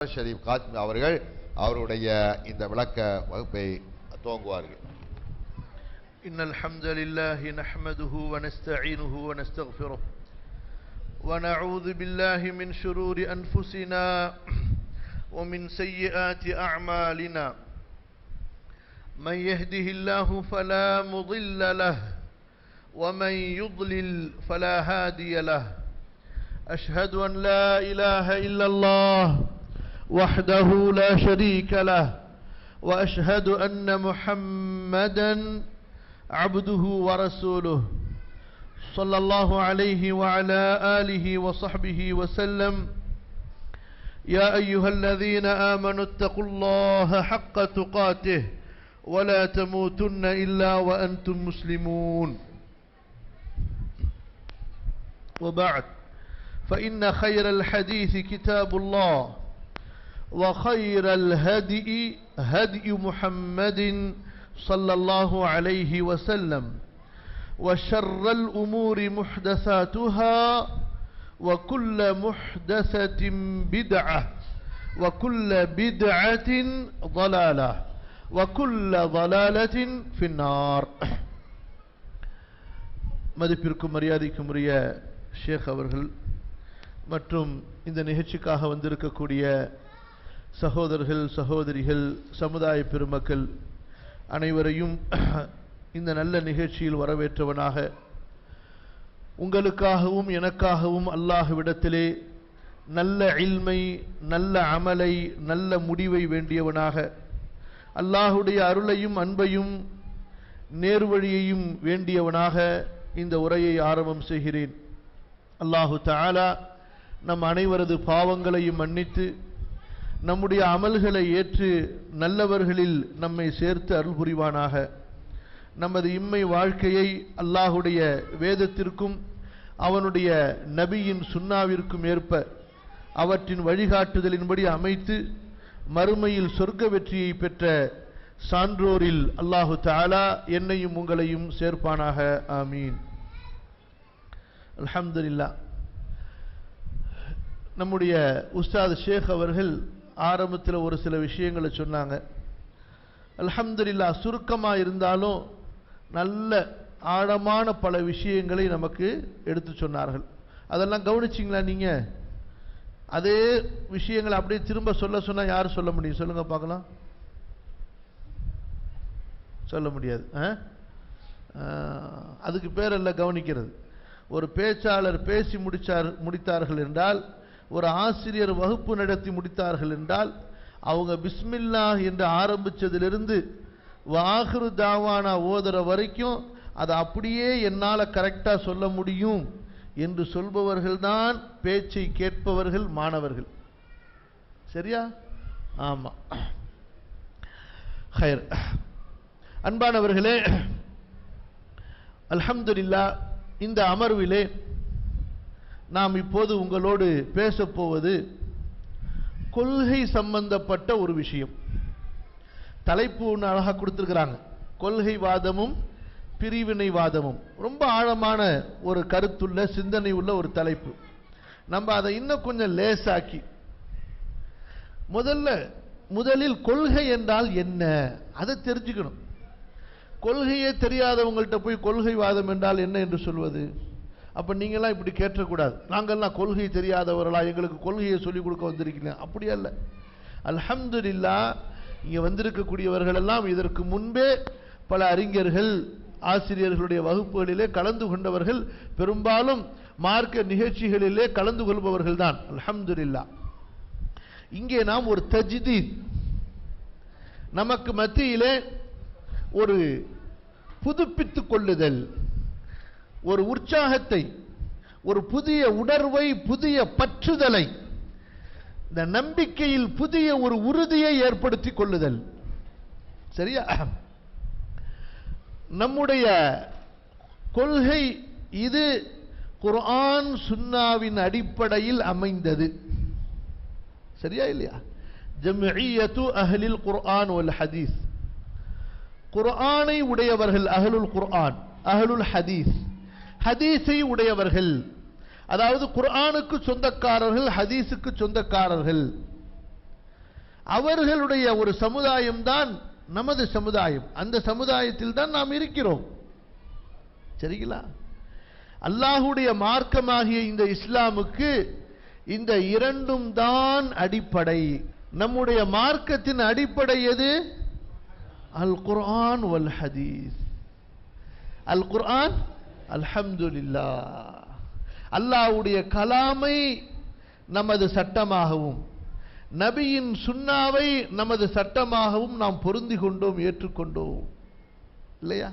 ஷரீப் காத்மி அவர்கள் அவருடைய இந்த விளக்க வகுப்பை துவங்குவார்கள். இன்னல் ஹம்தலில்லாஹி நஹ்மதுஹு வ நஸ்தஈனுஹு வ நஸ்தக்ஃபிருஹு வ நஊது பில்லாஹி மின் ஷுரூரி அன்ஃபுஸினா வ மின் ஸய்யிஆத்தி அஅமாலினா மன் யஹ்திஹில்லாஹு ஃபலா முضில்ல லஹு வ மன் யுض்லில் ஃபலா ஹாதிய லஹு அஷ்ஹது அன் லா இலாஹா இல்லல்லாஹ் وحده لا شريك له وأشهد أن محمدا عبده ورسوله صلى الله عليه وعلى آله وصحبه وسلم يا أيها الذين آمنوا اتقوا الله حق تقاته ولا تموتن إلا وأنتم مسلمون وبعد فإن خير الحديث كتاب الله وخير الهدي هدي محمد صلى الله عليه وسلم وشر الأمور محدثاتها وكل محدثة بدعة وكل بدعة ضلالة وكل ضلالة في النار. மதிப்பிற்கும் மரியாதைக்கும் உரிய ஷேக் அவர்கள் மற்றும் இந்த நிகழ்ச்சிக்காக வந்திருக்கக்கூடிய சகோதரர்கள் சகோதரிகள் சமுதாய பெருமக்கள் அனைவரையும் இந்த நல்ல நிகழ்ச்சியில் வரவேற்றவனாக உங்களுக்காகவும் எனக்காகவும் அல்லாஹ்விடத்திலே நல்ல இல்மை நல்ல அமலை நல்ல முடிவை வேண்டியவனாக அல்லாஹுடைய அருளையும் அன்பையும் நேர்வழியையும் வேண்டியவனாக இந்த உரையை ஆரம்பம் செய்கிறேன். அல்லாஹு தஆலா நம் அனைவரது பாவங்களையும் மன்னித்து நம்முடைய அமல்களை ஏற்று நல்லவர்களில் நம்மை சேர்த்து அருள் புரிவானாக. நமது இம்மை வாழ்க்கையை அல்லாஹுடைய வேதத்திற்கும் அவனுடைய நபியின் சுன்னாவிற்கும் ஏற்ப அவற்றின் வழிகாட்டுதலின்படி அமைத்து மறுமையில் சொர்க்க வெற்றியை பெற்ற சான்றோரில் அல்லாஹு தஆலா என்னையும் உங்களையும் சேர்ப்பானாக. ஆமீன். அல்ஹம்துலில்லாஹ். நம்முடைய உஸ்தாத் ஷேக் அவர்கள் ஆரம்பத்தில் ஒரு சில விஷயங்களை சொன்னாங்க. அல்ஹம்துலில்லாஹ், சுருக்கமாக இருந்தாலும் நல்ல ஆழமான பல விஷயங்களை நமக்கு எடுத்து சொன்னார்கள். அதெல்லாம் கவனிச்சிங்களா நீங்கள்? அதே விஷயங்களை அப்படியே திரும்ப சொல்ல சொன்னால் யார் சொல்ல முடியும்? சொல்லுங்க பார்க்கலாம். சொல்ல முடியாது. அதுக்கு பேர் அல்ல கவனிக்கிறது. ஒரு பேச்சாளர் பேசி முடித்தார்கள் என்றால், ஒரு ஆசிரியர் வகுப்பு நடத்தி முடித்தார்கள் என்றால், அவங்க பிஸ்மில்லாஹ் என்று ஆரம்பித்ததிலிருந்து வாஹிரு தாவானா ஓதுற வரைக்கும் அதை அப்படியே என்னால் கரெக்டாக சொல்ல முடியும் என்று சொல்பவர்கள்தான் பேச்சை கேட்பவர்கள் மாணவர்கள். சரியா? ஆமாம். ஹைர். அன்பானவர்களே, அல்ஹம்துலில்லாஹ், இந்த அமர்விலே நாம் இப்போது உங்களோடு பேசப்போவது கொள்கை சம்பந்தப்பட்ட ஒரு விஷயம். தலைப்பு ஒன்று அழகாக கொடுத்துருக்கிறாங்க, கொள்கைவாதமும் பிரிவினைவாதமும். ரொம்ப ஆழமான ஒரு கருத்துள்ள சிந்தனை உள்ள ஒரு தலைப்பு. நம்ம அதை இன்னும் கொஞ்சம் லேசாக்கி முதலில் கொள்கை என்றால் என்ன அதை தெரிஞ்சுக்கணும். கொள்கையே தெரியாதவங்கள்ட்ட போய் கொள்கைவாதம் என்றால் என்ன என்று சொல்வது? அப்போ நீங்கள்லாம் இப்படி கேட்டக்கூடாது, நாங்கள்லாம் கொள்கை தெரியாதவர்களா, எங்களுக்கு கொள்கையை சொல்லிக் கொடுக்க வந்திருக்கீங்க. அப்படி அல்ல. அல்ஹம்துலில்லாஹ், இங்கே வந்திருக்கக்கூடியவர்கள் எல்லாம் இதற்கு முன்பே பல அறிஞர்கள் ஆசிரியர்களுடைய வகுப்புகளிலே கலந்து கொண்டவர்கள், பெரும்பாலும் மார்க்க நிகழ்ச்சிகளிலே கலந்து கொள்பவர்கள் தான். அல்ஹம்துலில்லாஹ். இங்கே நாம் ஒரு தஜ்தீத், நமக்கு மத்தியிலே ஒரு புதுப்பித்துக் கொள்ளுதல், ஒரு உற்சாகத்தை, ஒரு புதிய உணர்வை, புதிய பற்றுதலை, இந்த நம்பிக்கையில் புதிய ஒரு உறுதியை ஏற்படுத்திக் கொள்ளுதல். சரியா? நம்முடைய கொள்கை இது குர்ஆன் சுன்னாவின் அடிப்படையில் அமைந்தது. சரியா இல்லையா? ஜம்இய்யத்து அஹ்லில் குர்ஆன் வல் ஹதீஸ், குர்ஆனை உடையவர்கள் அஹ்லுல் குர்ஆன், அஹ்லுல் ஹதீஸ், ஹதீஸை உடையவர்கள். அதாவது குர்ஆனுக்கு சொந்தக்காரர்கள், ஹதீஸுக்கு சொந்தக்காரர்கள். அவர்களுடைய ஒரு சமுதாயம் தான் நமது சமுதாயம். அந்த சமுதாயத்தில் தான் நாம் இருக்கிறோம். சரிங்களா? அல்லாஹ்வுடைய மார்க்கமாகிய இந்த இஸ்லாமுக்கு இந்த இரண்டும் தான் அடிப்படை. நம்முடைய மார்க்கத்தின் அடிப்படை எது? அல் குர்ஆன் வல் ஹதீஸ். அல் குர்ஆன், அல்ஹம்துலில்லாஹ், அல்லாஹ்வுடைய கலாமை நமது சட்டமாகவும் நபியின் சுன்னாவை நமது சட்டமாகவும் நாம் பொருந்தி கொண்டோம், ஏற்றுக்கொண்டோம். இல்லையா?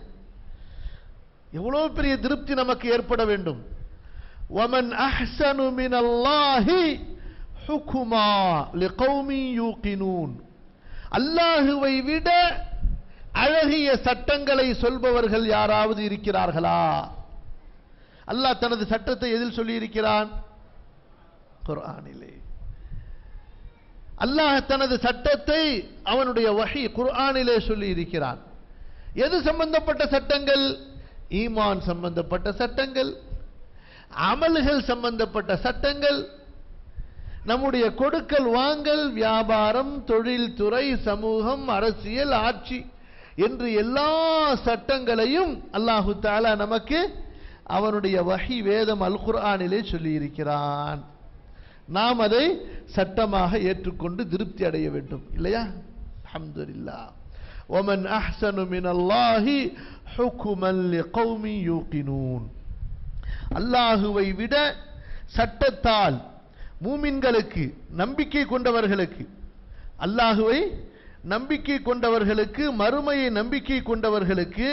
எவ்வளவு பெரிய திருப்தி நமக்கு ஏற்பட வேண்டும். வமன் அஹ்ஸனு மினல்லாஹி ஹுக்மா லிகௌமி யூகினூன். அல்லாஹுவை விட அழகிய சட்டங்களை சொல்பவர்கள் யாராவது இருக்கிறார்களா? அல்லாஹ் தனது சட்டத்தை எதில் சொல்லி இருக்கிறான்? குர்ஆனிலே. அல்லாஹ் தனது சட்டத்தை அவனுடைய வஹி குர்ஆனிலே சொல்லி இருக்கிறான். எது சம்பந்தப்பட்ட சட்டங்கள்? ஈமான் சம்பந்தப்பட்ட சட்டங்கள், அமல்கள் சம்பந்தப்பட்ட சட்டங்கள், நம்முடைய கொடுக்கல் வாங்கல், வியாபாரம், தொழில்துறை, சமூகம், அரசியல், ஆட்சி என்று எல்லா சட்டங்களையும் அல்லாஹு தஆலா நமக்கு அவனுடைய வஹி வேதம் அல் குர்ஆனிலே சொல்லி இருக்கிறான். நாம் அதை சட்டமாக ஏற்றுக்கொண்டு திருப்தி அடைய வேண்டும். இல்லையா? அல்ஹம்துலில்லாஹ். ومن احسن من الله حكما لقوم يوقنون. அல்லாஹ்வை விட சட்டத்தால் மூமின்களுக்கு, நம்பிக்கை கொண்டவர்களுக்கு, அல்லாஹ்வை நம்பிக்கை கொண்டவர்களுக்கு, மறுமையை நம்பிக்கை கொண்டவர்களுக்கு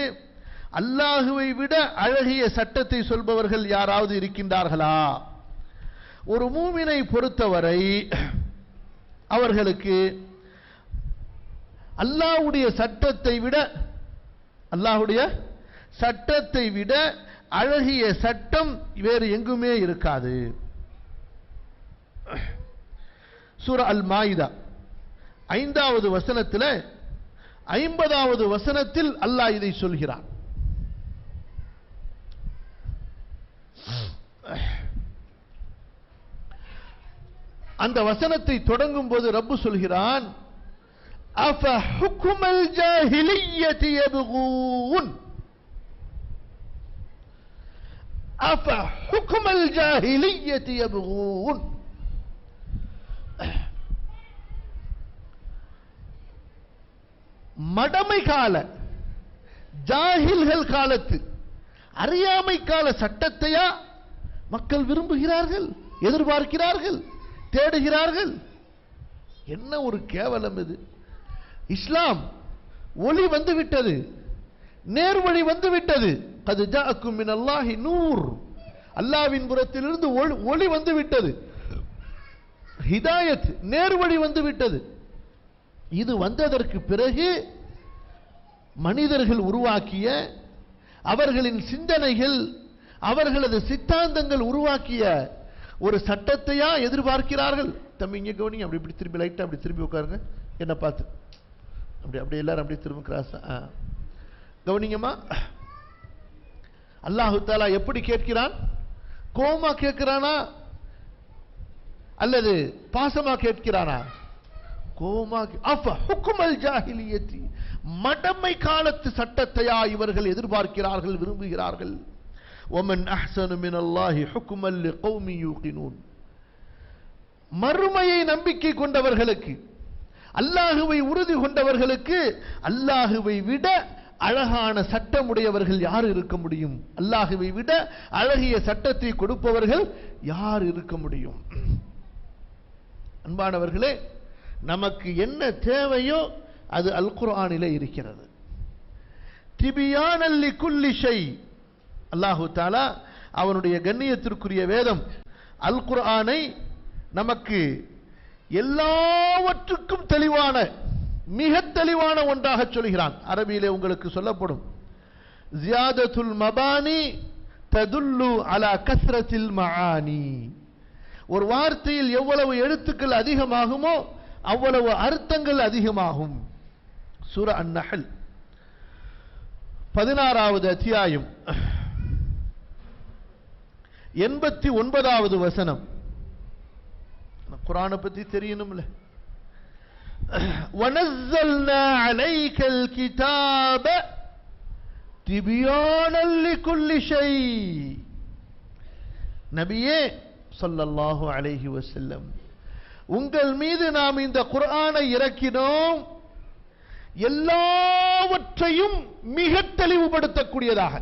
அல்லாஹ்வை விட அழகிய சட்டத்தை சொல்பவர்கள் யாராவது இருக்கின்றார்களா? ஒரு மூமினை பொறுத்தவரை அவர்களுக்கு அல்லாஹ்வுடைய சட்டத்தை விட அழகிய சட்டம் வேறு எங்குமே இருக்காது. சூரா அல் மாயிதா 5வது வசனத்தில் 50வது வசனத்தில் அல்லாஹ் இதை சொல்கிறான். அந்த வசனத்தை தொடங்கும் போது ரப்பு சொல்கிறான், அஃப ஹுக்மல் ஜாஹிலிய்யதி யப்கூன். அஃப ஹுக்மல் ஜாஹிலிய்யதி யப்கூன். மடமை கால, ஜாஹில்கள் காலத்து, அறியாமை கால சட்டத்தையா மக்கள் விரும்புகிறார்கள், எதிர்பார்க்கிறார்கள், தேடுகிறார்கள்? என்ன ஒரு கேவலம் இது! இஸ்லாம் ஒளி வந்துவிட்டது, நேர்வழி வந்துவிட்டது. கது ஜாஅக்கும் மினல்லாஹி நூர். அல்லாஹ்வின் புறத்திலிருந்து ஒளி வந்துவிட்டது, ஹிதாயத், நேர்வழி வந்துவிட்டது. இது வந்ததற்கு பிறகு மனிதர்கள் உருவாக்கிய, அவர்களின் சிந்தனைகள், அவர்களது சித்தாந்தங்கள் உருவாக்கிய ஒரு சட்டத்தையா எதிர்பார்க்கிறார்கள்? தம்பி இங்க கவனிங்க, அப்படி இப்படி திரும்பி லைட்டா அப்படி திரும்பி உட்காருங்க, என்ன பார்த்து அப்படி அப்படி எல்லாரும் அப்படி திரும்ப கிராஸ் கவனிங்கம்மா. அல்லாஹு தஆலா எப்படி கேட்கிறான்? கோமா கேட்கிறானா அல்லது பாசமா கேட்கிறானா? கோமா. அஃப ஹுக்மல் ஜாஹிலியத்தி, மடமை காலத்து சட்டத்தையா இவர்கள் எதிர்பார்க்கிறார்கள், விரும்புகிறார்கள்? ومن احسن من الله حكما لقوم يوقنون. மறுமையை நம்பிக்கை கொண்டவர்களுக்கு, அல்லாஹுவை உறுதி கொண்டவர்களுக்கு அல்லாஹுவை விட அழகான சட்டமுடையவர்கள் யார் இருக்க முடியும்? அல்லாஹுவை விட அழகிய சட்டத்தை கொடுப்பவர்கள் யார் இருக்க முடியும்? அன்பானவர்களே, நமக்கு என்ன தேவையோ அது அல் குர்ஆனிலே இருக்கிறது. திபியானல் லிகுல்லி ஷை. அல்லாஹு தஆலா அவனுடைய கண்ணியத்திற்குரிய வேதம் அல் குர்ஆனை நமக்கு எல்லாவற்றுக்கும் தெளிவான, மிக தெளிவான ஒன்றாக சொல்கிறான். அரபியிலே உங்களுக்கு சொல்லப்படும், ஜியாதத்துல் மபானி ததுல்லு அலா கஸ்ரத்தில் மஆனி. ஒரு வார்த்தையில் எவ்வளவு எழுத்துக்கள் அதிகமாகுமோ அவ்வளவு அர்த்தங்கள் அதிகமாகும். சூரா அன்-நஹல் 16வது அத்தியாயம் 89வது வசனம். குர்ஆனை பத்தி தெரியணும்ல. وَنَزَّلْنَا عَلَيْكَ الْكِتَابَ تِبْيَانًا لِكُلِّ شَيْءٍ. நபியே ஸல்லல்லாஹு அலைஹி வஸல்லம், உங்கள் மீது நாம் இந்த குர்ஆனை இறக்கினோம் எல்லாவற்றையும் மிக தெளிவுபடுத்தக்கூடியதாக.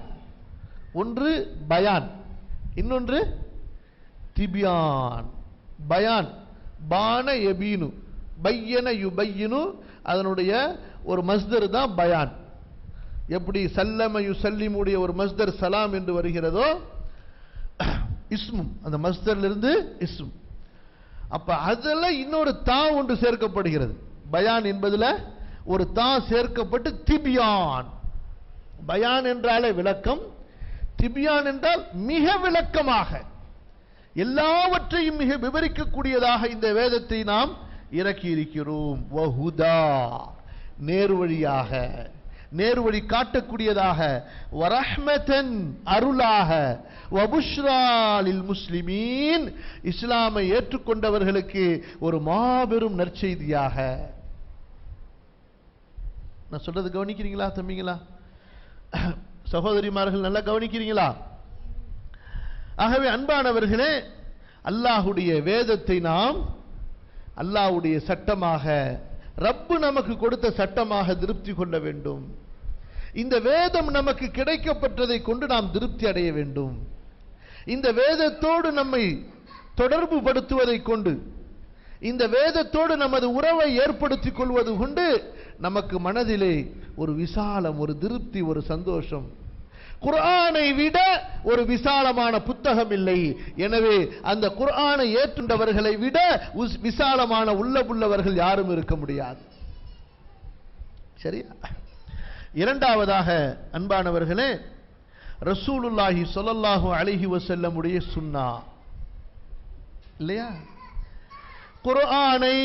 ஒன்று பயான், இன்னொன்று திபியான். பயான், பான யபீனு, பையன யுபையினு, அதனுடைய ஒரு மஸ்தர் தான் பயான். எப்படி சல்லம யுசல்லிமுடைய ஒரு மஸ்தர் சலாம் என்று வருகிறதோ, இஸ்மும் அந்த மஸ்தரிலிருந்து இஸ்ம். அப்ப அதுல இன்னொரு தா ஒன்று சேர்க்கப்படுகிறது. பயான் என்பதுல ஒரு தா சேர்க்கப்பட்டு திபியான். பயான் என்றாலே விளக்கம், திபியான் என்றால் மிக விளக்கமாக எல்லாவற்றையும் மிக விவரிக்கக்கூடியதாக இந்த வேதத்தை நாம் இறக்கி இருக்கிறோம். வஹுதா, நேர்வழியாக, நேர்வழி காட்டக்கூடியதாக, வரஹ்மதன், அருளாக, வபுஷ்ரா லில் முஸ்லிமீன், இஸ்லாமை ஏற்றுக்கொண்டவர்களுக்கு ஒரு மாபெரும் நற்செய்தியாக. நான் சொல்றது கவனிக்கிறீங்களா தம்பிங்களா? சகோதரிமார்கள் நல்லா கவனிக்கிறீங்களா? ஆகவே அன்பானவர்களே, அல்லாஹுடைய வேதத்தை நாம் அல்லாஹ்வுடைய சட்டமாக, ரப்பு நமக்கு கொடுத்த சட்டமாக திருப்தி கொள்ள வேண்டும். இந்த வேதம் நமக்கு கிடைக்கப்பட்டதை கொண்டு நாம் திருப்தி அடைய வேண்டும். இந்த வேதத்தோடு நம்மை தொடர்பு படுத்துவதை கொண்டு, இந்த வேதத்தோடு நமது உறவை ஏற்படுத்திக் கொள்வது கொண்டு நமக்கு மனதிலே ஒரு விசாலம், ஒரு திருப்தி, ஒரு சந்தோஷம். குர்ஆனை விட ஒரு விசாலமான புத்தகம் இல்லை. எனவே அந்த குர்ஆனை ஏற்றுண்டவர்களை விட விசாலமான உள்ளமுள்ளவர்கள் யாரும் இருக்க முடியாது. சரியா? இரண்டாவதாக அன்பானவர்களே, ரசூலுல்லாஹி ஸல்லல்லாஹு அலைஹி வஸல்லம் உடைய சுன்னா இல்லையா? குர்ஆனை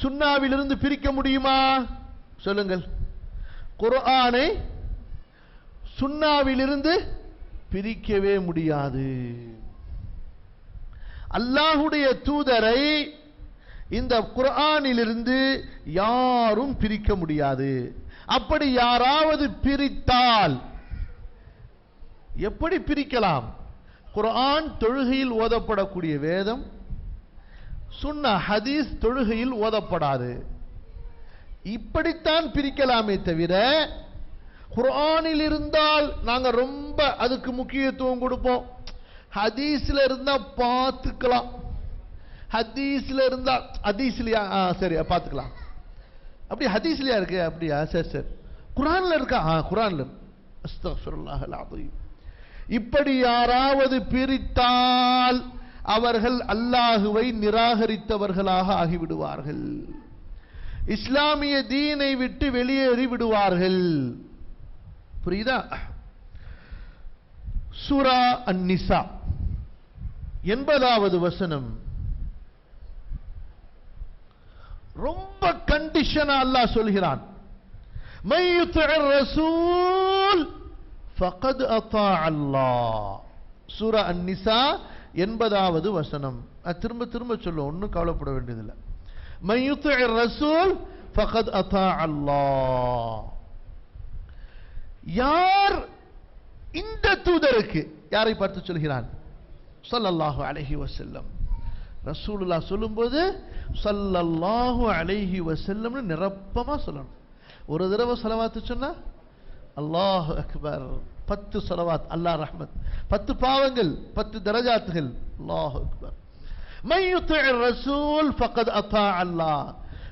சுன்னாவிலிருந்து பிரிக்க முடியுமா? சொல்லுங்கள். குர்ஆனை சுன்னாவிலிருந்து பிரிக்கவே முடியாது. அல்லாஹுடைய தூதரை இந்த குர்ஆனிலிருந்து யாரும் பிரிக்க முடியாது. அப்படி யாராவது பிரித்தால் எப்படி பிரிக்கலாம்? குர்ஆன் தொழுகையில் ஓதப்படக்கூடிய வேதம், சுன்னா ஹதீஸ் தொழுகையில் ஓதப்படாது. இப்படித்தான் பிரிக்கலாமே தவிர, குர்ஆனில் இருந்தால் நாங்க ரொம்ப அதுக்கு முக்கியத்துவம் கொடுப்போம், ஹதீஸ்ல இருந்தா பார்த்துக்கலாம், ஹதீஸ்ல இருந்தா ஹதீஸ்லயா சரி பார்த்துக்கலாம், அப்படி ஹதீஸ்லயா இருக்கு, அப்படியா சரி சரி, குர்ஆன்ல இருக்கா, குர்ஆன்ல, அஸ்தக்ஃபிருல்லாஹல் அஸீம். இப்படி யாராவது பிரித்தால் அவர்கள் அல்லாஹுவை நிராகரித்தவர்களாக ஆகிவிடுவார்கள், இஸ்லாமிய தீனை விட்டு வெளியேறி விடுவார்கள். புரியுதா? சூரா அன்-நிசா 80வது வசனம் ரொம்ப கண்டிஷனா அல்லாஹ் சொல்கிறான், மை யுத்திஇர் ரசூல் ஃபகத் அத்தா அல்லாஹ். சூரா அன்-நிசா 80வது வசனம். திரும்ப திரும்ப சொல்லுவோம், ஒன்றும் கவலைப்பட வேண்டியதில்லை. மை யுத்திஇர் ரசூல் ஃபகத் அத்தா அல்லாஹ். யார் இந்த தூதருக்கு, யாரை பார்த்து சொல்கிறான்? ஸல்லல்லாஹு அலைஹி வஸல்லம். ரசூலுல்லாஹ் சொல்லும்போது ஸல்லல்லாஹு அலைஹி வஸல்லம் நிரப்பமா சொல்லணும். ஒரு தடவை ஸலவாத் சொன்னா அல்லாஹு அக்பர், 10 ஸலவாத், அல்லாஹ் ரஹ்மத், 10 பாவங்கள், 10 தரஜாத்துகள். அல்லாஹு அக்பர். மை யுத்திஇர் ரசூல் ஃபகத் அத்தா அல்லாஹ்.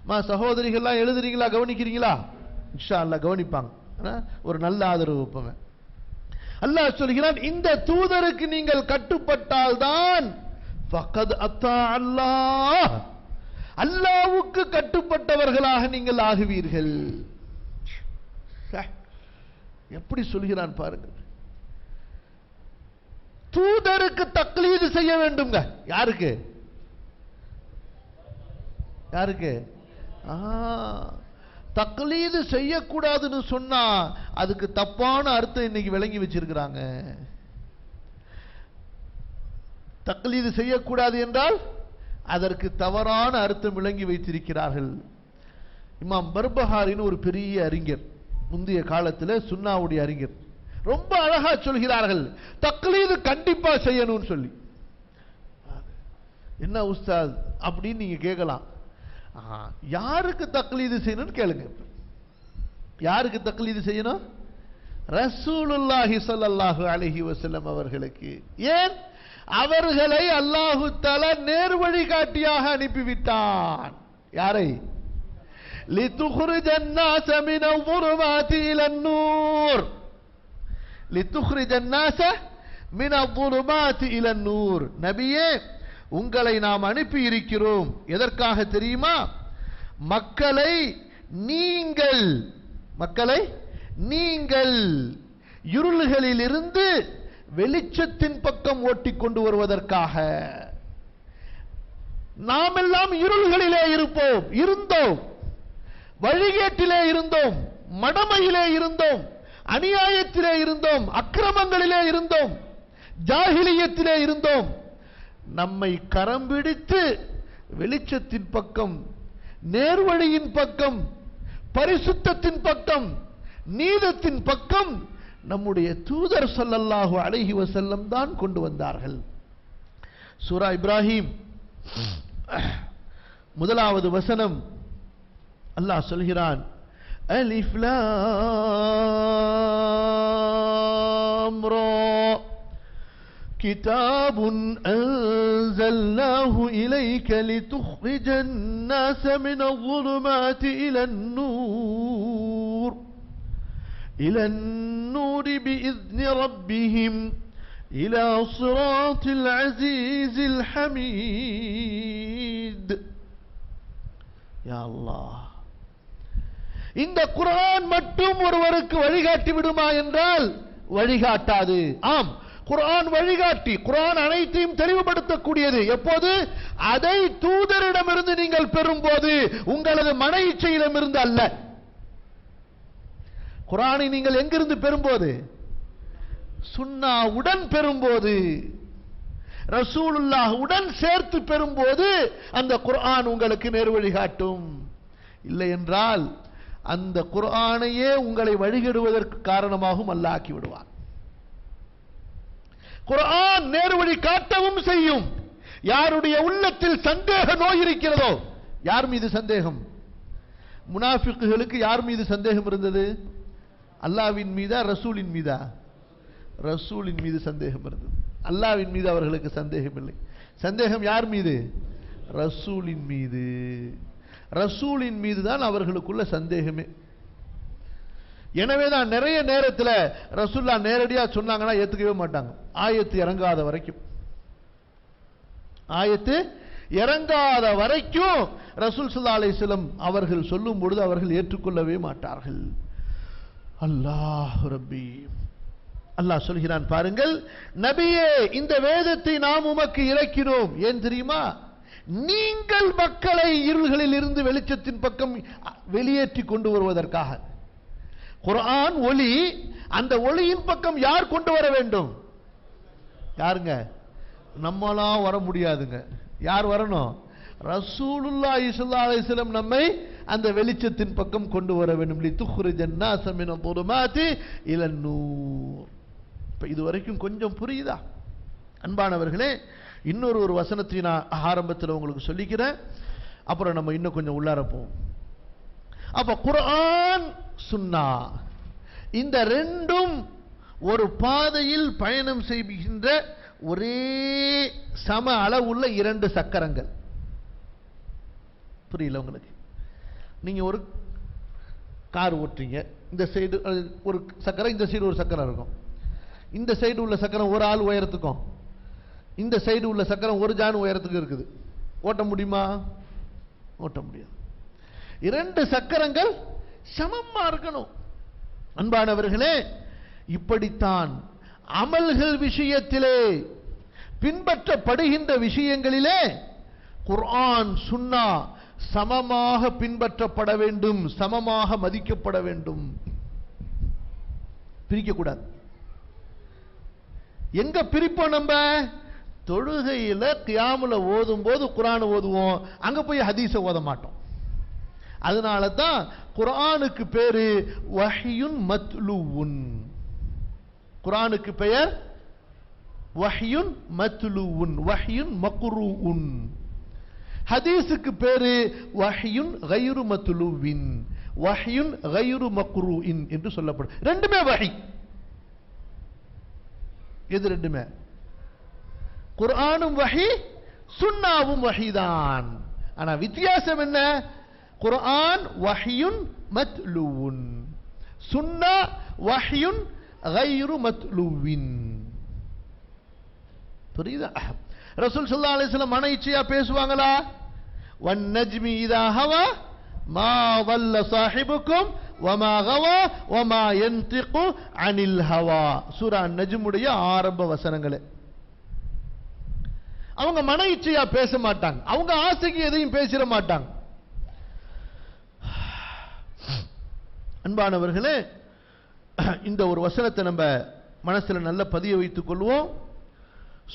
மா சகோதரிகள்லாம் எழுதுறீங்களா, கவனிக்கிறீங்களா? இன்ஷா அல்லாஹ் கவனிப்பாங்க, ஒரு நல்ல ஆதரவு வைப்போம். அல்லாஹ் சொல்கிறான், இந்த தூதருக்கு நீங்கள் கட்டுப்பட்டால் தான் ஃபகத் அத்தா அல்லாஹ், அல்லாஹ்வுக்கு கட்டுப்பட்டவர்களாக நீங்கள் ஆகுவீர்கள். எப்படி சொல்கிறான் பாருங்கள். தூதருக்கு தக்லீது செய்ய வேண்டும்ங்க. யாருக்கு? யாருக்கு? தக்லீது செய்யக்கூடாதுன்னு சொன்னா அதுக்கு தப்பான அர்த்தம் இன்னைக்கு விளங்கி வச்சிருக்கிறாங்க. தக்லீது செய்யக்கூடாது என்றால் அதற்கு தவறான அர்த்தம் விளங்கி வைத்திருக்கிறார்கள். இமாம் பர்பஹாரின்னு ஒரு பெரிய அறிஞர், முந்தைய காலத்தில் சுன்னாவுடைய அறிஞர், ரொம்ப அழகா சொல்கிறார்கள் தக்லீது கண்டிப்பா செய்யணும்னு சொல்லி. என்ன உஸ்தாத் அப்படின்னு நீங்க கேட்கலாம். யாருக்கு தக்லீது செய்யணும்னு கேளுங்க. யாருக்கு தக்லீது செய்யணும்? ரசூலுல்லாஹி ஸல்லல்லாஹு அலைஹி வஸல்லம் அவர்களுக்கு. ஏன்? அவர்களை அல்லாஹு தஆலா நேர்வழி காட்டியாக அனுப்பிவிட்டான். யாரை? லிதுக்ரிஜன் நாஸ மினல் ظுலுமாத்தி இலன் நூர். லிதுக்ரிஜன் நாஸ மினல் ظுலுமாத்தி இலன் நூர். நபியே, உங்களை நாம் அனுப்பி இருக்கிறோம். எதற்காக தெரியுமா? மக்களை நீங்கள் இருள்களில் இருந்து வெளிச்சத்தின் பக்கம் ஓட்டிக் கொண்டு வருவதற்காக. நாம் எல்லாம் இருள்களிலே இருந்தோம், வழிகேட்டிலே இருந்தோம், மடமையிலே இருந்தோம், அநியாயத்திலே இருந்தோம், அக்கிரமங்களிலே இருந்தோம், ஜாஹிலியத்திலே இருந்தோம். நம்மை கரம் பிடித்து வெளிச்சத்தின் பக்கம், நேர்வழியின் பக்கம், பரிசுத்தத்தின் பக்கம், நீதத்தின் பக்கம் நம்முடைய தூதர் ஸல்லல்லாஹு அலைஹி வஸல்லம் தான் கொண்டு வந்தார்கள். சூரா இப்ராஹிம் முதலாவது வசனம் அல்லாஹ் சொல்கிறான், அலிஃப் லாம் ரா كتاب أنزلناه إليك لتخرج الناس من الظلمات إلى النور بإذن ربهم إلى صراط العزيز الحميد. يا الله, இந்த குர்ஆன் மட்டும் ஒருவருக்கு வழிகாட்டி விடுமா என்றால் வழிகாட்டாது. ஆம், குர்ஆன் வழிகாட்டி, குர்ஆன் அனைத்தையும் தெளிவுபடுத்தக்கூடியது. எப்போது? அதை தூதரிடமிருந்து நீங்கள் பெறும்போது, உங்களது மன இச்சையிடமிருந்து அல்ல. குர்ஆனை நீங்கள் எங்கிருந்து பெறும்போது? சுன்னாவுடன் பெறும்போது, ரசூலுல்லாஹுடன் சேர்த்து பெறும்போது அந்த குர்ஆன் உங்களுக்கு நேர்வழி காட்டும். இல்லை என்றால் அந்த குர்ஆனையே உங்களை வழிகெடுவதற்கு காரணமாகவும் அல்லாஹ் ஆக்கி விடுவார். குர்ஆன் நேர்வழி காட்டவும் செய்யும். யாருடைய உள்ளத்தில் சந்தேக நோய் இருக்கிறதோ, யார் மீது சந்தேகம்? முனாஃபிக்குகளுக்கு யார் மீது சந்தேகம் இருந்தது? அல்லாஹ்வின் மீதா ரசூலின் மீதா? ரசூலின் மீது சந்தேகம் இருந்தது. அல்லாஹ்வின் மீது அவர்களுக்கு சந்தேகம் இல்லை. சந்தேகம் யார் மீது? ரசூலின் மீது. ரசூலின் மீது தான் அவர்களுக்குள்ள சந்தேகமே. எனவேதான் நிறைய நேரத்தில் ரசூலுல்லாஹ் நேரடியா சொன்னாங்கன்னா ஏத்துக்கவே மாட்டாங்க. ஆயத்து இறங்காத வரைக்கும், ஆயத்து இறங்காத வரைக்கும் ரசூல் ஸல்லல்லாஹு அலைஹி வஸல்லம் அவர்கள் சொல்லும் பொழுது அவர்கள் ஏற்றுக்கொள்ளவே மாட்டார்கள். அல்லாஹ் ரப்பி, அல்லாஹ் சொல்கிறான் பாருங்கள், நபியே, இந்த வேதத்தை நாம் உமக்கு இறக்கினோம். ஏன் தெரியுமா? நீங்கள் மக்களை இருள்களில் இருந்து வெளிச்சத்தின் பக்கம் வெளியேற்றி கொண்டு வருவதற்காக. குர்ஆன் ஒளி, அந்த ஒளியின் பக்கம் யார் கொண்டு வர வேண்டும்? யாருங்க? நம்மளாம் வர முடியாதுங்க. யார் வரணும்? ரசூலுல்லாஹி ஸல்லல்லாஹு அலைஹி வஸல்லம் நம்மை அந்த வெளிச்சத்தின் பக்கம் கொண்டு வர வேண்டும். லிதுக்ரிஜன் நாஸ மினல் ظுலுமாத்தி இலன் நூர். இப்ப இதுவரைக்கும் கொஞ்சம் புரியுதா அன்பானவர்களே? இன்னொரு வசனத்தை நான் ஆரம்பத்தில் உங்களுக்கு சொல்லிக்கிறேன், அப்புறம் நம்ம இன்னும் கொஞ்சம் உள்ளார போவோம். அப்ப குர்ஆன் சுன்னா இந்த ரெண்டும் ஒரு பாதையில் பயணம் செய்கின்ற ஒரே சம அளவுள்ள இரண்டு சக்கரங்கள். புரியல உங்களுக்கு? நீங்க ஒரு கார் ஓட்டுறீங்க, இந்த சைடு ஒரு சக்கரம், இந்த சைடு ஒரு சக்கரம் இருக்கும். இந்த சைடு உள்ள சக்கரம் ஒரு ஆள் உயரத்துக்கும், இந்த சைடு உள்ள சக்கரம் ஒரு ஜான் உயரத்துக்கு இருக்குது. ஓட்ட முடியுமா? ஓட்ட முடியாது. இரண்டு சக்கரங்கள் சமமா இருக்கணும். அன்பானவர்களே, இப்படித்தான் அமல்கள் விஷயத்திலே, பின்பற்றப்படுகின்ற விஷயங்களிலே குர்ஆன் சுன்னா சமமாக பின்பற்றப்பட வேண்டும், சமமாக மதிக்கப்பட வேண்டும். பிரிக்க கூடாது. எங்க பிரிப்போம்? நம்ம தொழுகையில கியாமுல ஓதும் போது குர்ஆன் ஓதுவோம், அங்க போய் ஹதீஸை ஓத மாட்டோம். அதனால தான் குர்ஆனுக்கு பேரு வஹ்யுன் மத்லூவுன். குர்ஆனுக்கு பெயர் வஹ்யுன் மத்லூவுன், வஹ்யுன் மக்ரூஉன். ஹதீஸுக்கு பேரு வஹ்யுன் கைரு மத்லூவின், வஹ்யுன் கைரு மக்ரூஇன் என்று சொல்லப்படும். ரெண்டுமே வஹி. எது ரெண்டுமே? குர்ஆனும் வஹி, சுன்னாவும் வஹிதான். ஆனா வித்தியாசம் என்ன? குர்ஆன் வஹ்யுன் மத்லூவுன், சுன்னா வஹ்யுன் கைரு மத்லூவின். புரியுதா? ரசூல் ஸல்லல்லாஹு அலைஹி வஸல்லம் மன இச்சையா பேசுவாங்களா? வன் நஜ்மி இதா ஹவா மா வல்ல சாஹிபுக்கும் வமா கவா வமா யன்திகு அனில் ஹவா. சூரா நஜ்முடைய ஆரம்ப வசனங்களே. அவங்க மன இச்சையா பேச மாட்டாங்க, அவங்க ஆசைக்கு எதையும் பேசிட மாட்டாங்க. அன்பானவர்களே, இந்த ஒரு வசனத்தை நம்ம மனசுல நல்ல பதிய வைத்துக் கொள்வோம்.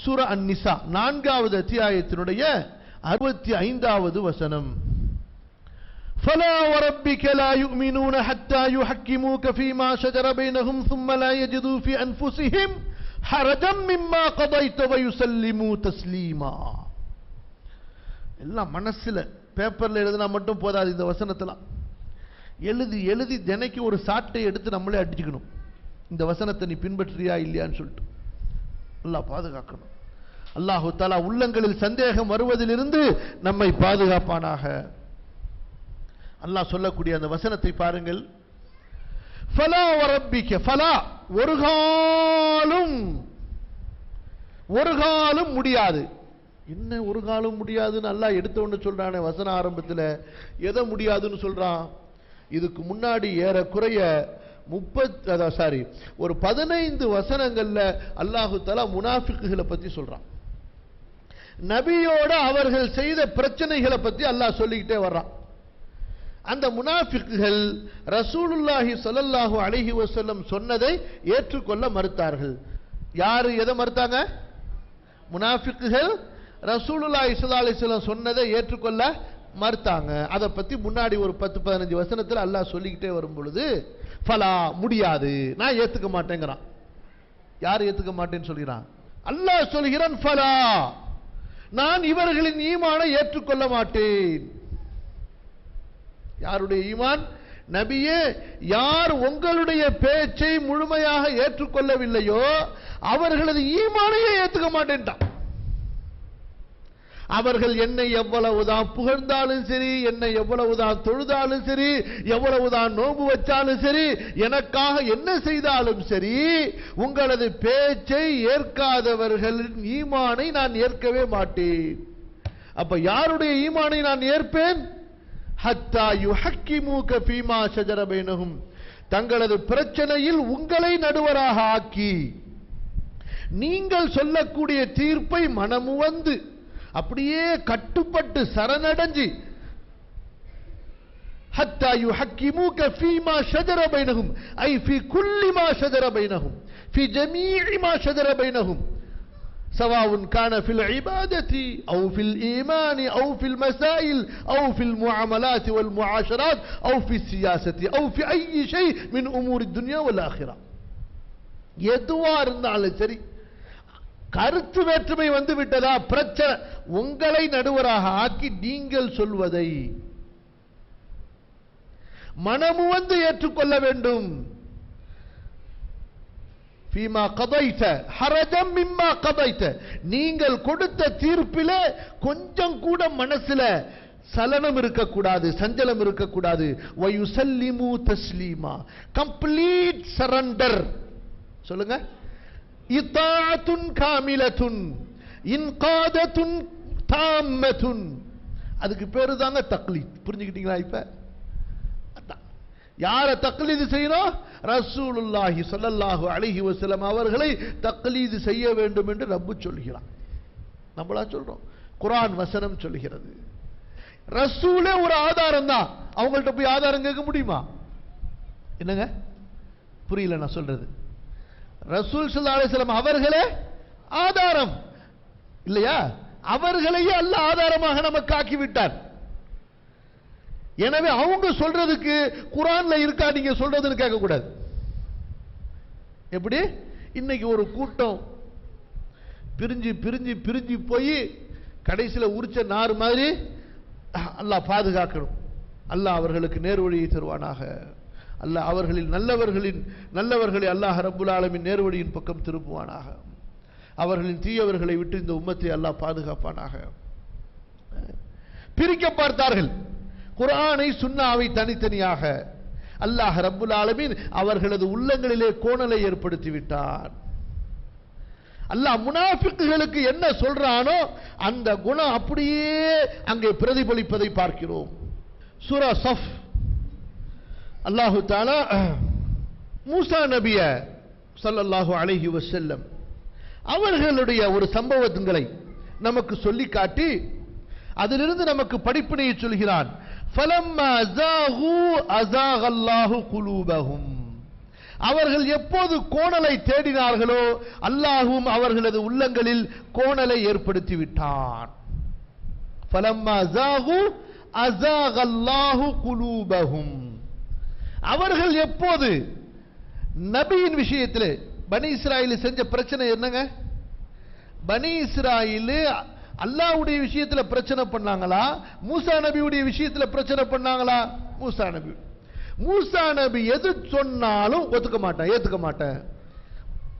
சூரா அன்-நிசா 4வது அத்தியாயத்தினுடைய 65வது வசனம். فلا وربك لا يؤمنون حتى يحكموك فيما شجر بينهم ثم لا يجدوا في أنفسهم حرجا مما قضيت ويسلموا تسليما. எல்லாம் மனசுல பேப்பர்ல எழுதினா மட்டும் போதாது. இந்த வசனத்துல எழுதி எழுதி தினைக்கு ஒரு சாட்டை எடுத்து நம்மளே அடிச்சுக்கணும். இந்த வசனத்தை நீ பின்பற்றியா இல்லையான்னு சொல்லிட்டு அல்லாஹ் பாதுகாக்கணும். அல்லாஹு தஆலா உள்ளங்களில் சந்தேகம் வருவதிலிருந்து நம்மை பாதுகாப்பானாக. அல்லாஹ் சொல்லக்கூடிய அந்த வசனத்தை பாருங்கள். ஃபலா வரப்பிக்க, ஃபலா ஒரு காலும் முடியாது. என்ன ஒரு காலம் முடியாதுன்னு அல்லாஹ் எடுத்த ஒன்று சொல்றானே வசன ஆரம்பத்தில். எதை முடியாதுன்னு சொல்றான்? இதுக்கு முன்னாடி ஏறக்குறைய 15 வசனங்கள்ல அல்லாஹு தஆலா முனாஃபிக்குகளை பத்தி சொல்றான். நபியோட அவர்கள் செய்த பிரச்சனைகளை பத்தி அல்லாஹ் சொல்லிக்கிட்டே வர்றான். அந்த முனாஃபிக்குகள் ரசூலுல்லாஹி ஸல்லல்லாஹு அலைஹி வஸல்லம் சொன்னதை ஏற்றுக்கொள்ள மறுத்தார்கள். யாரு எதை மறுத்தாங்க? முனாஃபிக்குகள் ரசூலுல்லாஹி ஸல்லல்லாஹு அலைஹி வஸல்லம் சொன்னதை ஏற்றுக்கொள்ள மறுத்தாங்க. அதை பத்தி முன்னாடி ஒரு 10-15 வசனத்தில் அல்லாஹ் சொல்லிக்கிட்டே வரும் பொழுது ஃபலா முடியாது, நான் ஏத்துக்க மாட்டேங்கிறான். யார் ஏத்துக்க மாட்டேன்னு சொல்கிறான்? அல்லாஹ் சொல்கிறான் ஃபலா, நான் இவர்களின் ஈமானை ஏற்றுக்கொள்ள மாட்டேன். யாருடைய ஈமான்? நபியே, யார் உங்களுடைய பேச்சை முழுமையாக ஏற்றுக்கொள்ளவில்லையோ அவர்களது ஈமானையே ஏற்றுக்க மாட்டேன்ட்டான். அவர்கள் என்னை எவ்வளவுதான் புகழ்ந்தாலும் சரி, என்னை எவ்வளவுதான் தொழுதாலும் சரி, எவ்வளவுதான் நோன்பு வச்சாலும் சரி, எனக்காக என்ன செய்தாலும் சரி, உங்களது பேச்சை ஏற்காதவர்களின் ஈமானை நான் ஏற்கவே மாட்டேன். அப்ப யாருடைய ஈமானை நான் ஏற்பேன்? ஹத்தா யுஹக்கிமூக ஃபீமா ஷஜர பைனஹும், தங்களது பிரச்சனையில் உங்களை நடுவராக ஆக்கி நீங்கள் சொல்லக்கூடிய தீர்ப்பை மனமுவந்து அப்படியே கட்டுப்பட்டு சரணடைஞ்சு, ஹத்தா யுஹக்கிமூக ஃபீமா ஷஜர பைனஹும் ஐ ஃபீ குல்லி மா ஷஜர பைனஹும் ஃபீ ஜமீஇ மா ஷஜர பைனஹும் سواء كان في العبادة أو في الإيمان أو في المسائل أو في المعاملات والمعاشرات أو في السياسة أو في أي شيء من أمور الدنيا والآخرة. எதுவா இருந்தாலும் சரி, கருத்து வேற்றுமை வந்து விட்டதா, பிரச்சனை, உங்களை நடுவராக ஆக்கி நீங்கள் சொல்வதை மனமுவந்து ஏற்றுக்கொள்ள வேண்டும். ஃபீமா கதைத ஹரஜம் மிம்மா கதைத, நீங்கள் கொடுத்த தீர்ப்பிலே கொஞ்சம் கூட மனசுல சலனம் இருக்கக்கூடாது, சஞ்சலம் இருக்கக்கூடாது. வயுசல்லிமு தஸ்லீமா, கம்ப்ளீட் சரண்டர். சொல்லுங்க. இத்தாஅத்துன் காமிலத்துன் இன்காதத்துன் தாம்மத்துன், அதுக்கு பேரு தாங்க தக்லீத். புரிஞ்சுக்கிட்டீங்களா? இப்ப யார தக்லீது செய்யணும்? ரசூலுல்லாஹி ஸல்லல்லாஹு அலைஹி வஸல்லம் அவர்களை தக்லீது செய்ய வேண்டும் என்று ரப்பு சொல்கிறான். நம்மளா சொல்றோம், குர்ஆன் வசனம் சொல்கிறது. ரசூலே ஒரு ஆதாரம் தான். அவங்கள்ட்ட போய் ஆதாரம் கேட்க முடியுமா? என்னங்க புரியல நான் சொல்றது? ரசூல் ஸல்லல்லாஹு அலைஹி வஸல்லம் அவர்களே ஆதாரம் இல்லையா? அவர்களையே அல்லாஹ் ஆதாரமாக நமக்கு ஆக்கிவிட்டார். எனவே அவங்க சொல்றதுக்கு குர்ஆன்ல இருக்கா நீங்க சொல்றதுன்னு கேட்க கூடாது. எப்படி இன்னைக்கு ஒரு கூட்டம் பிரிஞ்சு பிரிஞ்சு பிரிஞ்சு போய் கடைசியில் உரிச்ச நார் மாதிரி அல்லாஹ் பாதுகாக்கணும். அல்லாஹ் அவர்களுக்கு நேர்வழியை தருவானாக. அல்லாஹ் அவர்களில் நல்லவர்களை அல்லாஹ் ரப்புல் ஆலமீன் நேர்வழியின் பக்கம் திருப்புவானாக. அவர்களின் தீயவர்களை விட்டு இந்த உம்மத்தை அல்லாஹ் பாதுகாப்பானாக. பிரிக்க பார்த்தார்கள் குர்ஆனை சுன்னாவை தனித்தனியாக. அல்லாஹ் ரப்புல் ஆலமீன் அவர்களது உள்ளங்களிலே கோணலை ஏற்படுத்தி விட்டார். அல்லாஹ் முனாஃபிக்குகளுக்கு என்ன சொல்றானோ அந்த குணம் அப்படியே அங்கே பிரதிபலிப்பதை பார்க்கிறோம். சூரா ஸஃப் அல்லாஹ் தஆலா மூசா நபிய ஸல்லல்லாஹு அலைஹி வஸல்லம் அவர்களுடைய ஒரு சம்பவங்களை நமக்கு சொல்லி காட்டி அதிலிருந்து நமக்கு படிப்பினையை சொல்கிறான். ஃபலம்மா ஸாகு அஸாகல்லாஹு குலூபஹும். அவர்கள் எப்போது கோணலை தேடினார்களோ அல்லாஹ்வும் அவர்களது உள்ளங்களில் கோணலை ஏற்படுத்தி விட்டான். ஃபலம்மா ஸாகு அஸாகல்லாஹு குலூபஹும். அவர்கள் எப்போது நபியின் விஷயத்தில் பனி இஸ்ராயேல் செஞ்ச பிரச்சனை என்னங்க? பனி இஸ்ராயேல் அல்லாஹ்வுடைய விஷயத்தில் பிரச்சனை பண்ணாங்களா, மூசா நபியுடைய விஷயத்தில் பிரச்சனை பண்ணாங்களா? மூசா நபி எது சொன்னாலும் ஏத்துக்க மாட்டேன்.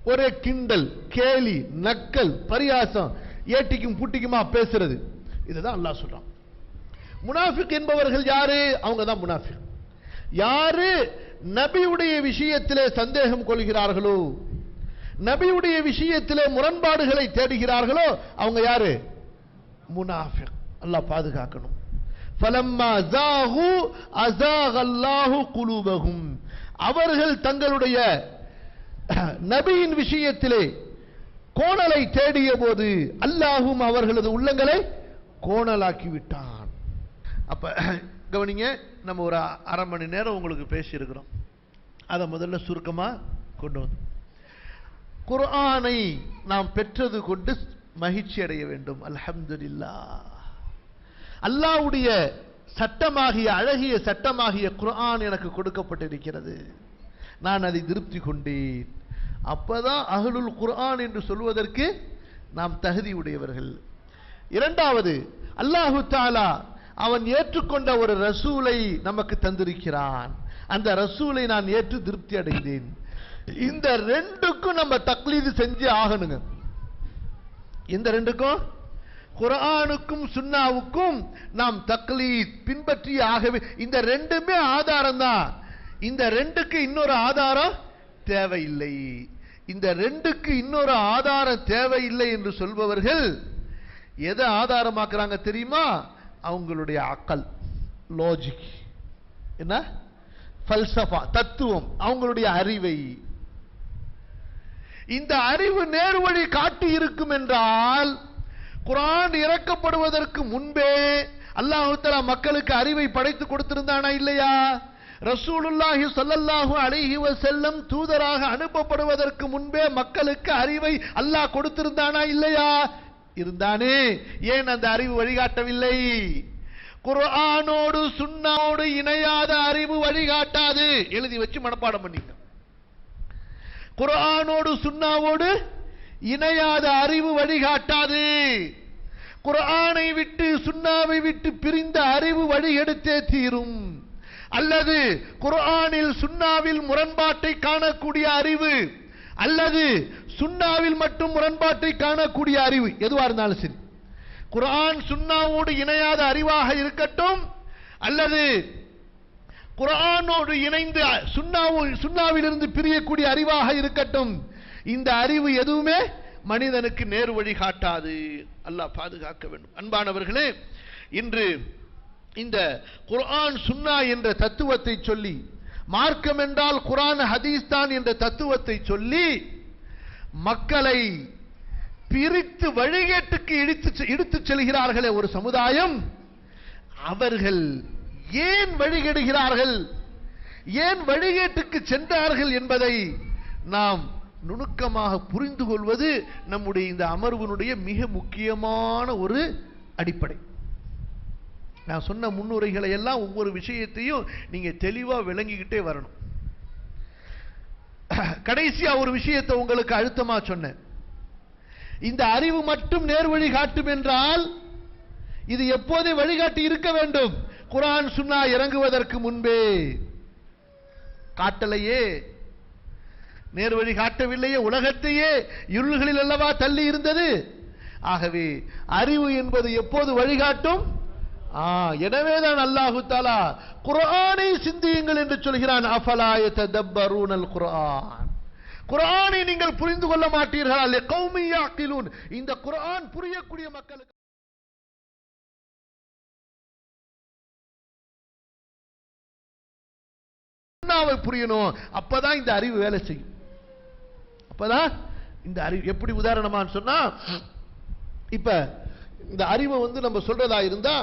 ஒரே கிண்டல், கேலி, நக்கல், பரியாசம், ஏட்டிக்கும் புட்டிக்குமா பேசுறது. இதுதான் அல்லாஹ் சொல்றான். முனாஃபிக் என்பவர்கள் யாரு? அவங்க தான் முனாஃபிக். யாரு நபியுடைய விஷயத்திலே சந்தேகம் கொள்கிறார்களோ, நபியுடைய விஷயத்திலே முரண்பாடுகளை தேடுகிறார்களோ அவங்க யாரு? முனாஃபிக். அல்லாஹ் பாதுகாக்கணும். ஃபலம்மா ஸாகு அஸாகல்லாஹு குலூபஹும். அவர்கள் தங்களுடைய நபியின் விஷயத்திலே கோணலை தேடிய போது அல்லாஹ்வும் அவர்களது உள்ளங்களை கோணலாக்கி விட்டான். அப்ப கவனிங்க, நம்ம ஒரு அரை மணி நேரம் உங்களுக்கு பேசி இருக்கிறோம். அதை முதல்ல சுருக்கமா கொண்டு வந்து குர்ஆனை நாம் பெற்றது கொண்டு மகிழ்ச்சி அடைய வேண்டும். அல்ஹம்துலில்லாஹ். அல்லாஹ்வுடைய சட்டமாகிய அழகிய சட்டமாகிய குர்ஆன் எனக்கு கொடுக்கப்பட்டிருக்கிறது. நான் அதை திருப்தி கொண்டேன். அப்பதான் அஹ்லுல் குர்ஆன் என்று சொல்வதற்கு நாம் தகுதி உடையவர்கள். இரண்டாவது, அல்லாஹு தஆலா அவன் ஏற்றுக்கொண்ட ஒரு ரசூலை நமக்கு தந்திருக்கிறான். அந்த ரசூலை நான் ஏற்று திருப்தி அடைந்தேன். இந்த ரெண்டுக்கும் நம்ம தக்லீது செஞ்சு ஆகணுங்க. இந்த ரெண்டுக்கும், குர்ஆனுக்கும் சுன்னாவுக்கும் நாம் தக்லீத் பின்பற்றி ஆகவே. இந்த ரெண்டுமே ஆதாரம் தான். இந்த ரெண்டுக்கு இன்னொரு ஆதாரம் தேவையில்லை. இந்த ரெண்டுக்கு இன்னொரு ஆதாரம் தேவையில்லை என்று சொல்பவர்கள் எதை ஆதாரமாக்குறாங்க தெரியுமா? அவங்களுடைய அக்கல், லாஜிக், என்ன ஃபல்சஃபா, தத்துவம், அவங்களுடைய அறிவை. இந்த அறிவு நேர்வழி காட்டி இருக்கும் என்றால் குர்ஆன் இறக்கப்படுவதற்கு முன்பே அல்லாஹ் தஆலா மக்களுக்கு அறிவை படைத்து கொடுத்திருந்தானா இல்லையா? ரசூலுல்லாஹி ஸல்லல்லாஹு அலைஹி வஸல்லம் தூதராக அனுப்பப்படுவதற்கு முன்பே மக்களுக்கு அறிவை அல்லாஹ் கொடுத்திருந்தானா இல்லையா? இருந்தானே. ஏன் அந்த அறிவு வழிகாட்டவில்லை? குர்ஆனோடு சுன்னாவோடு இணையாத அறிவு வழிகாட்டாது. எழுதி வச்சு மனப்பாடம் பண்ணிக்க. குர்ஆனோடு சுன்னாவோடு இணையாத அறிவு வழிகாட்டாது. குர்ஆனை விட்டு சுன்னாவை விட்டு பிரிந்த அறிவு வழி எடுத்தே தீரும். அல்லது குர்ஆனில் சுன்னாவில் முரண்பாட்டை காணக்கூடிய அறிவு, அல்லது சுன்னாவில் மட்டும் முரண்பாட்டை காணக்கூடிய அறிவு, எதுவா இருந்தாலும் சரி, குர்ஆன் சுன்னாவோடு இணையாத அறிவாக இருக்கட்டும், அல்லது குர்ஆனோடு இணைந்து சுன்னாவிலிருந்து பிரியக்கூடிய அறிவாக இருக்கட்டும், இந்த அறிவு எதுவுமே மனிதனுக்கு நேர் வழி காட்டாது. அல்லாஹ் பாதுகாக்க வேண்டும். அன்பானவர்களே, இன்று இந்த குர்ஆன் சுன்னா என்ற தத்துவத்தை சொல்லி, மார்க்கம் என்றால் குர்ஆன் ஹதீஸ் தான் என்ற தத்துவத்தை சொல்லி மக்களை பிரித்து வழிகேட்டுக்கு இழுத்துச் செல்கிறார்களே ஒரு சமுதாயம், அவர்கள் ஏன் வழிகெடுகிறார்கள், ஏன் வழிகேட்டுக்கு சென்றார்கள் என்பதை நாம் நுணுக்கமாக புரிந்து கொள்வது நம்முடைய இந்த அமர்வினுடைய மிக முக்கியமான ஒரு அடிப்படை. நான் சொன்ன முன்னுரைகளை எல்லாம் ஒவ்வொரு விஷயத்தையும் நீங்க தெளிவா விளங்கிக்கிட்டே வரணும். கடைசியா ஒரு விஷயத்தை உங்களுக்கு அழுத்தமா சொன்னேன். இந்த அறிவு மட்டும் நேர்வழி காட்டும் என்றால் இது எப்போதே வழிகாட்டி இருக்க வேண்டும். குர்ஆன் சுன்னா இறங்குவதற்கு முன்பே காட்டலையே, நேர்வழி காட்டவில்லையே, உலகத்தையே இருள்களில் அல்லவா தள்ளி இருந்தது. ஆகவே அறிவு என்பது எப்போது வழிகாட்டும்? எனவேதான் அல்லாஹு தஆலா குர்ஆனை சிந்தியுங்கள் என்று சொல்கிறான். அஃபலா யததப்பரூனல் குர்ஆன், குர்ஆனை நீங்கள் புரிந்து கொள்ள மாட்டீர்களா? லிகௌமி யாக்கிலூன், இந்த குர்ஆன் புரியக்கூடிய மக்களுக்கு புரியணும். அப்பதான் இந்த அறிவு வேலை செய்யும். அப்பதான் இந்த அறிவு எப்படி உதாரணமான்னு சொன்னா, இப்ப இந்த அறிவை நம்ம சொல்றதா இருந்தா,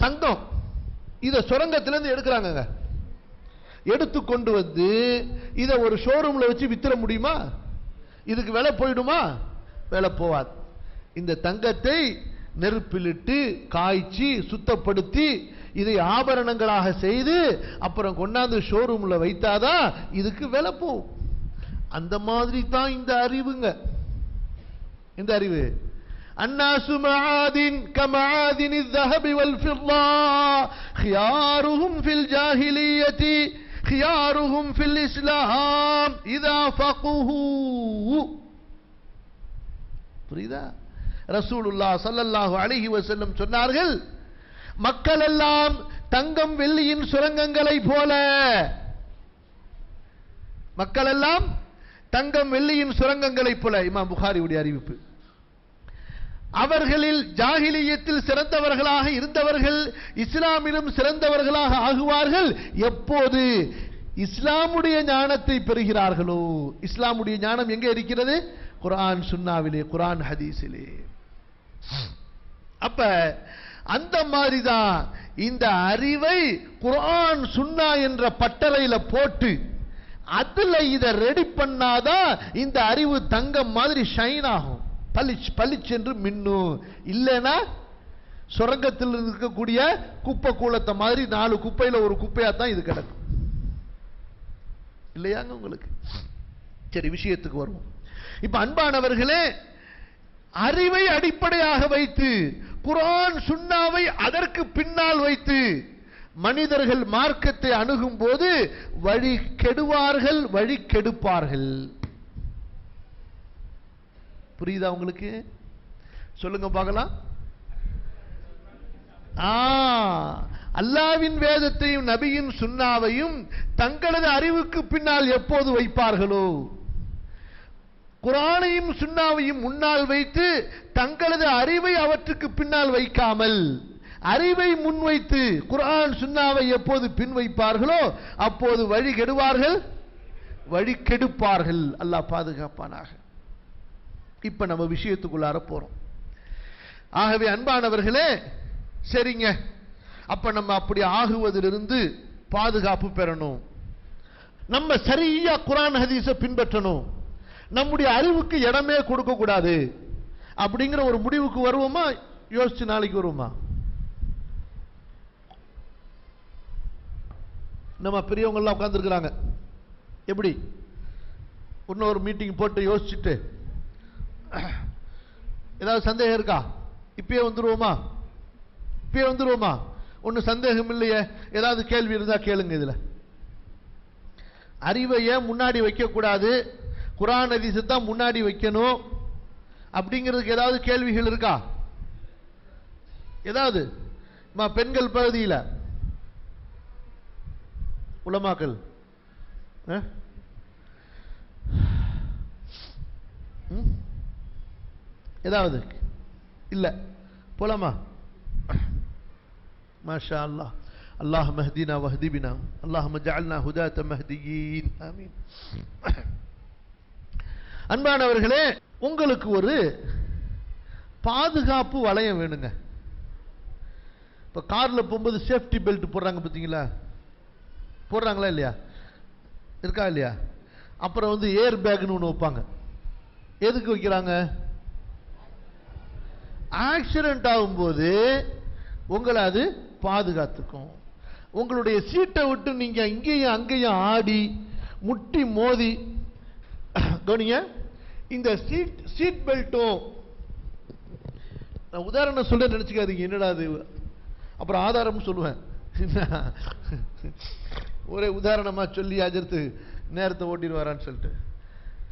தங்கம் இத சுரங்கத்திலிருந்து எடுக்கிறாங்க, எடுத்து கொண்டு வந்து இத ஒரு ஷோரூம்ல வச்சு வித்துற முடியுமா? இதுக்கு விலை போயிடுமா? விலை போவாது. இந்த தங்கத்தை நெருப்பிலிட்டு காய்ச்சி சுத்தப்படுத்தி இதை ஆபரணங்களாக செய்து அப்புறம் கொண்டாந்து ஷோரூம்ல வைத்தாதான் இதுக்கு விலை போகும். அந்த மாதிரி தான் இந்த அறிவுங்க. இந்த அறிவு அன்னாசு மஆதின் கமஆதின் الذهب والفضة خيارهم في الجاهلية خيارهم في الإسلام إذا فقهوا. புரியுதா? ரசூலுல்லாஹ் ஸல்லல்லாஹு அலைஹி வஸல்லம் சொன்னார்கள், மக்கள் எல்லாம் தங்கம் வெள்ளியின் சுரங்கங்களை போல, மக்கள் எல்லாம் தங்கம் வெள்ளியின் சுரங்கங்களை போல. இமாம் புகாரியுடைய அறிவிப்பு. அவர்களில் ஜாஹிலியத்தில் சிறந்தவர்களாக இருந்தவர்கள் இஸ்லாமிலும் சிறந்தவர்களாக ஆகுவார்கள் எப்போது இஸ்லாமுடைய ஞானத்தை பெறுகிறார்களோ. இஸ்லாமுடைய ஞானம் எங்கே இருக்கிறது? குர்ஆன் சுன்னாவிலே, குர்ஆன் ஹதீஸிலே. அப்ப அந்த மாதிரிதான் இந்த அறிவை குர்ஆன் சுன்னா என்ற பட்டறையில போட்டு அதுல இத ரெடி பண்ணாதான் இந்த அறிவு தங்கம் மாதிரி ஷைன் ஆகும், பளிச் பளிச் என்று மின்னும். இல்லைன்னா சுரங்கத்தில் இருக்கக்கூடிய குப்பை கூலத்தை மாதிரி 4 குப்பையில ஒரு குப்பையா தான் இது கிடக்கும். இல்லையாங்க உங்களுக்கு? சரி, விஷயத்துக்கு வருவோம். இப்ப அன்பானவர்களே, அறிவை அடிப்படையாக வைத்து குர்ஆன் சுன்னாவை அதற்கு பின்னால் வைத்து மனிதர்கள் மார்க்கத்தை அணுகும் போது வழி கெடுவார்கள், வழி கெடுப்பார்கள். புரியுதா உங்களுக்கு? சொல்லுங்க பார்க்கலாம். அல்லாஹ்வின் வேதத்தையும் நபியின் சுன்னாவையும் தங்களது அறிவுக்கு பின்னால் எப்போது வைப்பார்களோ, குர்ஆனையும் சுன்னாவையும் முன்னால் வைத்து தங்களது அறிவை அவற்றுக்கு பின்னால் வைக்காமல் அறிவை முன்வைத்து குர்ஆன் சுன்னாவை எப்போது பின் வைப்பார்களோ அப்போது வழி கெடுவார்கள், வழி கெடுப்பார்கள். அல்லாஹ் பாதுகாப்பானாக. இப்ப நம்ம விஷயத்துக்குள்ளார போறோம். ஆகவே அன்பானவர்களே, சரிங்க, அப்ப நம்ம அப்படி ஆகுவதிலிருந்து பாதுகாப்பு பெறணும். நம்ம சரியா குர்ஆன் ஹதீஸை பின்பற்றணும். நம்முடைய அறிவுக்கு இடமே கொடுக்க கூடாது அப்படிங்கிற ஒரு முடிவுக்கு வருவோமா? யோசிச்சு நாளைக்கு வருவோமா? நம்ம பெரியவங்க எல்லாம் உட்கார்ந்து இருக்கிறாங்க. எப்படி இன்னொரு மீட்டிங் போட்டு யோசிச்சுட்டு ஏதாவது சந்தேகம் இருக்கா? இப்பயே வந்துருவோமா? இப்பயே வந்துருவோமா? ஒன்னும் சந்தேகம் இல்லையே. ஏதாவது கேள்வி இருந்தா கேளுங்க. இதுல அறிவை ஏன் முன்னாடி வைக்க கூடாது, குர்ஆன் ஹதீஸை தான் முன்னாடி வைக்கணும் அப்படிங்கிறதுக்கு ஏதாவது கேள்விகள் இருக்கா? ஏதாவது பெண்கள் பகுதியில் உலமாக்கள் ஏதாவது இல்ல? போலாமா? மாஷா அல்லாஹ். اللهم اهدنا واهد بنا اللهم اجعلنا هداة مهديين آمين. அன்பானவர்களே, உங்களுக்கு ஒரு பாதுகாப்பு வளையம் வேணுங்க. இப்ப கார்ல போகும்போது சேஃப்டி பெல்ட் போடுறாங்க பாத்தீங்களா? போடுறாங்களா இல்லையா? இருக்கா இல்லையா? அப்புறம் ஏர் பேக்னு ஒன்று வைப்பாங்க. எதுக்கு வைக்கிறாங்க? ஆக்சிடென்ட் ஆகும்போது உங்களை அது பாதுகாத்துக்கும். உங்களுடைய சீட்டை விட்டு நீங்க இங்கேயும் அங்கேயும் ஆடி முட்டி மோதி கவனிங்க, இந்த சீட் பெல்ட்டும், நான் உதாரணம் சொல்ல நினைச்சுக்காதீங்க என்னடா அது, அப்புறம் ஆதாரம் சொல்லுவேன். ஒரே உதாரணமா சொல்லி அஜர்த்து நேரத்தை ஓட்டிட்டு வரான்னு சொல்லிட்டு,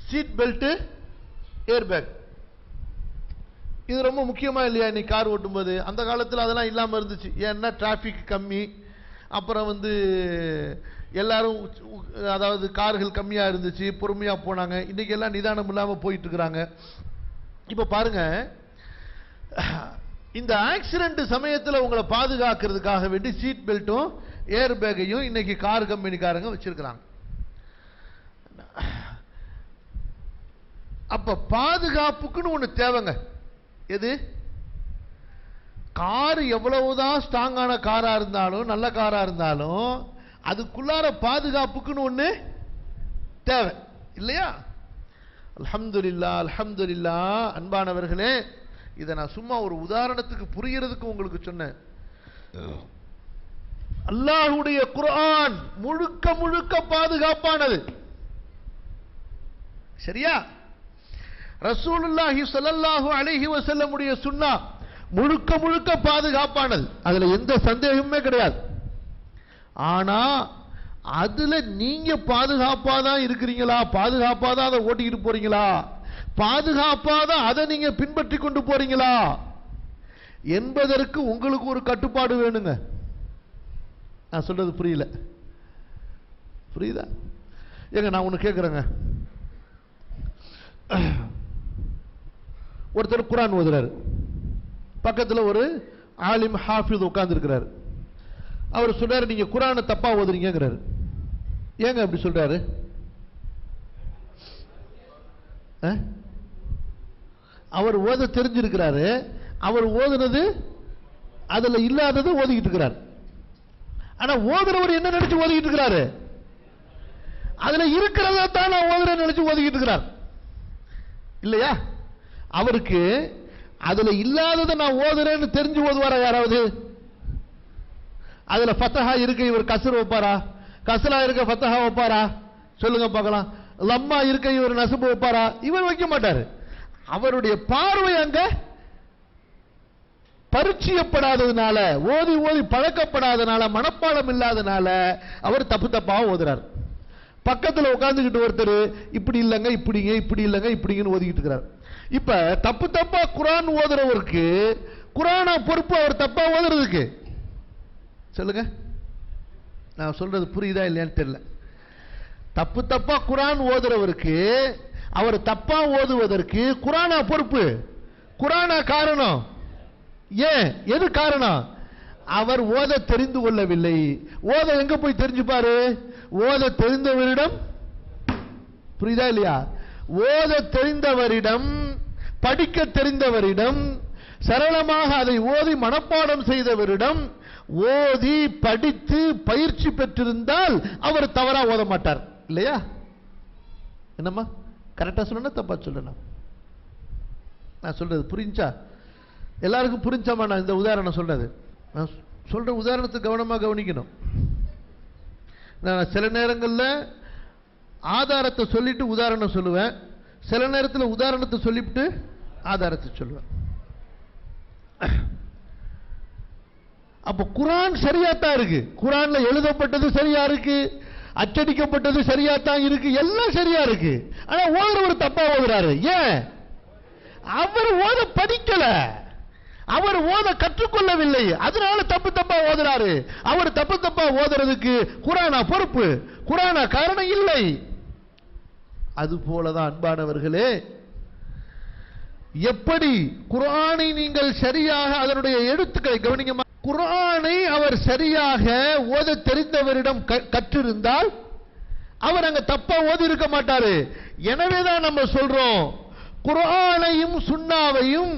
சீட் பெல்ட் ஏர் பேக் இது ரொம்ப முக்கியமா இல்லையா? இன்னைக்கு கார் ஓட்டும் போது. அந்த காலத்தில் அதெல்லாம் இல்லாம இருந்துச்சு. ஏன்னா டிராபிக் கம்மி, அப்புறம் எல்லாரும் அதாவது கார்கள் கம்மியா இருந்துச்சு, பொறுமையா போனாங்க. இன்னைக்கு எல்லாம் நிதானம் இல்லாம போயிட்டு இருக்கிறாங்க. இப்ப பாருங்க, இந்த ஆக்சிடென்ட் சமயத்தில் உங்களை பாதுகாக்கிறதுக்காக வேண்டி சீட் பெல்ட்டும் ஏர் பேக்கையும் இன்னைக்கு கார் கம்பெனிக்காரங்க வச்சிருக்கிறாங்க. அப்ப பாதுகாப்புக்குன்னு ஒண்ணு தேவைங்க. எது? கார் எவ்வளவுதான் ஸ்ட்ராங்கான காரா இருந்தாலும் நல்ல காரா இருந்தாலும் அதுக்குள்ளார பாதுகாப்புக்குன்னு ஒண்ணு தேவை இல்லையா? அல்ஹம்துலில்லாஹ் அல்ஹம்துலில்லாஹ். அன்பானவர்களே, இதை நான் சும்மா ஒரு உதாரணத்துக்கு புரியறதுக்கு உங்களுக்கு சொன்னேன். அல்லாஹ்வுடைய குர்ஆன் முழுக்க முழுக்க பாதுகாப்பானது. சரியா? ரசூலுல்லாஹி ஸல்லல்லாஹு அலைஹி வஸல்லம் உடைய சுன்னா முழுக்க முழுக்க பாதுகாப்பானது. அதுல எந்த சந்தேகமுமே கிடையாது. ஆனா அதுல நீங்க பாதுகாப்பாதான் இருக்கிறீங்களா, பாதுகாப்பாதான் அதை ஓட்டிக்கிட்டு போறீங்களா, பாதுகாப்பாதான் அதை நீங்க பின்பற்றி கொண்டு போறீங்களா என்பதற்கு உங்களுக்கு ஒரு கட்டுப்பாடு வேணுங்க. நான் சொல்றது புரியல? புரியுதா? ஏங்க நான் ஒண்ணு கேட்கிறேங்க. ஒருத்தர் குர்ஆன் ஓதுறாரு, பக்கத்துல ஒரு ஆலிம் ஹாஃபிஸ் உட்கார்ந்து இருக்கிறாரு. அவர் சொல்றாரு, நீங்க குர்ஆனை தப்பா ஓதுறீங்கிறாரு. ஏங்க அப்படி சொல்றாரு? அவர் ஓத தெரிஞ்சிருக்கிறாரு, அவர் ஓதுனது அதுல இல்லாதது ஓதிக்கிட்டு இருக்கிறார். ஆனா ஓதுறவர் என்ன நினைச்சு ஓதிக்கிட்டு இருக்கிறாரு? அதுல இருக்கிறத தான் நான் ஓதுறேன்னு நினைச்சு ஓதிக்கிட்டு இருக்கிறார் இல்லையா? அவருக்கு அதுல இல்லாததை நான் ஓதுறேன்னு தெரிஞ்சு ஓதுவாரா யாராவது? அதுல ஃபத்தஹா இருக்க இவர் கஸ்ர் வைப்பாரா? கஸ்ரா இருக்க ஃபத்தஹா வைப்பாரா? சொல்லுங்க பார்க்கலாம். லம்மா இருக்க இவர் நஸ்பு வைப்பாரா? இவர் வைக்க மாட்டாரு. அவருடைய பார்வை அங்க பரிச்சயப்படாததுனால, ஓதி ஓதி பழக்கப்படாதனால, மனப்பாடம் இல்லாதனால அவர் தப்பு தப்பா ஓதுறார். பக்கத்தில் உட்கார்ந்துகிட்டு ஒருத்தர் இப்படி இல்லைங்க இப்படிங்க, இப்படி இல்லைங்க இப்படிங்கன்னு ஓதிக்கிட்டு இருக்கிறார். இப்ப தப்பு தப்பா குர்ஆன் ஓதுறவருக்கு குர்ஆனா பொறுப்பு அவர் தப்பா ஓதுறதுக்கு? சொல்லுங்க, நான் சொல்றது புரியுதா இல்லையான்னு தெரியல. தப்பு தப்பா குர்ஆன் ஓதுறவருக்கு அவர் தப்பா ஓதுவதற்கு குர்ஆனா பொறுப்பு? குர்ஆனா காரணம்? ஏன், எது காரணம்? அவர் ஓத தெரிந்து கொள்ளவில்லை. ஓத எங்க போய் தெரிஞ்சுப்பாரு? ஓத தெரிந்தவரிடம். புரியுதா இல்லையா? ஓத தெரிந்தவரிடம், படிக்க தெரிந்தவரிடம், சரளமாக அதை ஓதி மனப்பாடம் செய்தவரிடம் ஓதி படித்து பயிற்சி பெற்றிருந்தால் அவர் தவறா ஓத மாட்டார் இல்லையா? என்னம்மா, கரெக்டா சொல்லணும் தப்பா சொல்லணும்? நான் சொல்றது புரிஞ்சா? எல்லாருக்கும் புரிஞ்சாமா நான் இந்த உதாரணம் சொல்றது? நான் சொல்ற உதாரணத்தை கவனமா கவனிக்கணும். நான் சில நேரங்கள்ல ஆதாரத்தை சொல்லிட்டு உதாரணம் சொல்லுவேன், சில நேரத்தில் உதாரணத்தை சொல்லிவிட்டு ஆதாரத்தை சொல்லுவேன். அப்ப குர்ஆன் சரியாத்தான் இருக்கு, குர்ஆன்ல எழுதப்பட்டது சரியா இருக்கு, அச்சடிக்கப்பட்டது சரியாத்தான் இருக்கு, எல்லாம் சரியா இருக்கு. ஆனா ஓதுறவர் தப்பா ஓதுறாரு. ஏன்? அவர் ஓத படிக்கல, அவர் ஓத கற்றுக்கொள்ளவில்லை, அதனால தப்பு தப்பா ஓதுறாரு. அவர் தப்பு தப்பா ஓதுறதுக்கு குர்ஆனா பொறுப்பு? குர்ஆனா காரணம் இல்லை. அது போலதான் அன்பானவர்களே, எப்படி குர்ஆனை நீங்கள் சரியாக அதனுடைய எழுத்துக்களை கவனிங்க. குர்ஆனை அவர் சரியாக ஓத தெரிந்தவரிடம் கற்றிருந்தால் அவர் அங்க தப்பா ஓதி இருக்க மாட்டாரு. எனவேதான் நம்ம சொல்றோம், குர்ஆனையும் சுன்னாவையும்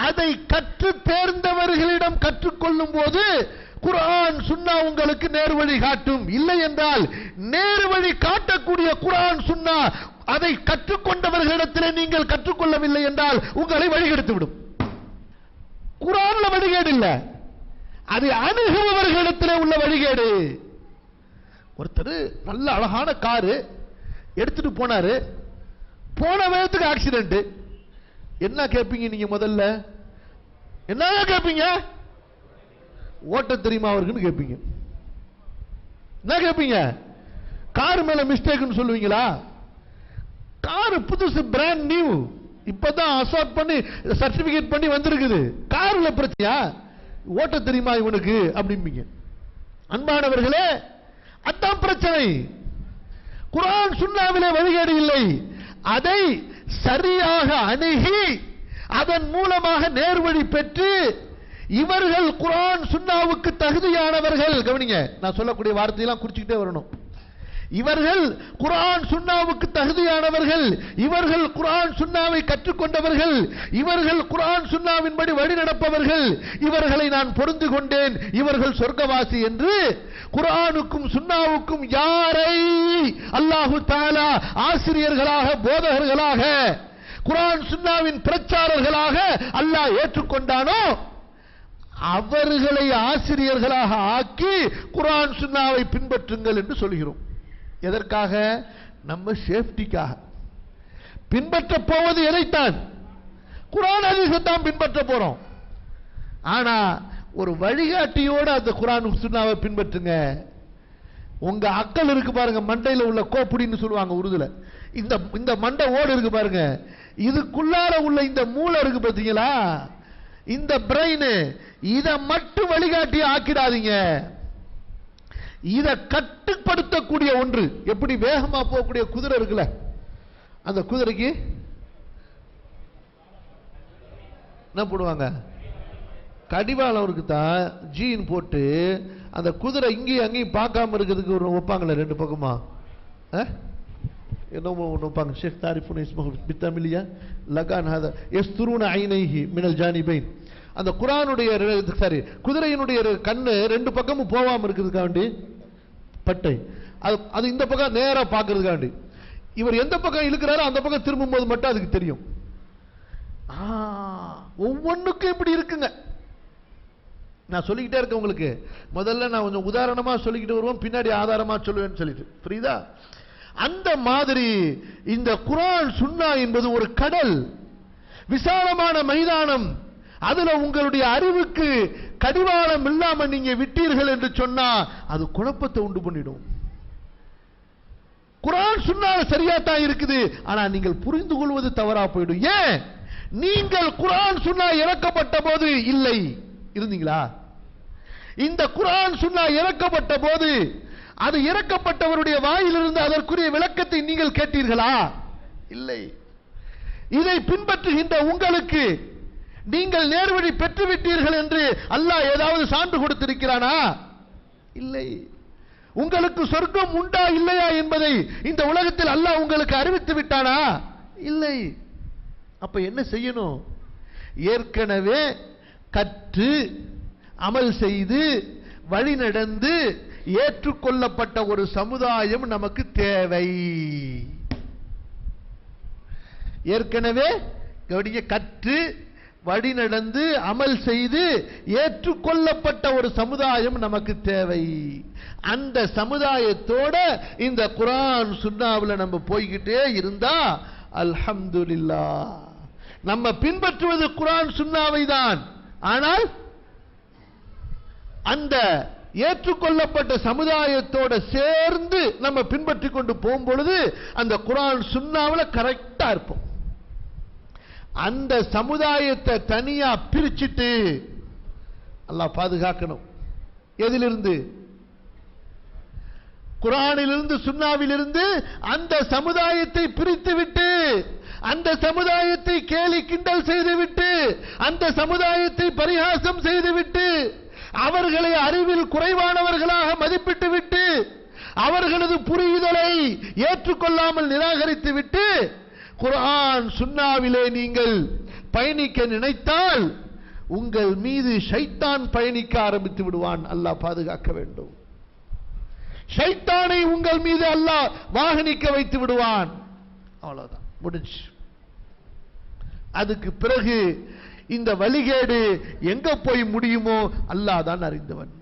அதை கற்று தேர்ந்தவர்களிடம் கற்றுக்கொள்ளும் போது குர்ஆன் சுன்னா உங்களுக்கு நேர்வழி காட்டும். இல்லை என்றால் நேர்வழி காட்டக்கூடிய குர்ஆன் சுன்னா அதை கற்றுக்கொண்டவர்களிடத்திலே நீங்கள் கற்றுக்கொள்ளவில்லை என்றால் உங்களை வழிகெடுத்து விடும். குர்ஆன்ல வழிகேடு இல்ல, அது அணுகுபவர்களிடத்தில் உள்ள வழிகேடு. ஒருத்தர் நல்ல அழகான காரு எடுத்துட்டு போனாரு, போன வேகத்துக்கு ஆக்சிடென்ட். என்ன கேட்பீங்க நீங்க? முதல்ல என்ன கேட்பீங்க? ஓட்ட தெரியுமா அவருக்குன்னு கேட்பீங்க. என்ன கேட்பீங்க? கார் மேல மிஸ்டேக்னு சொல்லுவீங்களா? கார் புதுசு, பிராண்ட் நியூ, இப்பதான் அசார்ட் பண்ணி சர்டிபிகேட் பண்ணி வந்திருக்குது. கார்ல பிரச்சனையா? ஓட்ட தெரியுமா இவனுக்கு அப்படிம்பீங்க. அன்பானவர்களே, அதான் பிரச்சனை. குர்ஆன் சுன்னாவிலே வழிகேடு இல்லை. அதை சரியாக அணுகி அதன் மூலமாக நேர்வழி பெற்று இவர்கள் குர்ஆன் சுன்னாவுக்கு தகுதியானவர்கள். கவனிங்க, நான் சொல்லக்கூடிய வார்த்தையெல்லாம் குறிச்சுக்கிட்டே வரணும். இவர்கள் குர்ஆன் சுன்னாவுக்கு தகுதியானவர்கள், இவர்கள் குர்ஆன் சுன்னாவை கற்றுக்கொண்டவர்கள், இவர்கள் குர்ஆன் சுன்னாவின்படி வழி நடப்பவர்கள், இவர்களை நான் பொருந்து கொண்டேன், இவர்கள் சொர்க்கவாசி என்று குர்ஆனுக்கும் சுன்னாவுக்கும் யாரை அல்லாஹு தஆலா ஆசிரியர்களாக, போதகர்களாக, குர்ஆன் சுன்னாவின் பிரச்சாரர்களாக அல்லாஹ் ஏற்றுக்கொண்டானோ அவர்களை ஆசிரியர்களாக ஆக்கி குர்ஆன் சுன்னாவை பின்பற்றுங்கள் என்று சொல்கிறோம். எதற்காக? நம்ம சேஃப்டிக்காக. பின்பற்ற போவது எதைத்தான்? குர்ஆன் ஹதீஸை தான் பின்பற்ற போறோம். ஆனா ஒரு வழிகாட்டியோட அந்த குர்ஆன் சுன்னாவை பின்பற்றுங்க. உங்க அக்கல் இருக்கு பாருங்க, மண்டையில உள்ள கோப்புடின்னு சொல்லுவாங்க உருதுல. இந்த மண்டை ஓடு இருக்கு பாருங்க, இதுக்குள்ளார உள்ள இந்த மூளை இருக்கு பாத்தீங்களா, இந்த பிரெயின், இத மட்டும் வழிகாட்டி ஆக்கிடாதீங்க. இத கட்டுப்படுத்தக்கூடிய ஒன்று. எப்படி வேகமா போகக்கூடிய குதிரை இருக்குல்ல, அந்த குதிரைக்கு என்ன போடுவாங்க? கடிவாளம் இருக்குதான், ஜீன் போட்டு அந்த குதிரை இங்கேயும் அங்கேயும் பார்க்காம இருக்கிறதுக்கு ஒரு வைப்பாங்களே ரெண்டு பக்கமா, என்ன ஒன்று வைப்பாங்க? ஷேக் தாரிஃபுன் இஸ்மஹு பித்தமிலியா லகான் ஹதா யஸ்துரூன ஐனைஹி மினல் ஜானிபைன். அந்த குர்ஆனுடைய சரி குதிரையினுடைய கண்ணு ரெண்டு பக்கமும் போகாம இருக்கிறதுக்காண்டி பட்டை, அது இந்த பக்கம் நேரா பார்க்கறதுக்காண்டி இவர் எந்த பக்கம் இழுக்கிறாரோ அந்த பக்கம் திரும்பும் போது மட்டும் அதுக்கு தெரியும். ஒவ்வொன்றுக்கும் இப்படி இருக்குங்க. நான் சொல்லிக்கிட்டே இருக்கேன் உங்களுக்கு. முதல்ல நான் கொஞ்சம் உதாரணமா சொல்லிக்கிட்டு வருவோம், பின்னாடி ஆதாரமா சொல்லுவேன்னு சொல்லிட்டு, புரியுதா? அந்த மாதிரி இந்த குர்ஆன் சுன்னா என்பது ஒரு கடல், விசாலமான மைதானம். அதுல உங்களுடைய அறிவுக்கு கடிவாளம் இல்லாம நீங்க விட்டீர்கள் என்று சொன்னா அது குழப்பத்தை உண்டு பண்ணிடும். குர்ஆன் சுன்னா சரியா தான் இருக்குது, ஆனா நீங்கள் புரிந்து கொள்வது தவறா போயிடும். ஏன்? நீங்கள் குர்ஆன் சுன்னா இறக்கப்பட்ட போது இல்லை இருந்தீங்களா? இந்த குர்ஆன் சுன்னா இறக்கப்பட்ட போது அது இறக்கப்பட்டவருடைய வாயிலிருந்து அதற்குரிய விளக்கத்தை நீங்கள் கேட்டீர்களா? இல்லை. இதை பின்பற்றுகின்ற உங்களுக்கு நீங்கள் நேர்வழி பெற்றுவிட்டீர்கள் என்று அல்லாஹ் ஏதாவது சான்று கொடுத்திருக்கிறானா? இல்லை. உங்களுக்கு சொர்க்கம் உண்டா இல்லையா என்பதை இந்த உலகத்தில் அல்லாஹ் உங்களுக்கு அறிவித்து விட்டானா? இல்லை. அப்ப என்ன செய்யணும்? ஏற்கனவே கற்று அமல் செய்து வழி நடந்து ஏற்றுக்கொள்ளப்பட்ட ஒரு சமுதாயம் நமக்கு தேவை. ஏற்கனவே கற்று வழி நடந்து அமல் செய்து ஏற்றுக்கொள்ளப்பட்ட ஒரு சமுதாயம் நமக்கு தேவை. அந்த சமுதாயத்தோட இந்த குர்ஆன் சுன்னாவுல நம்ம போய்கிட்டே இருந்தா அல்ஹம்துலில்லாஹ். நம்ம பின்பற்றுவது குர்ஆன் சுன்னாவை தான். ஆனால் அந்த ஏற்றுக்கொள்ளப்பட்ட சமுதாயத்தோட சேர்ந்து நம்ம பின்பற்றி கொண்டு போகும்பொழுது அந்த குர்ஆன் சுன்னாவுல கரெக்டா இருப்போம். அந்த சமுதாயத்தை தனியா பிரிச்சிட்டு அல்லாஹ் பாதுகாக்கணும். எதிலிருந்து? குர்ஆனிலிருந்து சுன்னாவிலிருந்து அந்த சமுதாயத்தை பிரித்து விட்டு, அந்த சமுதாயத்தை கேலி கிண்டல் செய்துவிட்டு, அந்த சமுதாயத்தை பரிகாசம் செய்துவிட்டு, அவர்களை அறிவில் குறைவானவர்களாக மதிப்பிட்டு விட்டு, அவர்களது புரிதலை ஏற்றுக்கொள்ளாமல் நிராகரித்து விட்டு குர்ஆன் சுன்னாவிலே நீங்கள் பயணிக்க நினைத்தால் உங்கள் மீது ஷைத்தான் பயணிக்க ஆரம்பித்து விடுவான். அல்லாஹ் பாதுகாக்க வேண்டும். ஷைத்தானை உங்கள் மீது அல்லாஹ் வாகனிக்க வைத்து விடுவான். அவ்வளவுதான், முடிஞ்சு. அதுக்கு பிறகு இந்த வழிகேடு எங்க போய் முடியுமோ அல்லாஹ் தான் அறிந்தவன்.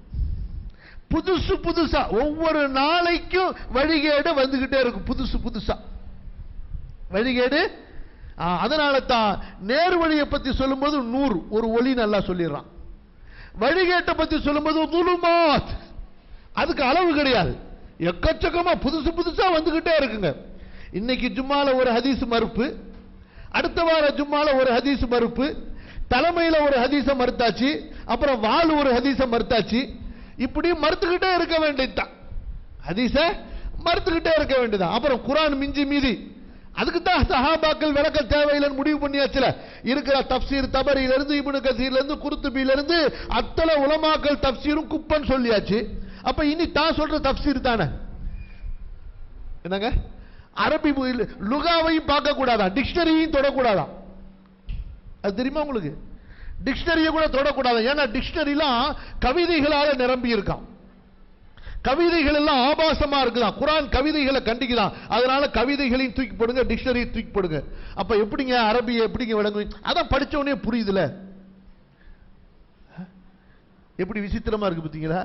புதுசு புதுசா ஒவ்வொரு நாளைக்கும் வழிகேடு வந்துகிட்டே இருக்கும், புதுசு புதுசா வழிகேடு. அதனால தான் நேர் வழியை பத்தி சொல்லும்போது 100 ஒரு ஒளி நல்லா சொல்லிடுறான். வழிகேட்டை பத்தி சொல்லும்போது துலுமாத், அதுக்கு அளவு கிடையாது, எக்கச்சக்கமா புதுசு புதுசா வந்துகிட்டே இருக்குங்க. இன்னைக்கு ஜும்மால ஒரு ஹதீஸ் மறுப்பு, அடுத்த வார ஜும்மால ஒரு ஹதீஸ் மறுப்பு, தலைமையில ஒரு ஹதீஸ மறுத்தாச்சு, அப்புறம் வால் ஒரு ஹதீஸ மறுத்தாச்சு. இப்படி மறுத்துக்கிட்டே இருக்க வேண்டியதுதான், ஹதீஸ மறுத்துக்கிட்டே இருக்க வேண்டியதான். அப்புறம் குர்ஆன் மிஞ்சி மீதி, அதுக்கு தான் சஹாபாக்கள் விளக்க தேவையில்லைன்னு முடிவு பண்ணியாச்சுல. இருக்கிற தப்சீர் தபரியில இருந்து இப்னு கசீர்ல இருந்து குர்துபியில இருந்து அத்தனை உலமாக்கள் தப்சீரும் குப்பன்னு சொல்லியாச்சு. அப்ப இனி தான் சொல்ற தப்சீர் தானே என்னங்க? அரபி லுகாவையும் பார்க்க கூடாதா, டிக்ஷனரியையும் தொடக்கூடாதா? அது தெரியுமா உங்களுக்கு? டிக்ஷனரியை கூட தொடக்கூடாது. ஏன்னா டிக்ஷனரிலாம் கவிதைகளால நிரம்பி இருக்கான், கவிதைகள் எல்லாம் ஆபாசமா இருக்குதான். குர்ஆன் கவிதைகளை கண்டிக்குதான். அதனால கவிதைகளையும் தூக்கி போடுங்க, டிக்ஷனரியை தூக்கி போடுங்க. அப்ப எப்படிங்க அரபியை எப்படிங்க விளங்குவீங்க? அதான் படிச்ச உடனே புரியுதுல, எப்படி விசித்திரமா இருக்கு பாத்தீங்களா?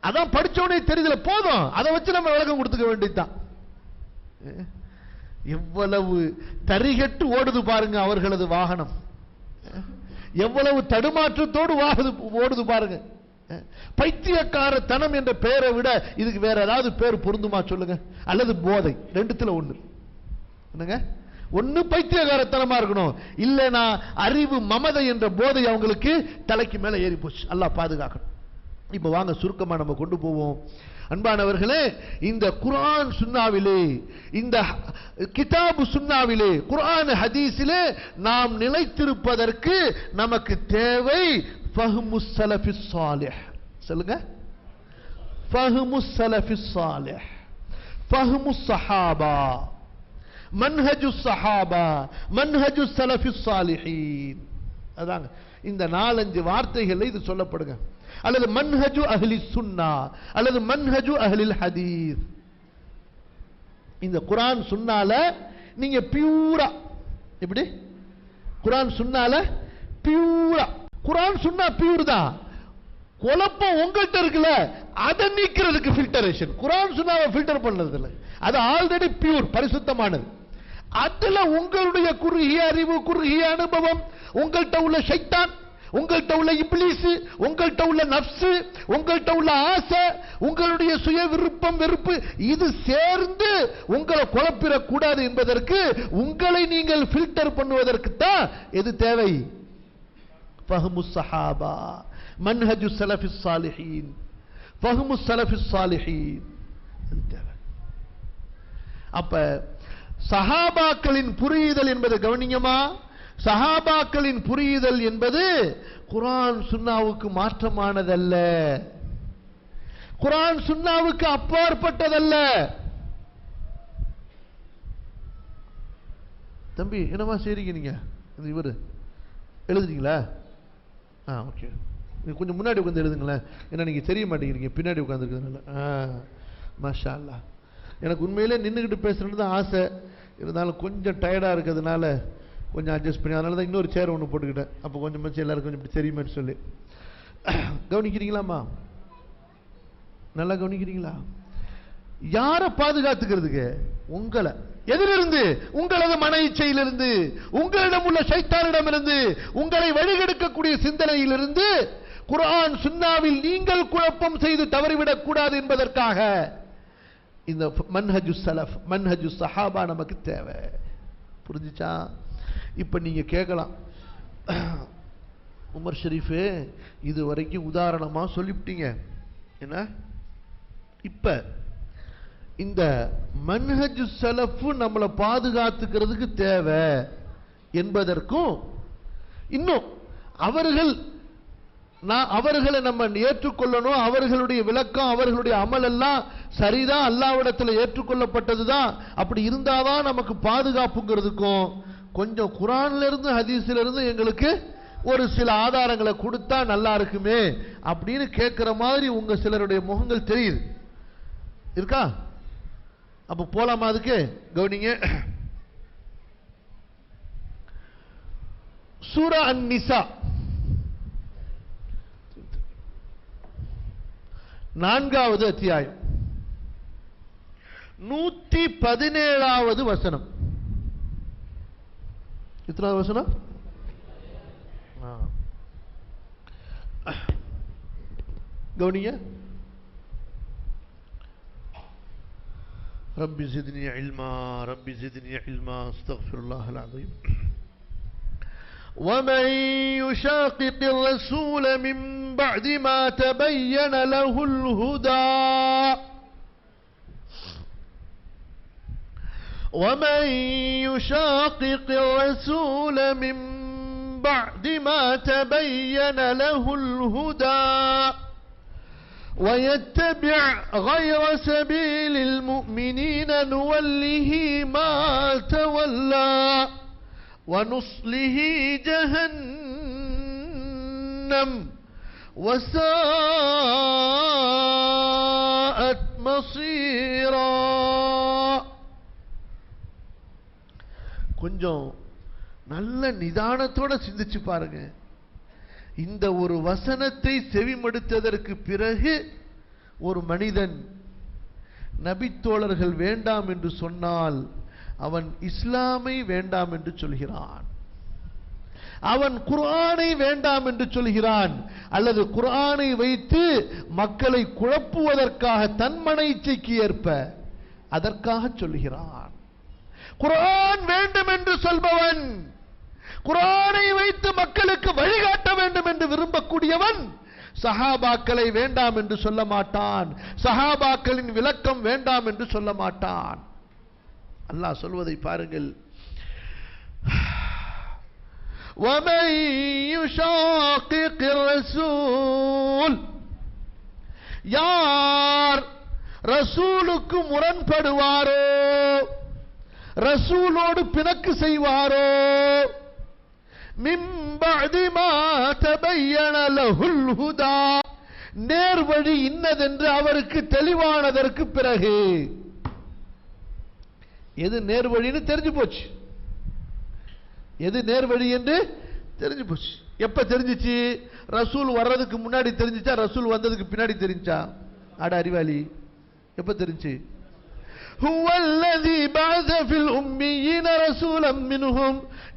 அதான் படிச்ச உடனே தெரியுதுல, போதும், அதை வச்சு நம்ம விளக்கம் கொடுத்துக்க வேண்டியதுதான். எவ்வளவு தரிகட்டு ஓடுது பாருங்க அவர்களது வாகனம், எவ்வளவு தடுமாற்றத்தோடு ஓடுது பாருங்க. பைத்தியக்காரத்தனம் என்ற பெயரை விட இதுக்கு வேற ஏதாவது பேர் பொருந்துமா சொல்லுங்க? அல்லது போதை, ரெண்டுத்துல ஒண்ணு என்னங்க? ஒண்ணு பைத்தியக்காரத்தனமா இருக்கணும், இல்லனா அறிவு மமதை என்ற போதை அவங்களுக்கு தலைக்கு மேல ஏறி போச்சு. அல்லாஹ் பாதுகாக்கணும். இப்ப வாங்க சுருக்கமா நம்ம கொண்டு போவோம். அன்பானவர்களே, இந்த குர்ஆன் சுன்னாவிலே, இந்த கிதாபு சுன்னாவிலே, குர்ஆன் ஹதீஸிலே நாம் நிலைத்திருப்பதற்கு நமக்கு தேவை ஃபஹ்முஸ் ஸலஃபிஸ் ஸாலிஹ். சொல்லுங்க, ஃபஹ்முஸ் ஸலஃபிஸ் ஸாலிஹ், ஃபஹ்முஸ் ஸஹாபா, மன்ஹஜுஸ் ஸஹாபா, மன்ஹஜுஸ் ஸலஃபிஸ் ஸாலிஹீன். அதாங்க இந்த 4-5 வார்த்தைகள் இது சொல்லப்படுங்க. அல்லது மன்ஹஜு அஹ்லி சுன்னா, அல்லது மன்ஹஜு அஹ்லில் ஹதீஸ். இந்த குர்ஆன் சுன்னால நீங்க பியூரா, எப்படி குர்ஆன் சுன்னால பியூரா, குர்ஆன் சுன்னா பியூர் தான். குழப்பம் உங்கள்கிட்ட இருக்குல்ல, அதை நீக்கிறதுக்கு ஃபில்டரேஷன். குர்ஆன் சுன்னாவை ஃபில்டர் பண்ணது இல்லை, அது ஆல்ரெடி பியூர், பரிசுத்தமானது. அதுல உங்களுடைய குறுகிய அறிவு, குறுகிய அனுபவம், உங்கள்கிட்ட உள்ள ஷைத்தான், உங்கள்கிட்ட உள்ள இப்லீஸ், உங்கள்கிட்ட உள்ள நப்சு, உங்கள்கிட்ட உள்ள ஆசை, உங்களுடைய சுய விருப்பம் வெறுப்பு, இது சேர்ந்து உங்களை குழப்பிடக் கூடாது என்பதற்கு, உங்களை நீங்கள் ஃபில்டர் பண்ணுவதற்கு தான் எது தேவை? ஃபஹ்முஸ் ஸஹாபா, மன்ஹஜுஸ் ஸலஃபிஸ் ஸாலிஹீன், ஃபஹ்முஸ் ஸலஃபிஸ் ஸாலிஹீன். அப்ப சஹாபாக்களின் புரியுதல் என்பது கவனிங்கமா, சஹாபாக்களின் புரியுதல் என்பது குர்ஆன் சுன்னாவுக்கு மாற்றமானதல்ல, குர்ஆன் சுன்னாவுக்கு அப்பாற்பட்டதல்ல. தம்பி என்னமா செய்றீங்க நீங்க? இவரு எழுதுறீங்களா? ஓகே, கொஞ்சம் முன்னாடி உட்காந்து எழுதுங்களேன், ஏன்னா நீங்க தெரிய மாட்டேங்கிறீங்க பின்னாடி உட்காந்துருக்கிறதுனால. மாஷா அல்லாஹ். எனக்கு உண்மையிலே நின்றுக்கிட்டு பேசுறது தான் ஆசை, இருந்தாலும் கொஞ்சம் டயர்டாக இருக்கிறதுனால கொஞ்சம் அட்ஜஸ்ட் பண்ணி, அதனால தான் இன்னொரு சேர் ஒன்று போட்டுக்கிட்டேன். அப்போ கொஞ்சம் மச்சு எல்லாரும் கொஞ்சம் இப்படி தெரியுமான்னு சொல்லி. கவனிக்கிறீங்களாம்மா? நல்லா கவனிக்கிறீங்களா? யாரை பாதுகாத்துக்கிறதுக்கு? உங்களை. எதிலிருந்து? உங்களது மன இச்சையிலிருந்து, உங்களிடம் உள்ள ஷைத்தானிடமிருந்து, உங்களை வழிகெடுக்கக்கூடிய சிந்தனையிலிருந்து, குர்ஆன் சுன்னாவில் நீங்கள் குழப்பம் செய்து தவறிவிடக் கூடாது என்பதற்காக இந்த மன்ஹஜு ஸலஃப், மன்ஹஜு ஸஹாபா நமக்கு தேவை. புரிஞ்சுச்சா? இப்ப நீங்க கேட்கலாம், உமர் ஷரீஃபே இது வரைக்கும் உதாரணமா சொல்லிவிட்டீங்க, என்ன இப்ப இந்த மன்ஹஜு ஸலஃப் நம்மளை பாதுகாத்துக்கிறதுக்கு தேவை என்பதற்கும், இன்னும் அவர்களை நம்ம ஏற்றுக்கொள்ளணும், அவர்களுடைய விளக்கம், அவர்களுடைய அமல் எல்லாம் சரிதான், அல்லாஹ்விடத்தில் ஏற்றுக்கொள்ளப்பட்டதுதான், அப்படி இருந்தாதான் நமக்கு பாதுகாப்புங்கிறதுக்கும் கொஞ்சம் குர்ஆன்ல இருந்து ஹதீஸ்ல இருந்து எங்களுக்கு ஒரு சில ஆதாரங்களை கொடுத்தா நல்லா இருக்குமே அப்படின்னு கேட்கிற மாதிரி உங்க சிலருடைய முகங்கள் தெரியுது. இருக்கா? அப்ப போலாமா? அதுக்கு கவனிங்க. சூரா அன்-நிசா 4வது அத்தியாயம் 117வது வசனம். எத்தனாவது வசனம்? கவனிங்க. رب زدني علما رب زدني علما استغفر الله العظيم. ومن يشاقق الرسول من بعد ما تبين له الهدى ومن يشاقق الرسول من بعد ما تبين له الهدى ويتبع غير سبيل المؤمنين نوله ما تولى ونصله جهنم وساءت مصيرا. கொஞ்சம் நல்ல நிதானத்தோட சிந்திச்சு பாருங்க. இந்த ஒரு வசனத்தை செவிமடுத்ததற்கு பிறகு ஒரு மனிதன் நபித்தோழர்கள் வேண்டாம் என்று சொன்னால் அவன் இஸ்லாமை வேண்டாம் என்று சொல்கிறான், அவன் குர்ஆனை வேண்டாம் என்று சொல்கிறான், அல்லது குர்ஆனை வைத்து மக்களை குழப்புவதற்காக தன்மன இச்சைக்கு ஏற்ப அதற்காக சொல்கிறான். குர்ஆன் வேண்டும் என்று சொல்பவன், குர்ஆனை வைத்து மக்களுக்கு வழிகாட்ட வேண்டும் என்று விரும்பக்கூடியவன் சஹாபாக்களை வேண்டாம் என்று சொல்ல மாட்டான், சஹாபாக்களின் விளக்கம் வேண்டாம் என்று சொல்ல மாட்டான். அல்லாஹ் சொல்வதை பாருங்கள். وَمَن يُشَاقِقِ الرَّسُولَ, யார் ரசூலுக்கு முரண்படுவாரோ, ரசூலோடு பிணக்கு செய்வாரோ, மின் பஅதி மா தபய்யன லஹுல் ஹுதா, நேர்வழி இன்னதென்று அவருக்கு தெளிவானதற்கு பிறகு. எது நேர்வழின்னு தெரிஞ்சு போச்சு, எது நேர்வழி என்று தெரிஞ்சு போச்சு. எப்ப தெரிஞ்சிச்சு? ரசூல் வர்றதுக்கு முன்னாடி தெரிஞ்சிச்சா, ரசூல் வந்ததுக்கு பின்னாடி தெரிஞ்சா? அட அறிவாளி, எப்ப தெரிஞ்சு? هو الذي بعث في الأميين رسولا منهم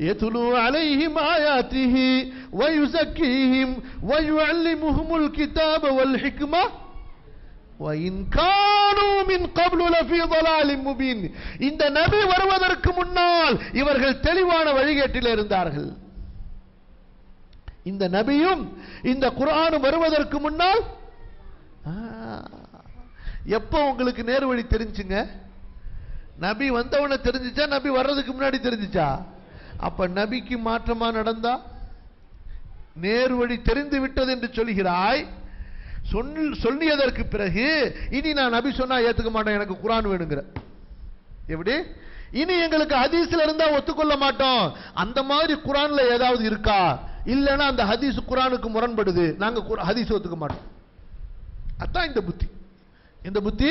يتلو عليهم آياته ويزكيهم ويعلمهم الكتاب والحكمة وإن كانوا من قبل لفي ضلال مبين. இந்த நபி வருவதற்கு முன்னால் இவர்கள் தெளிவான வழிகேட்டில் இருந்தார்கள். இந்த நபியும் இந்த குர்ஆனும் வருவதற்கு முன்னால் எப்போ உங்களுக்கு நேர்வழி தெரிஞ்சுங்க? நபி வந்தவன தெரிஞ்சிச்சா, நபி வர்றதுக்கு முன்னாடி தெரிஞ்சிச்சா? அப்ப நபிக்கு மாற்றமா நடந்தா நேர்வழி தெரிந்து விட்டது என்று சொல்கிறாய். சொல்லியதற்கு பிறகு இனி நான் நபி சொன்னா ஏத்துக்க மாட்டேன், எனக்கு குர்ஆன் வேணுங்கிற. எப்படி? இனி எங்களுக்கு ஹதீஸ்ல இருந்தா ஒத்துக்கொள்ள மாட்டோம், அந்த மாதிரி குர்ஆன்ல ஏதாவது இருக்கா? இல்லைன்னா அந்த ஹதீஸ் குர்ஆனுக்கு முரண்படுது, நாங்க ஹதீஸ் ஒத்துக்க மாட்டோம். அதான் இந்த புத்தி. இந்த புத்தி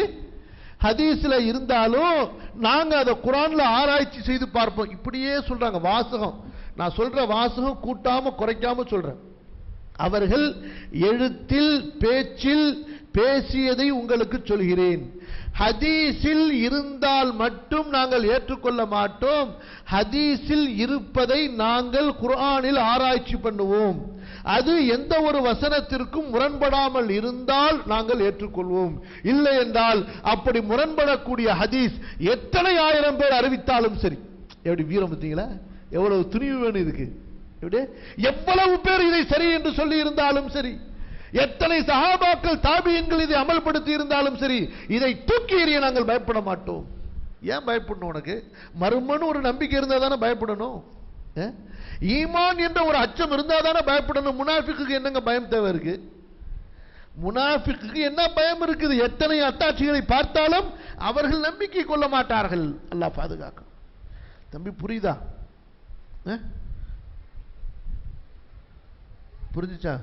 ஹதீஸ்ல இருந்தாலும் நாங்க அதை குர்ஆன்ல ஆராய்ச்சி செய்து பார்ப்போம். இப்படியே சொல்றாங்க. வாசகம், நான் சொல்ற வாசகம் கூட்டாம குறைக்காம சொல்றேன். அவர்கள் எழுத்தில் பேச்சில் பேசியதை உங்களுக்கு சொல்கிறேன். ஹதீஸில் இருந்தால் மட்டும் நாங்கள் ஏற்றுக்கொள்ள மாட்டோம், ஹதீஸில் இருப்பதை நாங்கள் குர்ஆனில் ஆராய்ச்சி பண்ணுவோம். அது எந்த ஒரு வசனத்திற்கும் முரண்படாமல் இருந்தால் நாங்கள் ஏற்றுக்கொள்வோம். இல்லை என்றால் அப்படி முரண்படக்கூடிய ஹதீஸ் எத்தனை ஆயிரம் பேர் அறிவித்தாலும் சரி. எப்படி வீரம் பார்த்தீங்களா? எவ்வளவு துணிவு வேணும் இதுக்கு. எவ்வளவு பேர் இதை சரி என்று சொல்லி இருந்தாலும் சரி, எத்தனை சஹாபாக்கள் தாபியீன்கள் இதை அமல்படுத்தி இருந்தாலும் சரி, இதை தூக்கி எறிய நாங்கள் பயப்பட மாட்டோம். ஏன் பயப்படணும்? உனக்கு மறுமன்னு ஒரு நம்பிக்கை இருந்தா தானே பயப்படணும். ஈமான் என்ற ஒரு அச்சம் இருந்தா தானே பயப்படணும். முனாஃபிக்கு என்னங்க பயம் தேவை இருக்கு? முனாஃபிக்கு என்ன பயம் இருக்குது? எத்தனை அத்தாட்சிகளை பார்த்தாலும் அவர்கள் நம்பிக்கை கொள்ள மாட்டார்கள். அல்லாஹ் பாதுகாக்கும். தம்பி புரியுதா? புரிஞ்சுச்சா?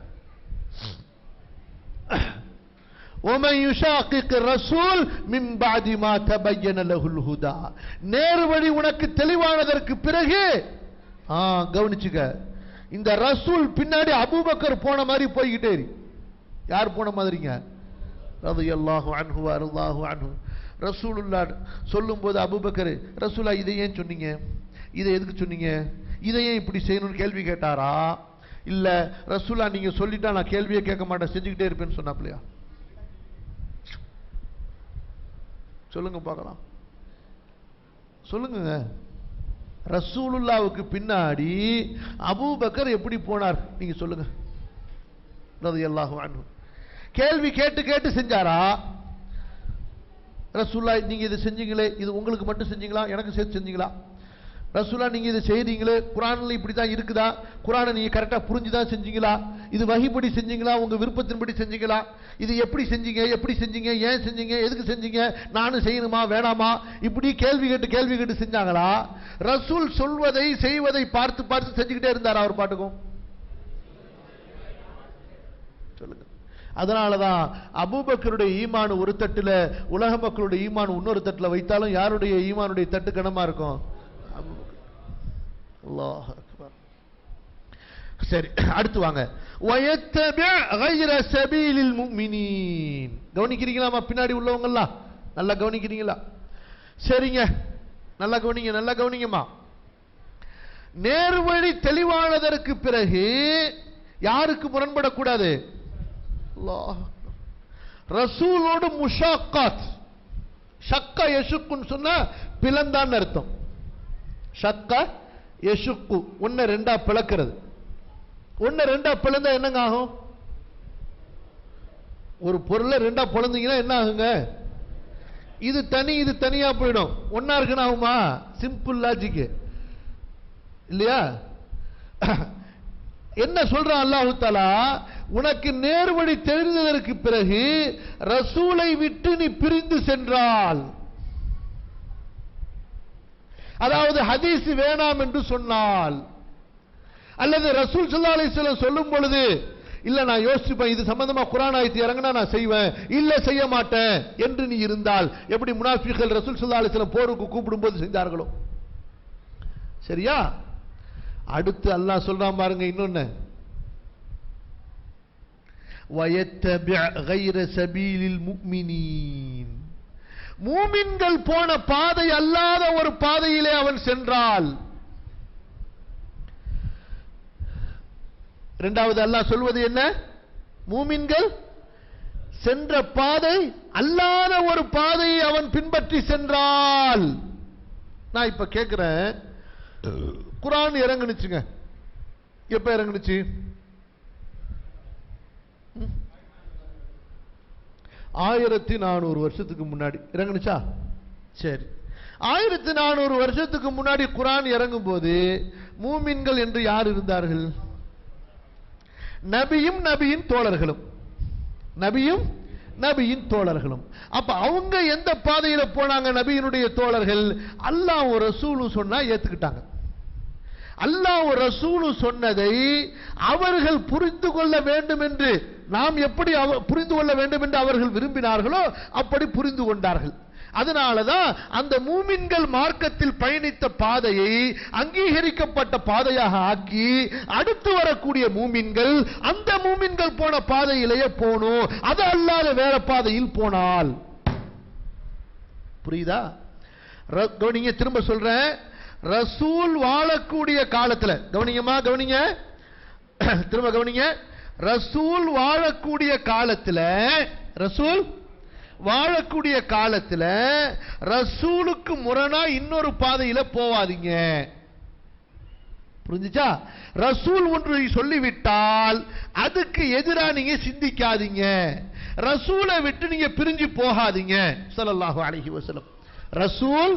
وَمَن يُشَاقِقِ الرَّسُولَ مِن بَعْدِ مَا تَبَيَّنَ لَهُ الْهُدَى, நேர்வழி உனக்கு தெளிவானதற்கு பிறகு. கவனிச்சுக்க, இந்த ரசூல் பின்னாடி அபூபக்கர் போன மாதிரி போய்கிட்டே யார் போன மாதிரிங்க? ரலியல்லாஹு அன்ஹு வஅல்லாஹு அன்ஹு. ரசூலுல்லாஹ் சொல்லும்போது அபூபக்கர், ரசூலா இதை ஏன் சொன்னீங்க, இதை எதுக்கு சொன்னீங்க, இதை ஏன் இப்படி செய்யணும்னு கேள்வி கேட்டாரா? இல்ல ரசூலா நீங்க சொல்லிட்டா நான் கேள்வியே கேட்க மாட்டேன் செஞ்சுக்கிட்டே இருப்பேன்னு சொன்னாப்லையா? சொல்லுங்க பார்க்கலாம், சொல்லுங்க. ரசூலுல்லாவுக்கு பின்னாடி அபூபக்கர் எப்படி போனார் நீங்க சொல்லுங்க. ரலியல்லாஹு அன்ஹு. கேள்வி கேட்டு கேட்டு செஞ்சாரா? ரசூலா நீங்க இதை செஞ்சீங்களே, இது உங்களுக்கு மட்டும் செஞ்சீங்களா, எனக்கு சேர்த்து செஞ்சீங்களா? ரசூலா நீங்க இதை செய்றீங்களே, குர்ஆன்ல இப்படி தான் இருக்குதா, குர்ஆனை நீங்க கரெக்டா புரிஞ்சு தான் செஞ்சீங்களா, இது வஹிபடி செஞ்சீங்களா, உங்க விருப்பத்தின்படி செஞ்சீங்களா, இது எப்படி செஞ்சீங்க, எப்படி செஞ்சீங்க, ஏன் செஞ்சீங்க, எதுக்கு செஞ்சீங்க, நானும் செய்யணுமா வேணாமா, இப்படி கேள்வி கேட்டு செஞ்சாங்களா? ரசூல் சொல்வதை செய்வதை பார்த்து பார்த்து செஞ்சுக்கிட்டே இருந்தார் அவர் பாட்டுக்கும்? சொல்லுங்க. அதனாலதான் அபூபக்கருடைய ஈமான் ஒரு தட்டுல, உலக மக்களுடைய ஈமான் இன்னொரு தட்டுல வைத்தாலும் யாருடைய ஈமானுடைய தட்டு கனமா இருக்கும்? அல்லாஹ் அக்பர். சரி, அடுத்து வாங்க. வயத்தபி கைர சபீலில் முஃமினீன். கவனிக்கிறீங்களா பின்னாடி உள்ளவங்க எல்லாம்? நல்லா கவனிக்கிறீங்களா? சரிங்க, நல்லா கவனிங்க, நல்லா கவனிங்கம்மா. நேர்வழி தெளிவானதற்கு பிறகு யாருக்கு முரண்படக்கூடாது? அல்லாஹ். ரசூலோடு முஷாக்காத், ஷக்க யஷுக்குன்னு சொன்னா பிளந்தான் அர்த்தம். ஷக்க யஷுக்கு, ஒன்ன ரெண்டா பிளக்கிறது. ஒன்ன ரெண்டா பிளந்தா என்னங்க ஆகும்? ஒரு பொருளை ரெண்டா பிளந்தீங்கன்னா என்ன ஆகுங்க? இது தனி இது தனியா போயிடும். ஒன்னா இருக்குன்னு ஆகுமா? சிம்பிள் லாஜிக் இல்லையா? என்ன சொல்றான் அல்லாஹ் தஆலா? உனக்கு நேர்வழி தெரிந்ததற்கு பிறகு ரசூலை விட்டு நீ பிரிந்து சென்றால், அதாவது ஹதீஸ் வேணாம் என்று சொன்னால், அல்லது ரசூல் ஸல்லல்லாஹு அலைஹி வஸல்லம் சொல்லும் பொழுது இல்ல நான் யோசிப்பேன் இது சம்பந்தமா குர்ஆன் ஆயத்து இறங்கினா நான் செய்வேன், இல்ல செய்ய மாட்டேன் என்று நீ இருந்தால், எப்படி முனாஃபிக்குகள் ரசூல் ஸல்லல்லாஹு அலைஹி வஸல்லம் போருக்கு கூப்பிடும்போது செஞ்சார்களோ, சரியா? அடுத்து அல்லாஹ் சொல்றான் பாருங்க இன்னொன்னு, வயத்தபி கைர சபீலில் முஃமினீன். மூமின்கள் போன பாதை அல்லாத ஒரு பாதையிலே அவன் சென்றால், இரண்டாவது அல்லாஹ் சொல்வது என்ன? மூமின்கள் சென்ற பாதை அல்லாத ஒரு பாதையை அவன் பின்பற்றி சென்றால். நான் இப்ப கேட்கிறேன், குர்ஆன் இறங்குனுச்சுங்க, எப்ப இறங்குனுச்சு? 1400 வருஷத்துக்கு முன்னாடி இறங்குனுச்சா? சரி, 1400 வருஷத்துக்கு முன்னாடி குர்ஆன் இறங்கும் போது மூமின்கள் என்று யார் இருந்தார்கள்? நபியும் நபியின் தோழர்களும், நபியும் நபியின் தோழர்களும். அப்ப அவங்க எந்த பாதையில போனாங்க? நபியினுடைய தோழர்கள் அல்லாஹ் ஒரு ரசூல் சொன்னா ஏத்துக்கிட்டாங்க. அல்லாஹ் ஒரு ரசூல் சொன்னதை அவர்கள் புரிந்து கொள்ள வேண்டும் என்று, நாம் எப்படி புரிந்து கொள்ள வேண்டும் என்று அவர்கள் விரும்பினார்களோ அப்படி புரிந்து கொண்டார்கள். அதனாலதான் அந்த மூமின்கள் மார்க்கத்தில் பயணித்த பாதையை அங்கீகரிக்கப்பட்ட பாதையாக ஆக்கி, அடுத்து வரக்கூடிய மூமின்கள் அந்த மூமின்கள் போன பாதையிலேயே போனோம், அது அல்லாத வேற பாதையில் போனால். புரியுதா? கவனிங்க, திரும்ப சொல்றேன். ரசூல் வாழக்கூடிய காலத்துல, கவனிங்கம்மா கவனிங்க, திரும்ப கவனிங்க. ரசூல் வாழக்கூடிய காலத்துல, ரசூல் வாழக்கூடிய காலத்துல ரசூலுக்கு முரணா இன்னொரு பாதையில போவாதீங்க. புரிஞ்சுச்சா? ரசூல் ஒன்று சொல்லிவிட்டால் அதுக்கு எதிரா நீங்க சிந்திக்காதீங்க. ரசூலை விட்டு நீங்க பிரிஞ்சு போகாதீங்க. ஸல்லல்லாஹு அலைஹி வஸல்லம் ரசூல்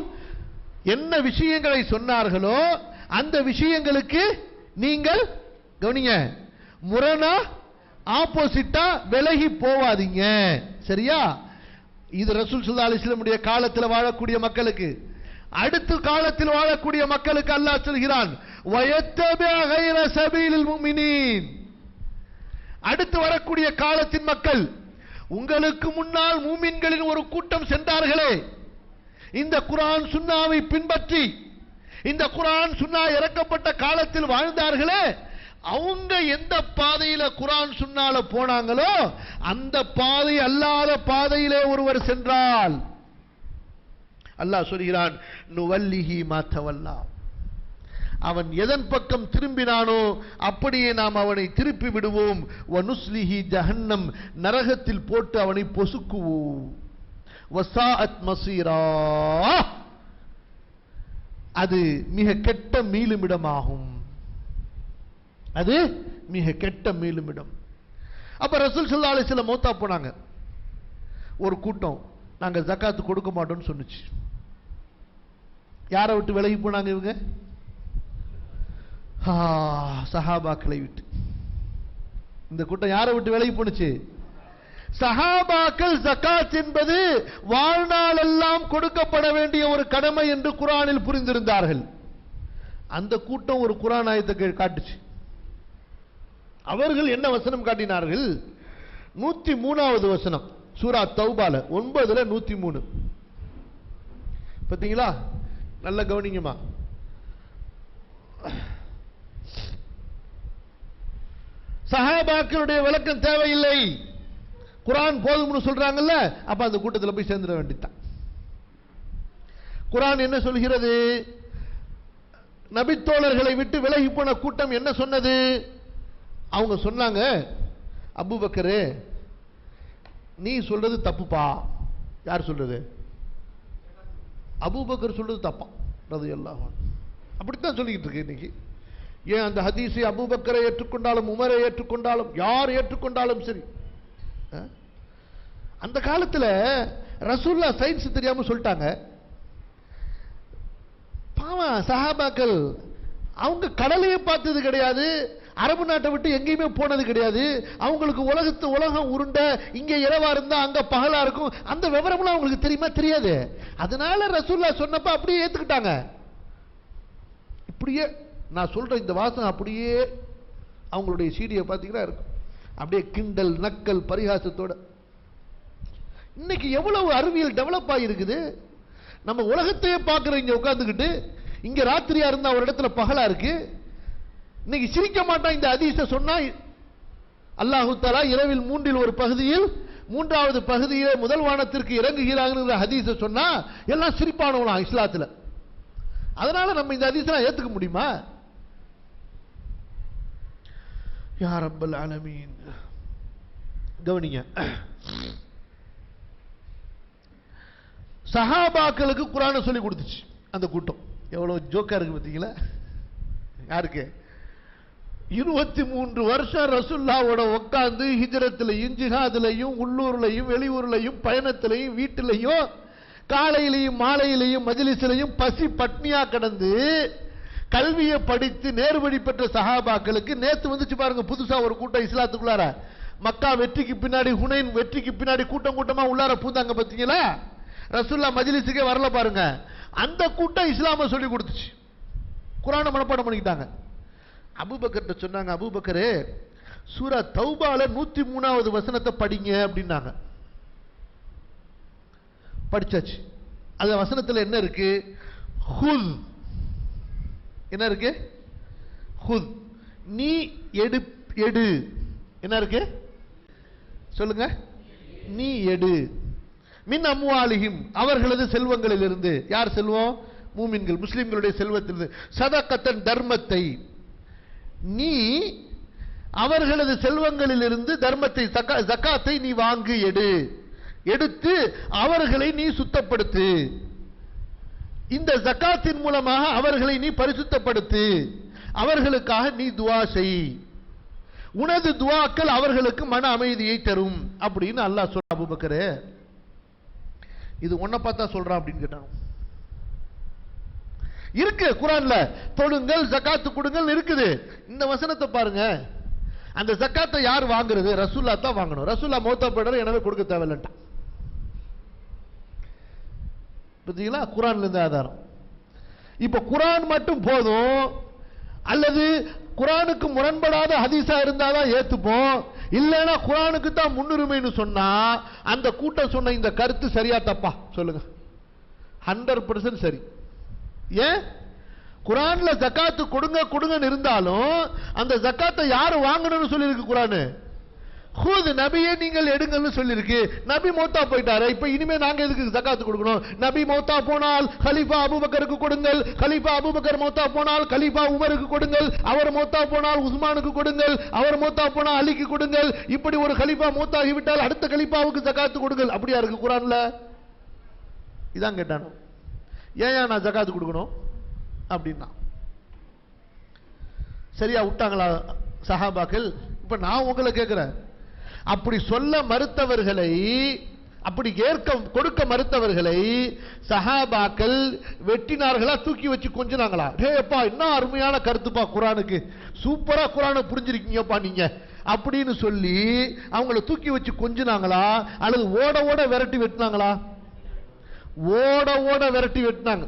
என்ன விஷயங்களை சொன்னார்களோ அந்த விஷயங்களுக்கு நீங்கள் கவனிங்க, முரணா ஆப்போசிட்டா விலகி போவாதீங்க. சரியா? இது ரசூல் ஸல்லல்லாஹு அலைஹி வஸல்லம் உடைய காலத்தில் வாழக்கூடிய மக்களுக்கு. அடுத்த காலத்தில் வாழக்கூடிய மக்களுக்கு அல்லாஹ் சொல்கிறான், வயத்தபி கைர சபீலில் முஃமினீன். அடுத்து வரக்கூடிய காலத்தின் மக்கள், உங்களுக்கு முன்னால் மூமின்களின் ஒரு கூட்டம் சென்றார்களே, இந்த குர்ஆன் சுன்னாவை பின்பற்றி, இந்த குர்ஆன் சுன்னா இறக்கப்பட்ட காலத்தில் வாழ்ந்தார்களே, அவங்க எந்த பாதையில குர்ஆன் சுன்னால போனாங்களோ அந்த பாதை அல்லாத பாதையிலே ஒருவர் சென்றால் அல்லாஹ் சொல்கிறான், நுவல்லிஹி மா தவல்லா, அவன் எதன் பக்கம் திரும்பினானோ அப்படியே நாம் அவனை திருப்பி விடுவோம். வனுஸ்லிஹி ஜஹன்னம், நரகத்தில் போட்டு அவனை பொசுக்குவோம். வஸாஅத் மஸீரா, அது மிக கெட்ட மீளுமிடமாகும். அது மிக கெட்ட மீளுமிடம். அப்ப ரசூல் ஸல்லல்லாஹு அலைஹி வஸல்லம் மௌத்தா போனாங்க. ஒரு கூட்டம் நாங்க ஜகாத் கொடுக்க மாட்டோம்னு சொன்னுச்சு. யாரை விட்டு விலகி போனாங்க இவங்க? சஹாபாக்களை விட்டு. இந்த கூட்டம் யாரை விட்டு விலகி போனுச்சு? சஹாபாக்கள். ஜகாத் என்பது வாழ்நாளெல்லாம் கொடுக்கப்பட வேண்டிய ஒரு கடமை என்று குர்ஆனில் புரிந்திருந்தார்கள். அந்த கூட்டம் ஒரு குர்ஆன் ஆயத்தை காட்டுச்சு. அவர்கள் என்ன வசனம் காட்டினார்கள்? 103வது வசனம் சூரா தௌபால 9ல 103. பாத்தீங்களா? நல்ல கவனிங்கம்மா. சஹாபாக்களுடைய விளக்கம் தேவையில்லை, குர்ஆன் போதும்னு சொல்றாங்கல்ல, அப்ப அந்த கூட்டத்தில் போய் சேர்ந்துட வேண்டியதான். குர்ஆன் என்ன சொல்கிறது? நபித்தோழர்களை விட்டு விலகி போன கூட்டம் என்ன சொன்னது? அவங்க சொன்னாங்க, அபூபக்கர் நீ சொல்றது தப்புப்பா. யார் சொல்றது? அபூபக்கர் சொல்றது தப்பா ரலியல்லாஹு அன்ஹு. அப்படித்தான் சொல்லிக்கிட்டு இருக்கு இன்னைக்கு. ஏன் அந்த ஹதீஸை அபூபக்கரை ஏற்றுக்கொண்டாலும் உமரை ஏற்றுக்கொண்டாலும் யார் ஏற்றுக்கொண்டாலும் சரி, அந்த காலத்துல ரசூல்லா சயின்ஸ் தெரியாம சொல்லிட்டாங்க. பாவம் சஹாபாக்கள் அவங்க கடலையே பார்த்தது கிடையாது, அரபு நாட்டை விட்டு எங்கேயுமே போனது கிடையாது. அவங்களுக்கு உலகம் உருண்ட, இங்க இரவா இருந்தா அங்க பகலா இருக்கும், அந்த விவரம்லாம் அவங்களுக்கு தெரியுமா? தெரியாது. அதனால ரசூல்லா சொன்னப்ப அப்படியே ஏத்துக்கிட்டாங்க. இப்படியே நான் சொல்ற இந்த வாசம் அப்படியே அவங்களுடைய சீடியை பார்த்தீங்கன்னா இருக்கும், அப்படியே கிண்டல் நக்கல் பரிகாசத்தோட. இன்னைக்கு எவ்வளவு அறிவியல் டெவலப் ஆகிருக்குது. நம்ம உலகத்தையே பார்க்கிற இங்க உட்கார்ந்துக்கிட்டு, இங்க ராத்திரியா இருந்தா ஒரு இடத்துல பகலா இருக்கு. இன்னைக்கு சிரிக்க மாட்டான் இந்த ஹதீஸை சொன்னா. அல்லாஹு தஆலா இரவில் 1/3 பகுதியில் 3வது பகுதியிலே முதல் வானத்திற்கு இறங்குகிறாங்க ஹதீஸை சொன்னா எல்லாம் சிரிப்பானவலாம் இஸ்லாத்துல. அதனால நம்ம இந்த ஹதீஸை ஏத்துக்க முடியுமா? யா ரப்பல் ஆலமீன். கவனிங்க, சஹாபாக்களுக்கு குர்ஆனை சொல்லி கொடுத்துச்சு அந்த கூட்டம். எவ்வளவு ஜோக்கா இருக்கு பாத்தீங்களா? யாருக்கு? 23 வருஷம் ரசூலுல்லாஹ்வோட உட்கார்ந்து ஹிஜ்ரத்திலையும் ஜிஹாதிலையும் உள்ளூர்லையும் வெளியூர்லையும் பயணத்திலையும் வீட்டிலையும் காலையிலையும் மாலையிலையும் மஜ்லிஸ்லையும் பசி பட்னியா கடந்து கல்வியை படித்து நேர்வழி பெற்ற சஹாபாக்களுக்கு நேத்து வந்துச்சு பாருங்க புதுசா ஒரு கூட்டம் இஸ்லாத்துக்குள்ளார. மக்கா வெற்றிக்கு பின்னாடி, ஹுனைன் வெற்றிக்கு பின்னாடி கூட்டம் கூட்டமா உள்ளார பூந்தாங்க பாத்தீங்களா? ரசூலுல்லாஹ் மஜ்லிஸுக்கே வரல பாருங்க. அந்த கூட்டம் இஸ்லாம சொல்லி கொடுத்துச்சு, குர்ஆனை மனப்பாடம் பண்ணிக்கிட்டாங்க. அபூபக்கர்ட்ட சொன்னாங்க, அபூபக்கரே சூரா தௌபால 103வது வசனத்தை படிங்க அப்படின்னாங்க. படிச்சாச்சு. அந்த வசனத்துல என்ன இருக்கு? ஹுத். என்ன இருக்கு? ஹுத். நீ எடு. என்ன இருக்கு சொல்லுங்க? நீ எடு. மின் அம்வாலிஹிம், அவர்களது செல்வங்களிலிருந்து. யார் செல்வம்? மூமின்கள் முஸ்லிம்களுடைய செல்வத்திலிருந்து. சதகத்தன், தர்மத்தை. நீ அவர்களது செல்வங்களிலிருந்து தர்மத்தை, ஜகாத்தை நீ வாங்கு, எடுத்து அவர்களை நீ சுத்தப்படுத்து. இந்த ஜகாத்தின் மூலமாக அவர்களை நீ பரிசுத்தப்படுத்து. அவர்களுக்காக நீ துஆ செய். உனது துஆக்கள் அவர்களுக்கு மன அமைதியை தரும் அப்படின்னு அல்லாஹ் சொல்ற. அபூபக்கரே இது உன்னை பார்த்தா சொல்றான் அப்படின்னு கேட்டான். இருக்கு குர்ஆன்ல, தொழுங்கள் ஜகாத்து கொடுங்கள் இருக்குது. இந்த வசனத்தை பாருங்க. அந்த ஜகாத்தை யார் வாங்குறது? ரசூலுல்லாஹ் தான் வாங்கணும். ரசூலுல்லாஹ் மௌத்தா போயிட்டாரு, எனவே கொடுக்க தேவையில்லைன்ட்டான். பாத்தீங்களா? குர்ஆன்ல இருந்து ஆதாரம். இப்ப குர்ஆன் மட்டும் போதும், அல்லது குர்ஆனுக்கு முரண்படாத ஹதீஸா இருந்தாதான் ஏத்துப்போம். இல்லைன்னா குர்ஆனுக்கு தான் முன்னுரிமைன்னு சொன்னா அந்த கூட்டம் சொன்ன இந்த கருத்து சரியா தப்பா சொல்லுங்க? 100% சரி. ஏன்? குர்ஆன்ல ஜகாத் கொடுங்க கொடுங்கன்னு இருந்தாலும் அந்த ஜகாத்தை யாரு வாங்கணும்னு சொல்லியிருக்கு குர்ஆன். ஹுத் நபியே நீங்கள் எடுங்கன்னு சொல்லியிருக்கு. நபி மௌத்தா போயிட்டாரு, இப்ப இனிமே நாங்க எதுக்கு ஜகாத் கொடுக்கணும்? நபி மௌத்தா போனால் கலீஃபா அபூபக்கருக்கு கொடுங்கள், கலீஃபா அபூபக்கர் மௌத்தா போனால் கலீஃபா உமருக்கு கொடுங்கள், அவர் மௌத்தா போனால் உஸ்மானுக்கு கொடுங்கள், அவர் மௌத்தா போனால் அலிக்கு கொடுங்கள், இப்படி ஒரு கலீஃபா மௌத்தாகி விட்டால் அடுத்த கலீஃபாவுக்கு ஜகாத் கொடுங்கள். அப்படியா இருக்கு குர்ஆன்ல? இதான் கேட்டானோ, ஏன் நான் ஜகாத் கொடுக்கணும் அப்படின்னா சரியா விட்டாங்களா சஹாபாக்கள்? இப்ப நான் உங்களை கேட்கிறேன், அப்படி சொல்ல மறுத்தவர்களை, அப்படி கொடுக்க மறுத்தவர்களை சஹாபாக்கள் வெட்டினார்களா, தூக்கி வச்சு கொஞ்சினாங்களா? டேப்பா என்ன அருமையான கருத்துப்பா, குர்ஆனுக்கு சூப்பரா குர்ஆனை புரிஞ்சிருக்கீங்கப்பா நீங்க அப்படின்னு சொல்லி அவங்கள தூக்கி வச்சு கொஞ்சினாங்களா, அல்லது ஓட ஓட விரட்டி வெட்டினாங்களா? ஓட ஓட விரட்டி வெட்டினாங்க.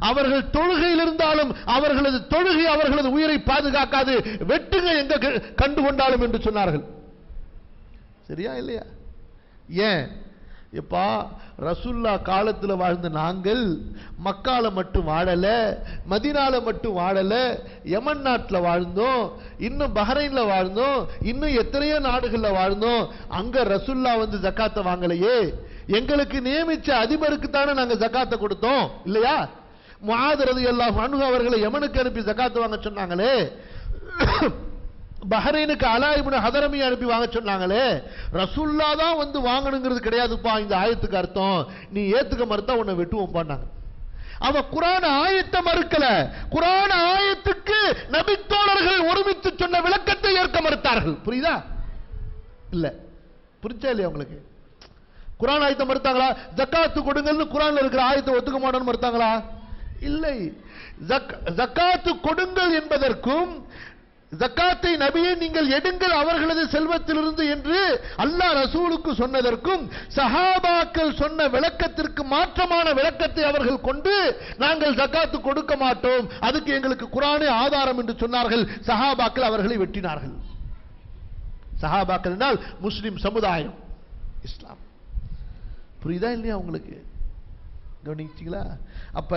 அவர்கள் தொழுகையில் இருந்தாலும் அவர்களது தொழுகை அவர்களது உயிரை பாதுகாக்காது, வெட்டுங்க எங்க கண்டு கொண்டாலும் என்று சொன்னார்கள். சரியா இல்லையா? ஏன் எப்பா ரசூல்லா காலத்துல வாழ்ந்த நாங்கள் மக்கால மட்டும் வாழல, மதீனால மட்டும் வாழல, யமன் நாட்டில் வாழ்ந்தோம், இன்னும் பஹ்ரைன்ல வாழ்ந்தோம், இன்னும் எத்தனையோ நாடுகள்ல வாழ்ந்தோம். அங்க ரசூல்லா வந்து ஜகாத்தை வாங்கலையே, எங்களுக்கு நியமிச்ச அதிபருக்கு தானே நாங்க ஜகாத்தை கொடுத்தோம் இல்லையா? முஆத் ரலியல்லாஹு அன்ஹு அவர்களை யமனுக்கு அனுப்பி ஜகாத் வாங்க சொன்னாங்களே, பஹ்ரைனுக்கு அலா இப்னு ஹதரமி அனுப்பி வாங்க சொன்னாங்களே, ரசூல்லா தான் வந்து வாங்கணுங்கிறது கிடையாதுப்பா இந்த ஆயத்துக்கு அர்த்தம், நீ ஏத்துக்க மறுத்தா உன்னை வெட்டுவோம் பண்ணாங்க. அவன் குர்ஆன் ஆயத்தை மறுக்கல, குர்ஆன் ஆயத்துக்கு நபித்தோழர்கள் ஒருமித்து சொன்ன விளக்கத்தை ஏற்க மறுத்தார்கள். புரியுதா இல்ல? புரிஞ்சா இல்லையா உங்களுக்கு? குர்ஆன் ஆயத்தை மறுத்தாங்களா? ஜகாத் கொடுங்கன்னு குர்ஆன்ல இருக்கிற ஆயத்தை ஒத்துக்க மாட்டோம்னு மறுத்தாங்களா? இல்லை. ஜகாத் கொடுங்கள் என்பதற்கும் ஜகாத்தை நபியே நீங்கள் எடுங்கள் அவர்களது செல்வத்திலிருந்து என்று அல்லாஹ் ரசூலுக்கு சொன்னதற்கும் சஹாபாக்கள் சொன்ன விளக்கத்திற்கு மாற்றமான விளக்கத்தை அவர்கள் கொண்டு நாங்கள் ஜகாத் கொடுக்க மாட்டோம், அதுக்கு எங்களுக்கு குர்ஆனே ஆதாரம் என்று சொன்னார்கள். சஹாபாக்கள் அவர்களை வெட்டினார்கள். சஹாபாக்கள் என்றால் முஸ்லிம் சமுதாயம், இஸ்லாம். புரியுதா இல்லையா உங்களுக்கு? கவனிச்சீங்களா? அப்ப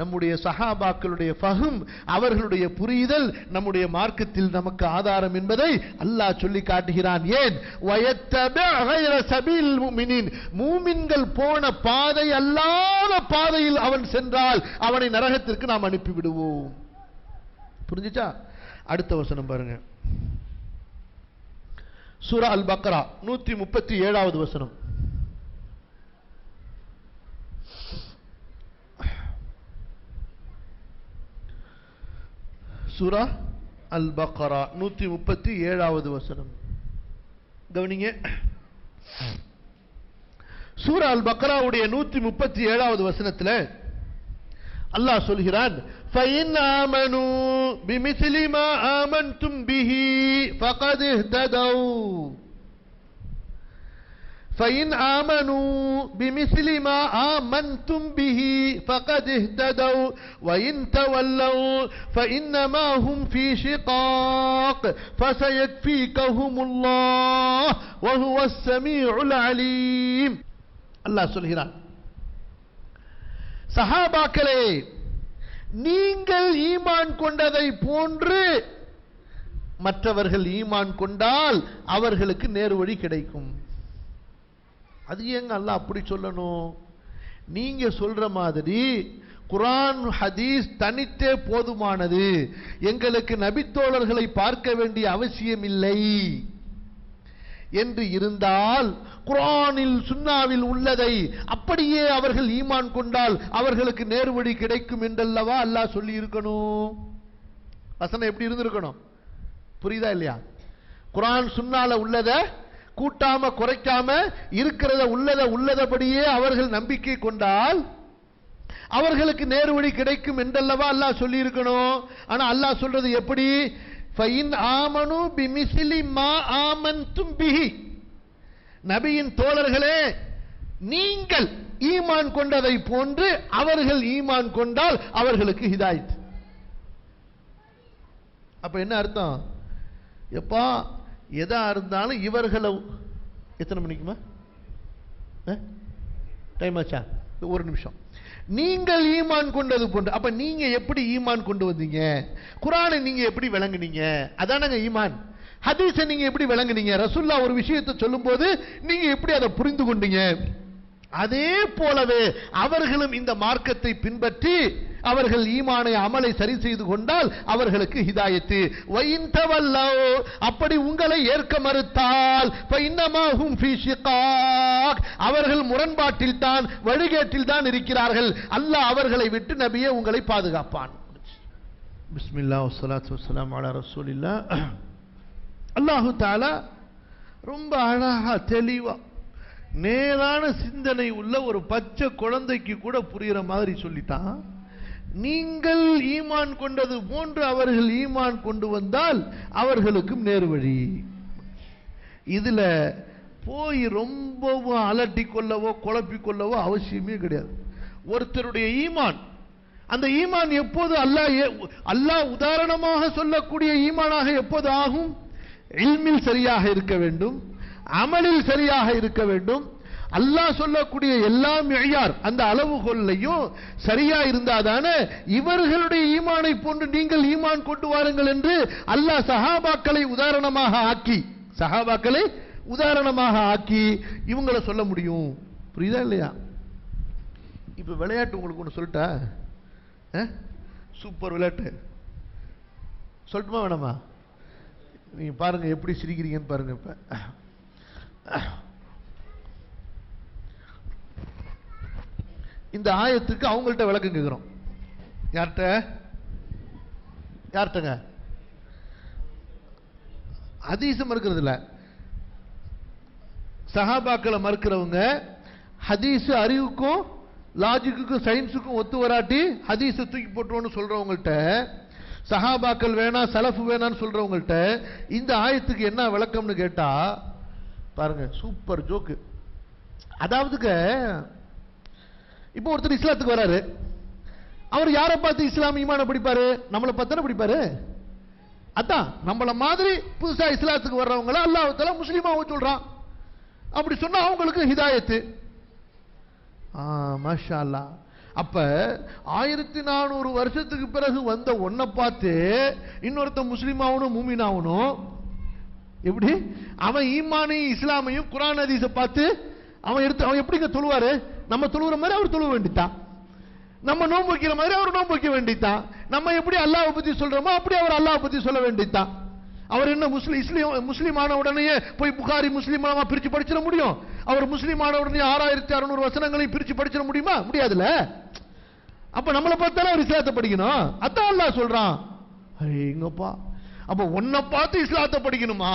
நம்முடைய சஹாபாக்களுடைய ஃபஹம், அவர்களுடைய புரிதல் நம்முடைய மார்க்கத்தில் நமக்கு ஆதாரம் என்பதை அல்லாஹ் சொல்லி காட்டுகிறான். ஏன்? வயத்தபி கைர சபீல் முஃமினீன், மூமின்கள் போன பாதை அல்லாத பாதையில் அவன் சென்றால் அவனை நரகத்திற்கு நாம் அனுப்பி விடுவோம். புரிஞ்சுச்சா? அடுத்த வசனம் பாருங்க, சூரா அல் பக்ரா 137வது வசனம். சூரா அல் பக்ரா 137வது வசனம் கவனிங்க. சூரா அல் பக்ராவுடைய 137வது வசனத்துல அல்லாஹ் சொல்கிறான், فَإِنْ آمَنُوا بِمِثْلِ مَا آمَنْتُمْ بِهِ فَقَدِ اهْتَدَوْا فَإِنْ آمَنُوا بِمِثْلِ مَا آمَنْتُمْ بِهِ فَقَدِ اهْتَدَوْا وَإِنْ تَوَلَّوْا فَإِنَّمَا هُمْ فِي شِقَاقٍ فَسَيَكْفِيكَهُمُ اللَّهُ وَهُوَ السَّمِيعُ الْعَلِيمُ. அல்லாஹ் சொல்கிறான், சஹாபாக்களே நீங்கள் ஈமான் கொண்டதை போன்று மற்றவர்கள் ஈமான் கொண்டால் அவர்களுக்கு நேர்வழி கிடைக்கும். அது ஏங்க அல்லாஹ் அப்படி சொல்லணும்? நீங்க சொல்ற மாதிரி குர்ஆன் ஹதீஸ் தனித்தே போதுமானது, எங்களுக்கு நபித்தோழர்களை பார்க்க வேண்டிய அவசியம் இல்லை என்று இருந்தால் குர்ஆனில் சுன்னாவில் உள்ளதை அப்படியே அவர்கள் ஈமான் கொண்டால் அவர்களுக்கு நேர்வழி கிடைக்கும் என்றல்லவா அல்லாஹ் சொல்லி இருக்கணும். வசனம் எப்படி இருந்திருக்கணும்? புரியுதா இல்லையா? குர்ஆன் சுன்னால உள்ளத கூட்டாம குறைக்காம இருக்கிறத உள்ளதபடியே அவர்கள் நம்பிக்கை கொண்டால் அவர்களுக்கு நேர்வழி கிடைக்கும் என்றல்லவா அல்லாஹ் சொல்லி இருக்கணும். ஆனா அல்லாஹ் சொல்றது எப்படி? ஃபைன் ஆமனு பிமிஸ்லி மா ஆமன்தும் பிஹி, நபியின் தோழர்களே நீங்கள் ஈமான் கொண்டதை போன்று அவர்கள் ஈமான் கொண்டால் அவர்களுக்கு ஹிதாயத். அப்ப என்ன அர்த்தம்? எப்பா எதா இருந்தாலும் இவர்களை எத்தனை மணிக்குமா டைம் ஆச்சா? ஒரு நிமிஷம். நீங்கள் ஈமான் கொண்டது போன்று. அப்ப நீங்க எப்படி ஈமான் கொண்டு வந்தீங்க? குர்ஆனை நீங்க எப்படி விளங்குனீங்க? அதானங்க ஈமான். ஹதீஸை நீங்க எப்படி விளங்குனீங்க? ரசூலுல்லாஹ் ஒரு விஷயத்தை சொல்லும்போது நீங்க எப்படி அதை புரிந்து கொண்டீங்க? அதே போலவே அவர்களும் இந்த மார்க்கத்தை பின்பற்றி அவர்கள் ஈமானை அமலை சரி செய்து கொண்டால் அவர்களுக்கு ஹிதாயத்து. வயின் தவல்லவ், அப்படி உங்களை ஏற்க மறுத்தால் ஃபஇன்னமா ஹும் ஃபீ ஷிகாக், அவர்கள் முரண்பாட்டில் தான் வழிகேட்டில் தான் இருக்கிறார்கள். அல்லாஹ் அவர்களை விட்டு நபியே உங்களை பாதுகாப்பான். பிஸ்மில்லாஹ் வஸ்ஸலாத்து வஸ்ஸலாமு அலா ரசூலில்லாஹ். அல்லாஹு தஆலா ரொம்ப அழகா தெளிவா நேரான சிந்தனை உள்ள ஒரு பச்சை குழந்தைக்கு கூட புரிகிற மாதிரி சொல்லிட்டான். நீங்கள் ஈமான் கொண்டது போன்று அவர்கள் ஈமான் கொண்டு வந்தால் அவர்களுக்கும் நேர்வழி. இதுல போய் ரொம்பவும் அலட்டி கொள்ளவோ குழப்பி கொள்ளவோ அவசியமே கிடையாது. ஒருத்தருடைய ஈமான், அந்த ஈமான் எப்போது அல்லாஹ் உதாரணமாக சொல்லக்கூடிய ஈமானாக எப்போது ஆகும்? இல்மில் சரியாக இருக்க வேண்டும், அமலில் சரியாக இருக்க வேண்டும். அல்லாஹ் சொல்லக்கூடிய எல்லா மியார் அந்த அளவுகோல்லையும் சரியா இருந்தாதானே இவர்களுடைய ஈமானை போன்று நீங்கள் ஈமான் கொண்டு வாருங்கள் என்று அல்லாஹ் சஹாபாக்களை உதாரணமாக ஆக்கி இவங்களை சொல்ல முடியும். புரியுதா இல்லையா? இப்ப விளையாட்டு உங்களுக்கு ஒன்று சொல்லிட்டா, சூப்பர் விளையாட்டு சொல்லட்டுமா வேணாமா? நீங்க பாருங்க எப்படி சிரிக்கிறீங்கன்னு பாருங்க. இப்ப இந்த ஆயத்துக்கு அவங்கள்ட்ட விளக்கம் கேட்கிறோம். யார்கிட்டங்க? ஹதீஸ் மறுக்கிறது இல்ல, சஹாபாக்களை மறுக்கிறவங்க. ஹதீஸ் அறிவுக்கும் லாஜிக்குக்கும் சயின்ஸுக்கும் ஒத்து வராட்டி ஹதீஸை தூக்கி போட்டுருவோன்னு சொல்றவங்கள்ட்ட, சஹாபாக்கள் வேணா சலஃபு வேணான்னு சொல்றவங்கள்ட்ட இந்த ஆயத்துக்கு என்ன விளக்கம்னு கேட்டா பாருங்க, சூப்பர் ஜோக்கு. அதாவதுங்க, இப்போ ஒருத்தர் இஸ்லாத்துக்கு வராரு, அவர் யாரை பார்த்து இஸ்லாம் ஈமான படிப்பாரு? நம்மளை பார்த்தானே படிப்பாரு. அதான் நம்மள மாதிரி புதுசா இஸ்லாத்துக்கு வர்றவங்கள அல்லாஹ் தஆலா முஸ்லிமாவை சொல்றான். அப்படி சொன்னா அவங்களுக்கு ஹிதாயத்து. மாஷா அல்லாஹ். அப்ப 1400 வருஷத்துக்கு பிறகு வந்த ஒன்ன பார்த்து இன்னொருத்த முஸ்லிமாவனும் மூமினாவனும் எப்படி? அவன் ஈமானையும் இஸ்லாமையும் குர்ஆன் ஹதீஸை பார்த்து அவன் எப்படிங்க தொழுவாரு? நம்ம தொழுகிற மாதிரி அவர் தொழுவ வேண்டித்தான். நம்ம நோன்பு வைக்கிற மாதிரி அவர் நோன்பு வைக்க வேண்டித்தான். நம்ம எப்படி அல்லாஹ்வை பத்தி சொல்றோமோ அப்படி அவர் அல்லாஹ்வை பத்தி சொல்ல வேண்டித்தான். அவர் என்ன முஸ்லீம் ஆன உடனே போய் புகாரி முஸ்லீம் பிரிச்சு படிச்சிட முடியும்? அவர் முஸ்லீம் ஆன உடனே 6600 வசனங்களையும் பிரிச்சு படிச்சிட முடியுமா? முடியாதுல. அப்ப நம்மளை பார்த்தாலும் அவர் இஸ்லாத்தை படிக்கணும். அதான் அல்லாஹ் சொல்றான். எங்கப்பா, அப்ப உன்னை பார்த்து இஸ்லாத்தை படிக்கணுமா?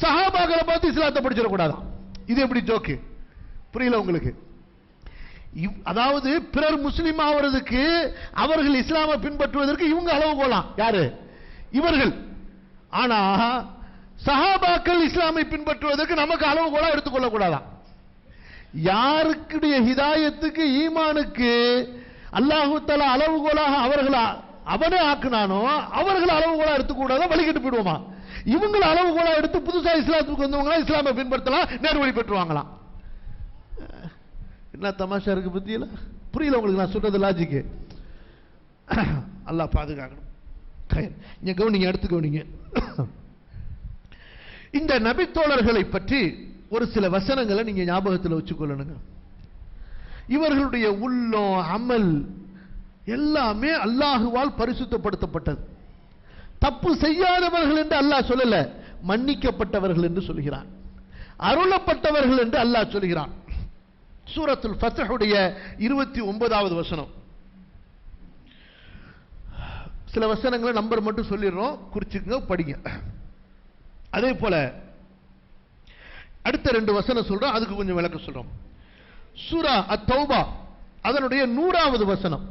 சஹாபாக்களை பார்த்து இஸ்லாத்தை படிச்சிடக்கூடாதான். இது எப்படி ஜோக்கு? புரியல உங்களுக்கு? அதாவது பிறர் முஸ்லிம் ஆவறதுக்கு, அவர்கள் இஸ்லாமை பின்பற்றுவதற்கு இவங்க அளவுகோலாம். யாரு? இவர்கள். ஆனா சஹாபாக்கள் இஸ்லாமை பின்பற்றுவதற்கு நமக்கு அளவுகோலா எடுத்துக்கொள்ள கூடாதான். யாருக்குடைய ஹிதாயத்துக்கு ஈமானுக்கு அல்லாஹு தஆலா அளவுகோலாக அவனே ஆக்குனானோ அவர்கள் அளவுகோலா எடுத்துக்கூடாதான், வழிகட்டு போயிடுவோமா? இவங்க அளவுகோலா எடுத்து புதுசா இஸ்லாத்துக்கு வந்தவங்களா இஸ்லாமை பின்பற்றலாம், நேர்வழி பெற்றுவாங்களாம். என்ன தமாஷா இருக்கு பத்தியில? புரியல உங்களுக்கு நான் சொல்றது லாஜிக்கு? அல்லாஹ் பாதுகாக்கணும். கவனிங்க, அடுத்து கவனிங்க. இந்த நபித்தோழர்களை பற்றி ஒரு சில வசனங்களை நீங்க ஞாபகத்தில் வச்சுக்கொள்ளணுங்க. இவர்களுடைய உள்ளம், அமல் எல்லாமே அல்லாஹுவால் பரிசுத்தப்படுத்தப்பட்டது. தப்பு செய்யாதவர்கள் என்று அல்லாஹ் சொல்லல, மன்னிக்கப்பட்டவர்கள் என்று சொல்கிறான், அருளப்பட்டவர்கள் என்று அல்லாஹ் சொல்கிறான். சூரத்துல் ஃபத்ஹுடைய 29வது வசனம். சில வசனங்களை நம்பர் மட்டும் சொல்லிடுறோம், குறிச்சுங்க, படிங்க. அதே போல அடுத்த 2 வசனம் சொல்றோம், அதுக்கு கொஞ்சம் விளக்க சொல்றோம். சூரா அத்-தௌபா அதனுடைய 100வது வசனம்.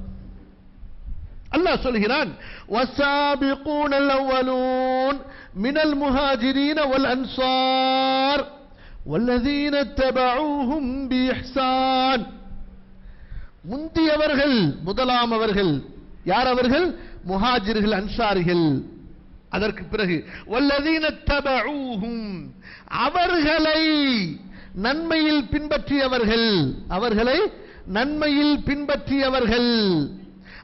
அல்லாஹ் சொல்கிறான், வஸாபிகூனல் அவ்வலூன் மினல் முஹாஜிரீன வல் அன்சார் வல்லதீன தபஊஹும் பிஇஹ்சான். முந்தியவர்கள், முதலாம் அவர்கள். யார் அவர்கள்? முஹாஜிர்கள், அன்சாரிகள். அதற்கு பிறகு வல்லதீன தபஊஹும், அவர்களை நன்மையில் பின்பற்றியவர்கள், அவர்களை நன்மையில் பின்பற்றியவர்கள்.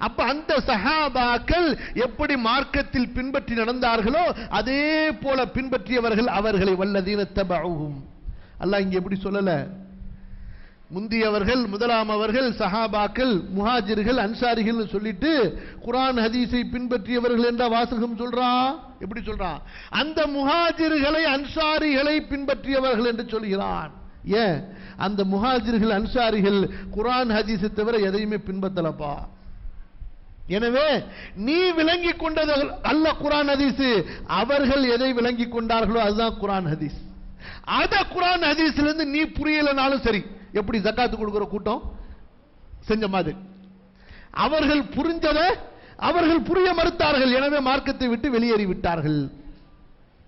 அப்ப அந்த சஹாபாக்கள் எப்படி மார்க்கத்தில் பின்பற்றி நடந்தார்களோ அதே போல பின்பற்றியவர்கள் அவர்களை வல்லதீன தபஊஹும். அல்லாஹ் இங்க எப்படி சொல்லல, முந்தியவர்கள் முதலாம் அவர்கள் சஹாபாக்கள் முஹாஜிர்கள் அன்சாரிகள் சொல்லிட்டு குர்ஆன் ஹதீஸை பின்பற்றியவர்கள் என்ற வாசகம் சொல்றான். எப்படி சொல்றான்? அந்த முஹாஜிர்களை அன்சாரிகளை பின்பற்றியவர்கள் என்று சொல்கிறான். ஏன்? அந்த முஹாஜிர்கள் அன்சாரிகள் குர்ஆன் ஹதீஸை தவிர எதையுமே பின்பற்றலப்பா. எனவே நீ விளங்கி கொண்டது அல்ல குர்ஆன் ஹதீஸ், அவர்கள் எதை விளங்கி கொண்டார்களோ அதுதான் குர்ஆன் ஹதீஸ். அத குர்ஆன் ஹதீஸ்ல நீ புரியலனாலும் சரி, எப்படி ஜகாத் கொடுக்கிற கூட்டம் செஞ்ச மாதிரி அவர்கள் புரிஞ்சதை அவர்கள் புரிய மறுத்தார்கள். எனவே மார்க்கத்தை விட்டு வெளியேறி விட்டார்கள்.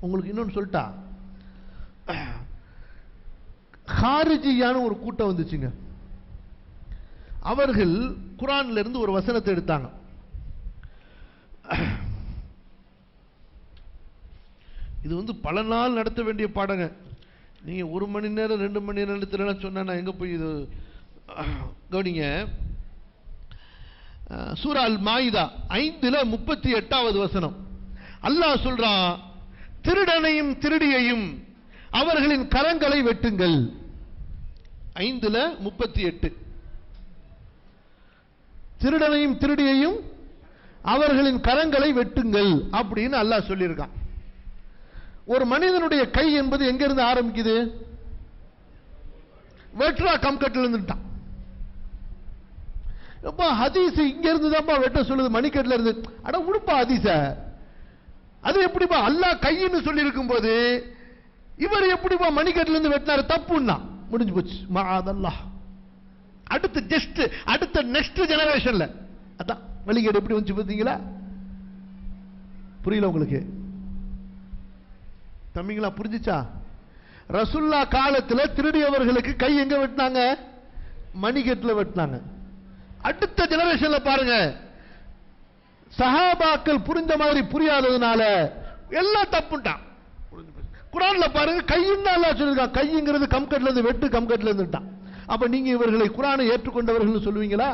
உங்களுக்கு இன்னொன்னு சொல்லிட்டா, ஹாரிஜியான ஒரு கூட்டம் வந்துச்சுங்க. அவர்கள் குர்ஆன்ல இருந்து ஒரு வசனத்தை எடுத்தாங்க. இது பல நாள் நடத்த வேண்டிய பாடங்க. நீங்க 1 மணி நேரம் 2 மணி நேரம் நடத்தல சொன்னா நான் எங்க போய் இது கவனிங்க. சூரா அல் மாயிதா 5:38 வசனம் அல்லாஹ் சொல்றான், திருடனையும் திருடியையும் அவர்களின் கரங்களை வெட்டுங்கள். 5:38 திருடனையும் திருடியையும் அவர்களின் கரங்களை வெட்டுங்கள் அப்படின்னு அல்லாஹ் சொல்லியிருக்கான். ஒரு மனிதனுடைய கை என்பது எங்க இருந்து ஆரம்பிக்குது? வெட்ரா கம்கட்ல இருந்துட்டான். ஹதீஸ் இங்க இருந்து தான் வெட்ட சொல்லுது, மணிக்கட்டுல இருந்து. அட உடுப்பா ஹதீஸ, அது எப்படிப்பா அல்லாஹ் கைன்னு சொல்லி இருக்கும் போது இவர் எப்படிப்பா மணிக்கட்டுல இருந்து வெட்டினாரு? தப்புன்னா முடிஞ்சு போச்சு. மஆதல்லாஹ். அடுத்த நெக்ஸ்ட் ஜெனரேஷன்ல அதான் வழிகேடு எப்படி வந்து பார்த்தீங்களா? புரியல உங்களுக்கு? தம்பிங்களா புரிஞ்சுச்சா? ரசூல்லா காலத்துல திருடியவர்களுக்கு கை எங்க வெட்டினாங்க? மணிக்கட்டுல வெட்டினாங்க. அடுத்த ஜெனரேஷன்ல பாருங்க, சஹாபாக்கள் புரிஞ்ச மாதிரி புரியாததுனால எல்லாம் தப்புட்டான். குர்ஆன்ல பாருங்க, கையின்னு அல்லாஹ் சொல்லிருக்கான். கைங்கிறது கம்கட்ல இருந்து வெட்டு, கம்கட்ல இருந்துட்டான். அப்ப நீங்க இவர்களை குர்ஆனை ஏற்றுக்கொண்டவர்கள் சொல்லுவீங்களா?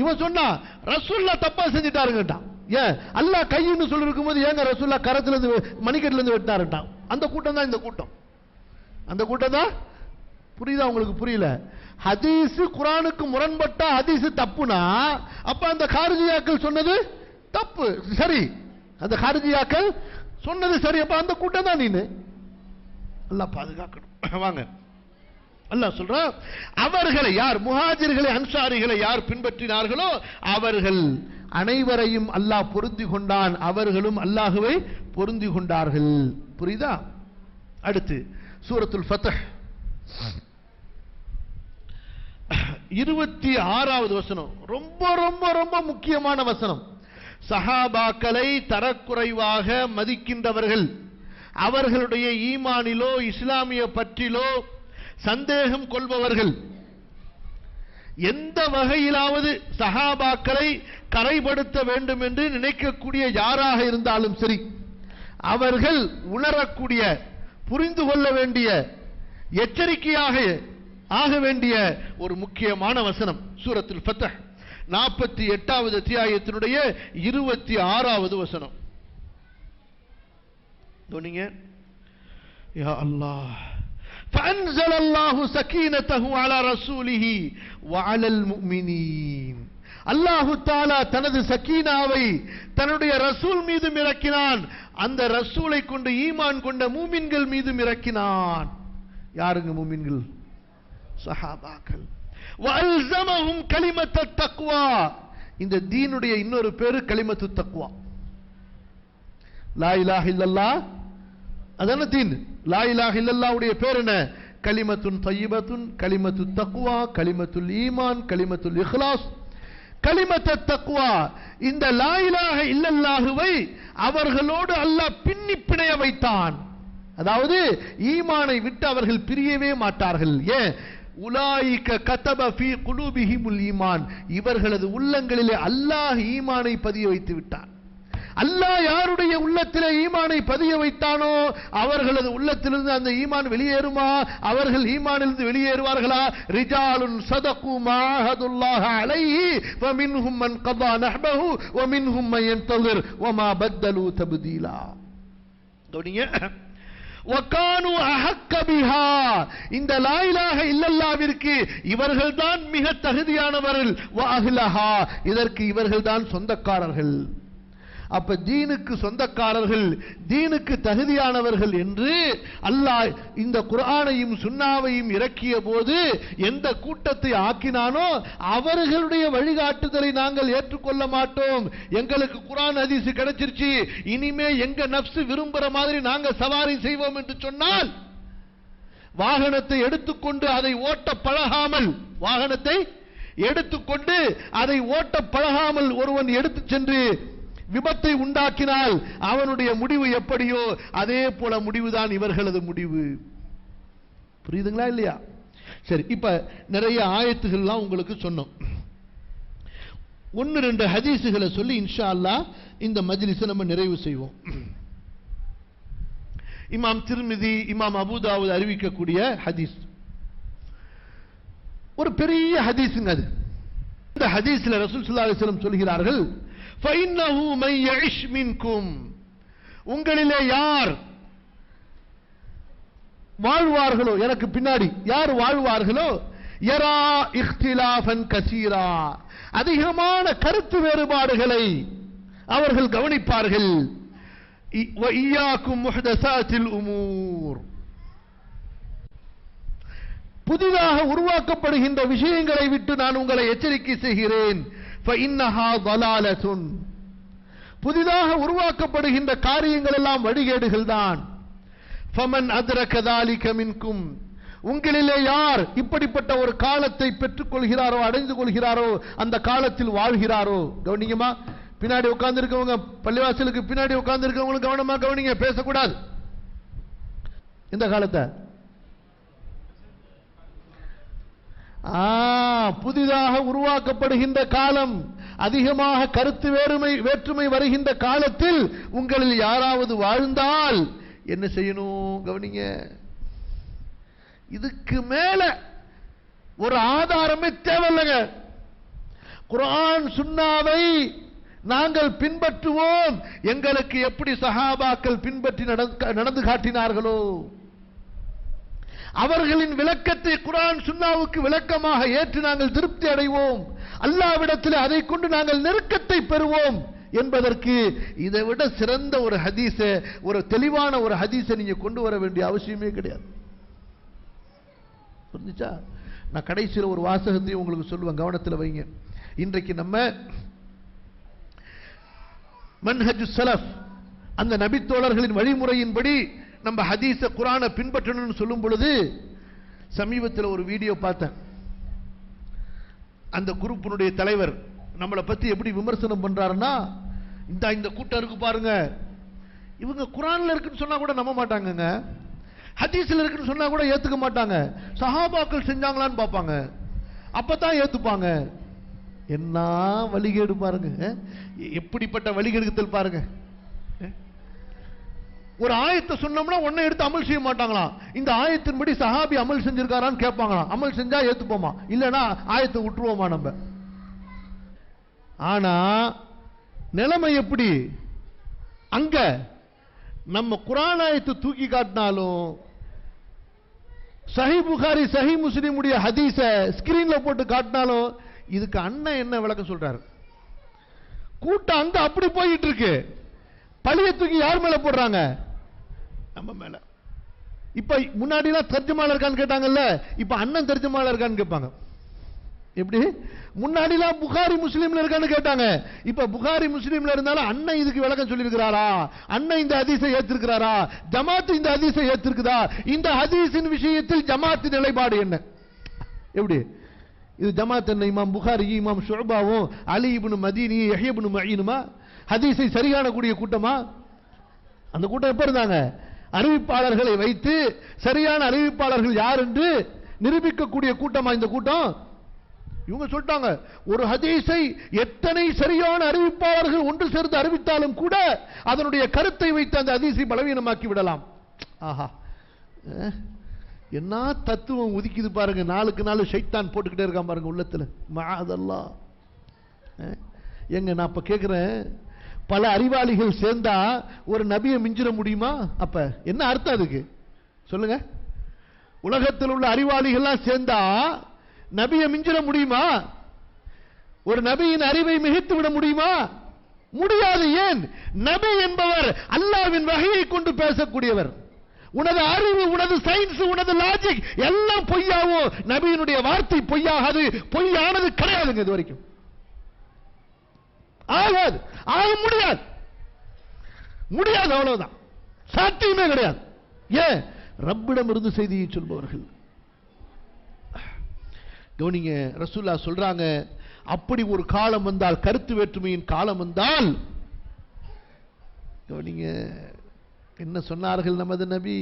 இவன் சொன்னா ரசூல்லா தப்பா செஞ்சிட்டாருங்கட்டான். ஏன் அல்லாஹ் கைன்னு சொல்லிருக்கும் போது ஏங்க ரசூல்லா கரத்துல இருந்து மணிக்கட்டுல இருந்து வெட்டினாருட்டான். அந்த கூட்டம் தான் இந்த கூட்டம். அந்த கூட்டம் தான். புரியுதா உங்களுக்கு? புரியல? ஹதீஸ் குர்ஆனுக்கு முரண்பட்ட ஹதீஸ் தப்புனா அப்ப அந்த காரிஜியாக்கள் சொன்னது தப்பு. சரி, அந்த காரிஜியாக்கள் சொன்னது சரி. அப்ப அந்த கூட்டம் தான் நீனு. அல்லாஹ் பாதுகாக்கணும். வாங்க, அல்லாஹ் சொல்றான், அவர்களை யார் முஹாஜிர்களை அன்சாரிகளை யார் பின்பற்றினார்களோ அவர்கள் அனைவரையும் அல்லாஹ் பொருந்தி கொண்டான், அவர்களும் அல்லாஹ்வை பொருந்தி கொண்டார்கள். புரியுதா? அடுத்து சூரத்துல் ஃபத்ஹ் 26வது வசனம் ரொம்ப ரொம்ப ரொம்ப முக்கியமான வசனம். சஹாபாக்களை தரக்குறைவாக மதிக்கின்றவர்கள், அவர்களுடைய ஈமானிலோ இஸ்லாமிய பற்றிலோ சந்தேகம் கொள்பவர்கள், எந்த வகையிலாவது சஹாபாக்களை கரைப்படுத்த வேண்டும் என்று நினைக்கக்கூடிய யாராக இருந்தாலும் சரி, அவர்கள் உணரக்கூடிய, புரிந்து கொள்ள வேண்டிய, எச்சரிக்கையாக ஆக வேண்டிய ஒரு முக்கியமான வசனம் சூரத்துல் ஃபத்ஹ் 48வது அத்தியாயத்தினுடைய 26வது வசனம். கவனிங்க. யா அல்லாஹ், فأنزل الله سكينته على رسوله وعلى المؤمنين. அல்லாஹு தஆலா தனது சக்கீனாவை தன்னுடைய ரசூல் மீது இறக்கினான், அந்த ரசூலை கொண்டு ஈமான் கொண்ட மூமின்கள் மீது இறக்கினான். யாருங்க மூமின்கள்? சஹாபாக்கள். வஅல்ஸமஹும் கலிமத்தத் தக்வா. இந்த தீனுடைய இன்னொரு பேரு கலிமத்து தக்வா. லா இலாஹ இல்லல்லாஹ் அதான தீன். லா இலாஹ இல்லல்லாஹ் உடைய பேர் என்ன? கலிமத்துன் தய்யிபத்துன், கலிமத்து தக்வா, கலிமத்துல் ஈமான், கலிமத்துல் இக்லாஸ், கலிமத்தத் தக்வா. இந்த லா இலாஹ இல்லல்லாஹுவை அவர்களோடு அல்லாஹ் பின்னி பிணைய வைத்தான். அதாவது ஈமானை விட்டு அவர்கள் பிரியவே மாட்டார்கள். ஏன்? உலாயிக கதப ஃபீ குலூபிஹிமுல் ஈமான். இவர்களது உள்ளங்களிலே அல்லாஹ் ஈமானை பதிய வைத்து விட்டான். அல்லாஹ் யாருடைய உள்ளத்திலே ஈமானை பதிய வைத்தானோ அவர்களது உள்ளத்திலிருந்து அந்த ஈமான் வெளியேறுமா? அவர்கள் ஈமானிலிருந்து வெளியேறுவார்களா? ரிஜாலுன் ஸதகு மா அஹதுல்லாஹ அலைஹி வமின்ஹும் மன் கதா நஹ்பஹு வமின்ஹும் மன் யன்தஸிர் வமா பத்தலு தப்தீலா. கவனிங்க, வகானு அஹக்க பிஹா, இந்த லா இலாஹ இல்லல்லாஹ்விற்கு இவர்கள்தான் மிக தகுதியானவர்கள். வ அஹ்லஹா, இதற்கு இவர்கள்தான் சொந்தக்காரர்கள். அப்ப தீனுக்கு சொந்தக்காரர்கள், தீனுக்கு தகுதியானவர்கள் என்று அல்லாஹ் இந்த குர்ஆனையும் சுன்னாவையும் இறக்கிய போது எந்த கூட்டத்தை ஆக்கினானோ அவர்களுடைய வழிகாட்டுதலை நாங்கள் ஏற்றுக்கொள்ள மாட்டோம். எங்களுக்கு குர்ஆன் ஹதீஸ் கிடைச்சிருச்சு, இனிமே எங்க நப்சு விரும்புற மாதிரி நாங்க சவாரி செய்வோம் என்று சொன்னால், வாகனத்தை எடுத்துக்கொண்டு அதை ஓட்ட பழகாமல், வாகனத்தை எடுத்துக்கொண்டு அதை ஓட்ட பழகாமல் ஒருவன் எடுத்து சென்று விபத்தை உண்டாக்கினால் அவனுடைய முடிவு எப்படியோ அதே போல முடிவுதான் இவர்களது முடிவு. புரியுதுங்களா இல்லையா? சரி, இப்ப நிறைய ஆயத்துகள்லாம் உங்களுக்கு சொன்னோம். ஒன்னு ரெண்டு ஹதீசுகளை சொல்லி இன்ஷா அல்லாஹ் இந்த மஜ்லிஸை நம்ம நிறைவு செய்வோம். இமாம் திர்மிதி, இமாம் அபூதாவுத் அறிவிக்கக்கூடிய ஹதீஸ், ஒரு பெரிய ஹதீஸுங்க அது. இந்த ஹதீஸ்ல ரசூல் ஸல்லல்லாஹு அலைஹி வஸல்லம் சொல்கிறார்கள், فَإِنَّهُ مَن يَعِشْ مِنكُم, உங்களிலே யார் வாழ்வார்களோ, எனக்கு பின்னாடி யார் வாழ்வார்களோ, யரா இக்திலாஃபன் கஸீரா, அதிகமான கருத்து வேறுபாடுகளை அவர்கள் கவனிப்பார்கள். وَإِيَّاكُمْ مُحْدَثَاتِ الْأُمُورِ, புதிதாக உருவாக்கப்படுகின்ற விஷயங்களை விட்டு நான் உங்களை எச்சரிக்கை செய்கிறேன். فَإِنَّهَا ضَلَالَةٌ, புதிதாக உருவாக்கப்படுகின்ற காரியங்கள் எல்லாம் வழிகேடுகள் தான். فَمَنْ أَدْرَكَ ذَلِكَ مِنْكُمْ, உங்களிலே யார் இப்படிப்பட்ட ஒரு காலத்தை பெற்றுக் கொள்கிறாரோ, அடைந்து கொள்கிறாரோ, அந்த காலத்தில் வாழ்கிறாரோ. கவனிங்கம்மா, பின்னாடி உட்கார்ந்து இருக்கவங்க, பள்ளிவாசலுக்கு பின்னாடி உட்கார்ந்து இருக்கவங்க கவனமா கவனிங்க, பேசக்கூடாது. இந்த காலத்தை புதிதாக உருவாக்கப்படுகின்ற காலம், அதிகமாக கருத்து வேற்றுமை வருகின்ற காலத்தில் உங்களில் யாராவது வாழ்ந்தால் என்ன செய்யணும்? கவனிங்க, இதுக்கு மேல ஒரு ஆதாரமே தேவையில்லைங்க. குர்ஆன் சுன்னாவை நாங்கள் பின்பற்றுவோம், எங்களுக்கு எப்படி சஹாபாக்கள் பின்பற்றி நடந்து காட்டினார்களோ அவர்களின் விளக்கத்தை குர்ஆன் சுன்னாவுக்கு விளக்கமாக ஏற்று நாங்கள் திருப்தி அடைவோம், அல்லாஹ்விடத்தில் அதை கொண்டு நாங்கள் நெருக்கத்தை பெறுவோம் என்பதற்கு இதை விட சிறந்த ஒரு ஹதீஸ, ஒரு தெளிவான ஒரு ஹதீஸை நீங்க கொண்டு வர வேண்டிய அவசியமே கிடையாது. புரிஞ்சுச்சா? நான் கடைசியில் ஒரு வாசகத்தையும் உங்களுக்கு சொல்லுவேன், கவனத்தில் வைங்க. இன்றைக்கு நம்ம மன்ஹஜு ஸலஃப், அந்த நபித்தோழர்களின் வழிமுறையின்படி நம்ம ஹதீஸ குர்ஆனை பின்பற்றணும்னு சொல்லும் பொழுது, சமீபத்தில் ஒரு வீடியோ பார்த்தேன். அந்த குரூப்பினுடைய தலைவர் நம்மளை பத்தி எப்படி விமர்சனம் பண்றாருன்னா, இந்த கூட்டம் இருக்கு பாருங்க, இவங்க குர்ஆன்ல இருக்குன்னு சொன்னா கூட நம்ப மாட்டாங்கங்க, ஹதீஸ்ல இருக்குன்னு சொன்னா கூட ஏத்துக்க மாட்டாங்க, சஹாபாக்கள் செஞ்சாங்களான்னு பார்ப்பாங்க, அப்பதான் ஏத்துப்பாங்க. என்ன வழிகேடு பாருங்க, எப்படிப்பட்ட வழிகேடுகள் பாருங்க. ஒரு ஆயத்தை சொன்னோம்னா ஒன்னை எடுத்து அமல் செய்ய மாட்டாங்களாம். இந்த ஆயத்தின்படி சஹாபி அமல் செஞ்சிருக்காரான்னு கேட்பாங்களாம். அமல் செஞ்சா ஏத்துப்போமா, இல்லனா ஆயத்தை விட்டுருவோமா நம்ம. ஆனா நிலைமை எப்படி? அங்க நம்ம குர்ஆன் ஆயத்தை தூக்கி காட்டினாலும், சஹீஹ் புகாரி சஹீஹ் முஸ்லிம் உடைய ஹதீஸ ஸ்கிரீன்ல போட்டு காட்டினாலும், இதுக்கு அண்ணன் என்ன விளக்கம் சொல்றாரு? கூட்டம் அங்க அப்படி போயிட்டு இருக்கு. பழிய தூக்கி யார் மேல போடுறாங்க? நம்ம மேல. இப்ப முன்னாடி எல்லாம் தர்ஜுமால இருக்கான்னு கேட்டாங்கல்ல, இப்ப அண்ணன் தர்ஜுமால இருக்கான்னு கேட்பாங்க. எப்படி? முன்னாடி எல்லாம் புகாரி முஸ்லிம்ல இருக்கான்னு கேட்டாங்க, இப்ப புகாரி முஸ்லிம்ல இருந்தாலும் அண்ணன் இதுக்கு விளக்கம் சொல்லி இருக்கிறாரா, அண்ணன் இந்த ஹதீஸை ஏத்திருக்கிறாரா, ஜமாத் இந்த ஹதீஸை ஏத்திருக்குதா, இந்த ஹதீஸின் விஷயத்தில் ஜமாத் நிலைப்பாடு என்ன? எப்படி இது ஜமாத் என்ன? இமாம் புகாரி, இமாம் ஷுஅபாவும், அலி இப்னு மதீனி, யஹ்யா இப்னு மஈனுமா ஹதீஸை சரியான கூடிய கூட்டமா? அந்த கூட்டம் எப்ப இருந்தாங்க? அறிவிப்பாளர்களை வைத்து சரியான அறிவிப்பாளர்கள் யார் என்று நிரூபிக்கக்கூடிய கூட்டமா இந்த கூட்டம்? இவங்க சொல்லிட்டாங்க, ஒரு ஹதீஸை எத்தனை சரியான அறிவிப்பாளர்கள் ஒன்று சேர்ந்து அறிவித்தாலும் கூட அதனுடைய கருத்தை வைத்து அந்த ஹதீஸை பலவீனமாக்கி விடலாம். ஆஹா, என்ன தத்துவம் உதிக்குது பாருங்க. நாளுக்கு நாள் ஷைத்தான் போட்டுக்கிட்டே இருக்கான் பாருங்க உள்ளத்துல. மஅதல்லாஹ். எங்க நான் இப்ப கேட்கிறேன், பல அறிவாளிகள் சேர்ந்தா ஒரு நபியை மிஞ்சிட முடியுமா? அப்ப என்ன அர்த்தம் அதுக்கு சொல்லுங்க? உலகத்தில் உள்ள அறிவாளிகள்லாம் சேர்ந்தா நபியை மிஞ்சிட முடியுமா? ஒரு நபியின் அறிவை மிகைத்து விட முடியுமா? முடியாது. ஏன்? நபி என்பவர் அல்லாஹ்வின் வஹீயை கொண்டு பேசக்கூடியவர். உனது அறிவு, உனது சயின்ஸ், உனது லாஜிக் எல்லாம் பொய்யாவோ, நபியினுடைய வார்த்தை பொய்யாகாது. பொய்யானது கிடையாதுங்க இது வரைக்கும். ஆகாது, ஆக முடியாது, முடியாது, அவ்வளவுதான். சாத்தியமே கிடையாது. ஏன்? ரப்பிடம் இருந்து செய்தியை சொல்பவர்கள். கவனிங்க, ரசூலுல்லாஹ் சொல்றாங்க, அப்படி ஒரு காலம் வந்தால், கருத்து வேற்றுமையின் காலம் வந்தால், கவனிங்க என்ன சொன்னார்கள் நமது நபி,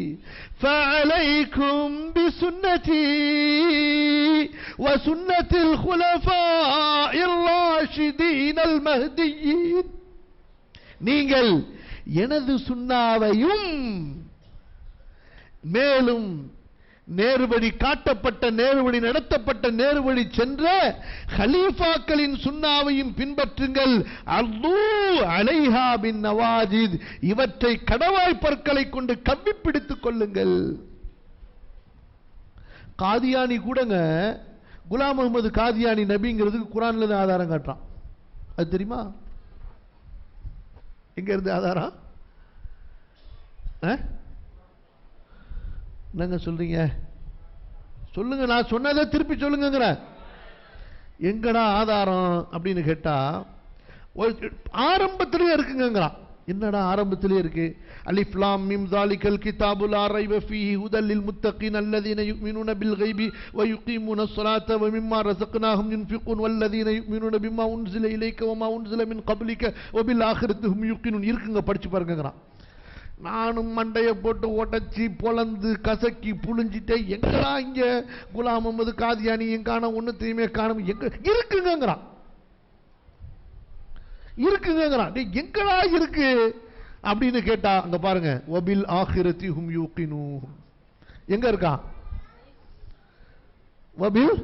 ஃபஅலைக்கும் பிசுன்னதி வசுன்னத்தில் குலஃபாஇர் ராஷிதீனல் மஹ்தியீன். நீங்கள் எனது சுன்னாவையும் மேலும் நேர்வழி காட்டப்பட்ட, நேர்வழி நடத்தப்பட்ட, நேர்வழி சென்ற ஹலீஃபாக்களின் சுன்னாவையும் பின்பற்றுங்கள். அர்து அலைஹா பின் நவாஜித், இவற்றை கடவாய் பற்களை கொண்டு கவ்வி பிடித்துக் கொள்ளுங்கள். காதியானி கூடங்க குலாம் அஹ்மது காதியானி நபிங்கிறதுக்கு குர்ஆன்ல இருந்து ஆதாரம் காட்டுறான். அது தெரியுமா? எங்க இருந்து ஆதாரம்? என்னங்க சொல்றீங்க? சொல்லுங்க, நான் சொன்னதை திருப்பி சொல்லுங்க. எங்கடா ஆதாரம் அப்படின்னு கேட்டா ஆரம்பத்திலேயே இருக்குங்கிறான். என்னடா ஆரம்பத்திலேயே இருக்கு? அலிஃப் லாம் மீம் ஸாலிகல் கிதாபு லா ரைப ஃபீஹி ஹுதல் லில் முத்தகீன் அல்லதீன யுமினூன பில் கைபி வ யுகீமூன ஸலாத்த வ மிம்மா ரஸக்னாஹும் யுன்ஃபிகூன் வல்லதீன யுமினூன பிம்மா உன்ஸில இலைக வ மா உன்ஸில மின் கப்லிக வ பில் ஆখিরাতি ஹும் யுகீனூன். இருக்குங்க, படிச்சு பாருங்கங்கறான். நானும் மண்டைய போட்டு உடைச்சி பொளந்து கசக்கி புளிஞ்சிட்டே, எங்கடா இங்க குலாம் அஹ்மது காதியானி எங்கான ஒண்ணுத்தையுமே காணும். எங்க இருக்குங்கிறான், இருக்குங்கிறான். எங்கடா இருக்கு அப்படின்னு கேட்டா அங்க பாருங்க, வபில் ஆখিরাতি ஹும் யூகினூன். எங்க இருக்கா? வபில்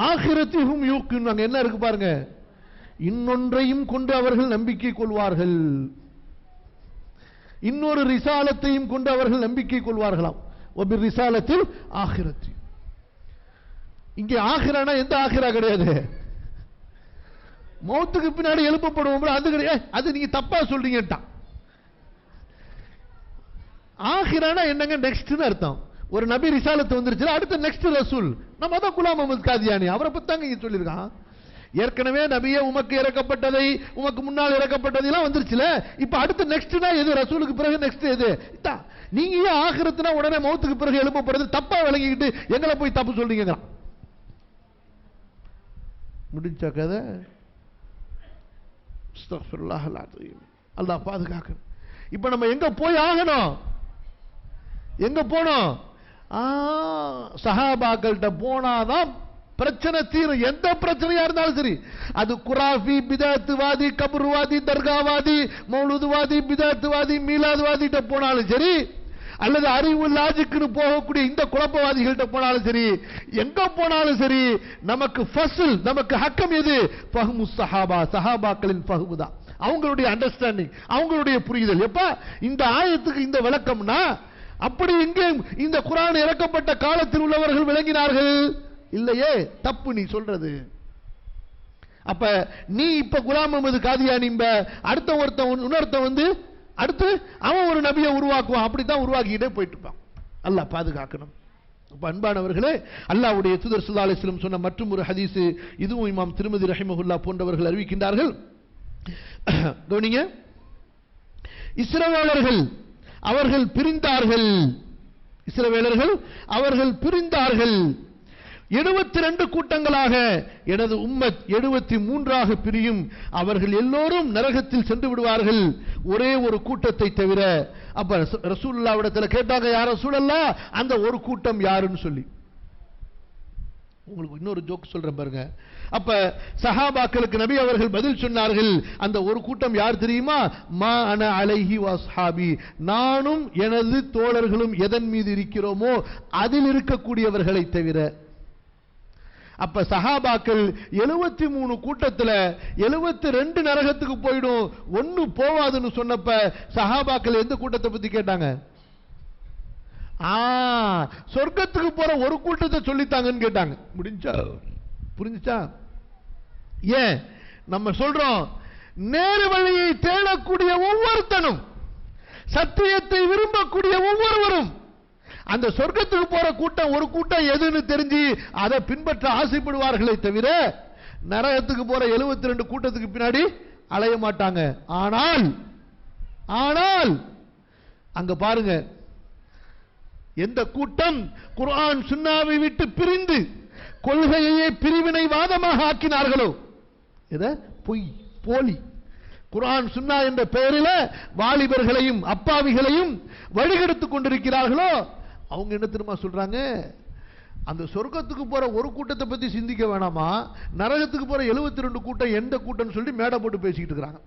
ஆখিরাতি ஹும் யூகினூன். அங்க என்ன இருக்கு பாருங்க, இன்னொன்றையும் கொண்டு அவர்கள் நம்பிக்கை கொள்வார்கள், இன்னொரு ரிசாலத்தையும் கொண்டு அவர்கள் நம்பிக்கை கொள்வார்களாம். வபில் ரிசாலத்தில் ஆখিরাতি. இங்கே ஆখিরাனா எந்த ஆখিরা கிடையாது, மௌத்துக்கு பின்னாடி எழுப்பப்படுவோம் அது கிடையாது. அது நீங்க தப்பா சொல்றீங்கட்டான். ஆখিরাனா என்னங்க? நெக்ஸ்ட்னு அர்த்தம். ஒரு நபி ரிசாலத்து வந்துருச்சு, அடுத்த நெக்ஸ்ட் ரசூல். நம்ம தான் குலாம் அஹ்மது காதியானி, அவரை பத்தி தாங்க இங்க சொல்லியிருக்கான். ஏற்கனவே நபியே உமக்கு இறக்கப்பட்டதை, உமக்கு முன்னால் இறக்கப்பட்டதெல்லாம் வந்துருச்சுல, இப்ப அடுத்த நெக்ஸ்ட்னா எது? ரசூலுக்கு பிறகு நெக்ஸ்ட் எது? நீங்க ஏன் ஆখিরাத்துனா உடனே மௌத்துக்கு பிறகு எழுப்பப்படுறது தப்பா விளங்கிக்கிட்டு எங்களை போய் தப்பு சொல்றீங்க? முடிஞ்சா கதை. அஸ்தக்ஃபிருல்லாஹ் அல்-அஸீம். அல்லாஹ் பாதுகாக்கணும். இப்ப நம்ம எங்க போய் ஆகணும்? எங்க போனோம்? சஹாபாக்கள்கிட்ட போனாதான் பிரச்சனை தீரும். எந்த பிரச்சனையா இருந்தாலும் சரி, அது குராஃபி, பிதாத்துவாதி, கபர்வாதி, தர்காவாதி, மௌலூதுவாதி, பிதாத்துவாதி, மீலாதுவாதிட்ட போனாலும் சரி, அல்லது அறிவு லாஜிக்னு போகக்கூடிய இந்த குழப்பவாதிகள்கிட்ட போனாலும் சரி, எங்க போனாலும் சரி, நமக்கு ஃபஸ்ல், நமக்கு ஹக்கம் எது? ஃபஹ்மு ஸஹாபா, சஹாபாக்களின் ஃபஹ்மு தான், அவங்களுடைய அண்டர்ஸ்டாண்டிங், அவங்களுடைய புரிதல். எப்ப இந்த ஆயத்துக்கு இந்த விளக்கம்னா, அப்படி இங்கே இந்த குர்ஆன் இறக்கப்பட்ட காலத்தில் உள்ளவர்கள் விளங்கினார்கள் இல்லையே, தப்பு நீ சொல்றது. அப்ப நீ இப்ப குலாம் அஹ்மது காதியானி, அடுத்த ஒருத்தன் இன்னொருத்தன் வந்து அடுத்து அவன் ஒரு நபியை உருவாக்குவான். அப்படித்தான் உருவாக்கிட்டே போயிட்டு இருப்பான். அல்லாஹ் பாதுகாக்கணும். அப்ப அன்பானவர்களே, அல்லாஹ்வுடைய தூதர் ஸல்லல்லாஹு அலைஹி வஸல்லம் சொன்ன மற்றும் ஒரு ஹதீஸ், இதுவும் இமாம் திருமிதி ரஹிமஹுல்லாஹ் போன்றவர்கள் அறிவிக்கின்றார்கள். கவனிங்க, இஸ்ரவேலர்கள் அவர்கள் பிரிந்தார்கள், இஸ்ரவேலர்கள் அவர்கள் பிரிந்தார்கள். 72 கூட்டங்களாக எனது உம்மத் 73ஆக பிரியும். அவர்கள் எல்லோரும் நரகத்தில் சென்று விடுவார்கள், ஒரே ஒரு கூட்டத்தை தவிர. அப்ப ரசூலுல்லாஹ்விடத்தில் கேட்டாங்க, யார் ரசூலல்லாஹ், அந்த ஒரு கூட்டம் யாருன்னு சொல்லி. உங்களுக்கு இன்னொரு ஜோக் சொல்றேன் பாருங்க. அப்ப சஹாபாக்களுக்கு நபி அவர்கள் பதில் சொன்னார்கள். அந்த ஒரு கூட்டம் யார் தெரியுமா? மா அன அலைஹி வஸ்ஹாபி, நானும் எனது தோழர்களும் எதன் மீது இருக்கிறோமோ அதில் இருக்கக்கூடியவர்களை தவிர. அப்ப சஹாபாக்கள் 73 கூட்டத்துல 72 நரகத்துக்கு போயிடும், ஒன்னு போவாதுன்னு சொன்னப்ப சஹாபாக்கள் எந்த கூட்டத்தை பத்தி கேட்டாங்க? சொர்க்கத்துக்கு போற ஒரு கூட்டத்தை சொல்லித்தாங்கன்னு கேட்டாங்க. முடிஞ்சா? புரிஞ்சுச்சா? ஏன் நம்ம சொல்றோம், நேரு வழியை தேடக்கூடிய ஒவ்வொருத்தனும், சத்தியத்தை விரும்பக்கூடிய ஒவ்வொருவரும் அந்த சொர்க்கத்துக்கு போற கூட்டம் ஒரு கூட்டம் எதுன்னு தெரிஞ்சு அதை பின்பற்ற ஆசைப்படுவார்களே தவிர நரகத்துக்கு போற 72 கூட்டத்துக்கு பின்னாடி அலைய மாட்டாங்க. ஆனால் அங்க பாருங்க, எந்த கூட்டம் குர்ஆன் சுன்னாவை விட்டு பிரிந்து கொள்கையே பிரிவினைவாதமாக ஆக்கினார்களோ, பொய் போலி குர்ஆன் சுன்னா என்ற பெயரில் வாலிபர்களையும் அப்பாவிகளையும் வழிகெடுத்துக் கொண்டிருக்கிறார்களோ, அவங்க என்ன தெரியுமா சொல்றாங்க? அந்த சொர்க்கத்துக்கு போற ஒரு கூட்டத்தை பத்தி சிந்திக்க வேணாமா, நரகத்துக்கு போற 72 கூட்டம் எந்த கூட்டம் சொல்லி மேடை போட்டு பேசிக்கிட்டு இருக்கிறாங்க.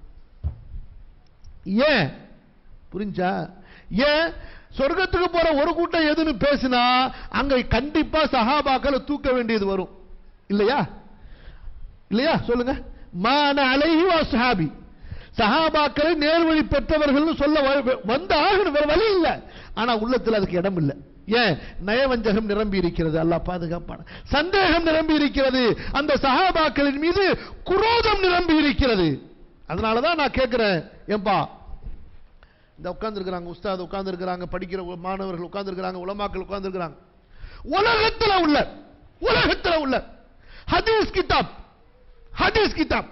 ஏன் புரிஞ்சா? ஏன் சொர்க்கத்துக்கு போற ஒரு கூட்டம் எதுன்னு பேசினா அங்க கண்டிப்பா சஹாபாக்களை தூக்க வேண்டியது வரும் இல்லையா? இல்லையா சொல்லுங்க. மான அலைஹி வஸ்ஹாபி, சஹாபாக்களை நேர்வழி பெற்றவர்கள் சொல்ல வந்த ஆகணும், வேற வழி இல்லை. ஆனா உள்ளத்தில் அதுக்கு இடம் இல்லை. ஏன்? நயவஞ்சகம் நிரம்பி இருக்கிறது, அல்லாஹ் பாதுகாப்பான. சந்தேகம் நிரம்பி இருக்கிறது, அந்த சஹாபாக்களின் மீது குரோதம் நிரம்பி இருக்கிறது. அதனாலதான் நான் கேட்கிறேன், ஏன்பா இந்த உட்கார்ந்து இருக்கிறாங்க, உஸ்தாத் உட்கார்ந்து இருக்கிறாங்க, படிக்கிற மாணவர்கள் உட்கார்ந்து இருக்கிறாங்க, உலமாக்கள் உட்கார்ந்து இருக்கிறாங்க, உலகத்தில் உள்ள ஹதீஸ் கிதாப்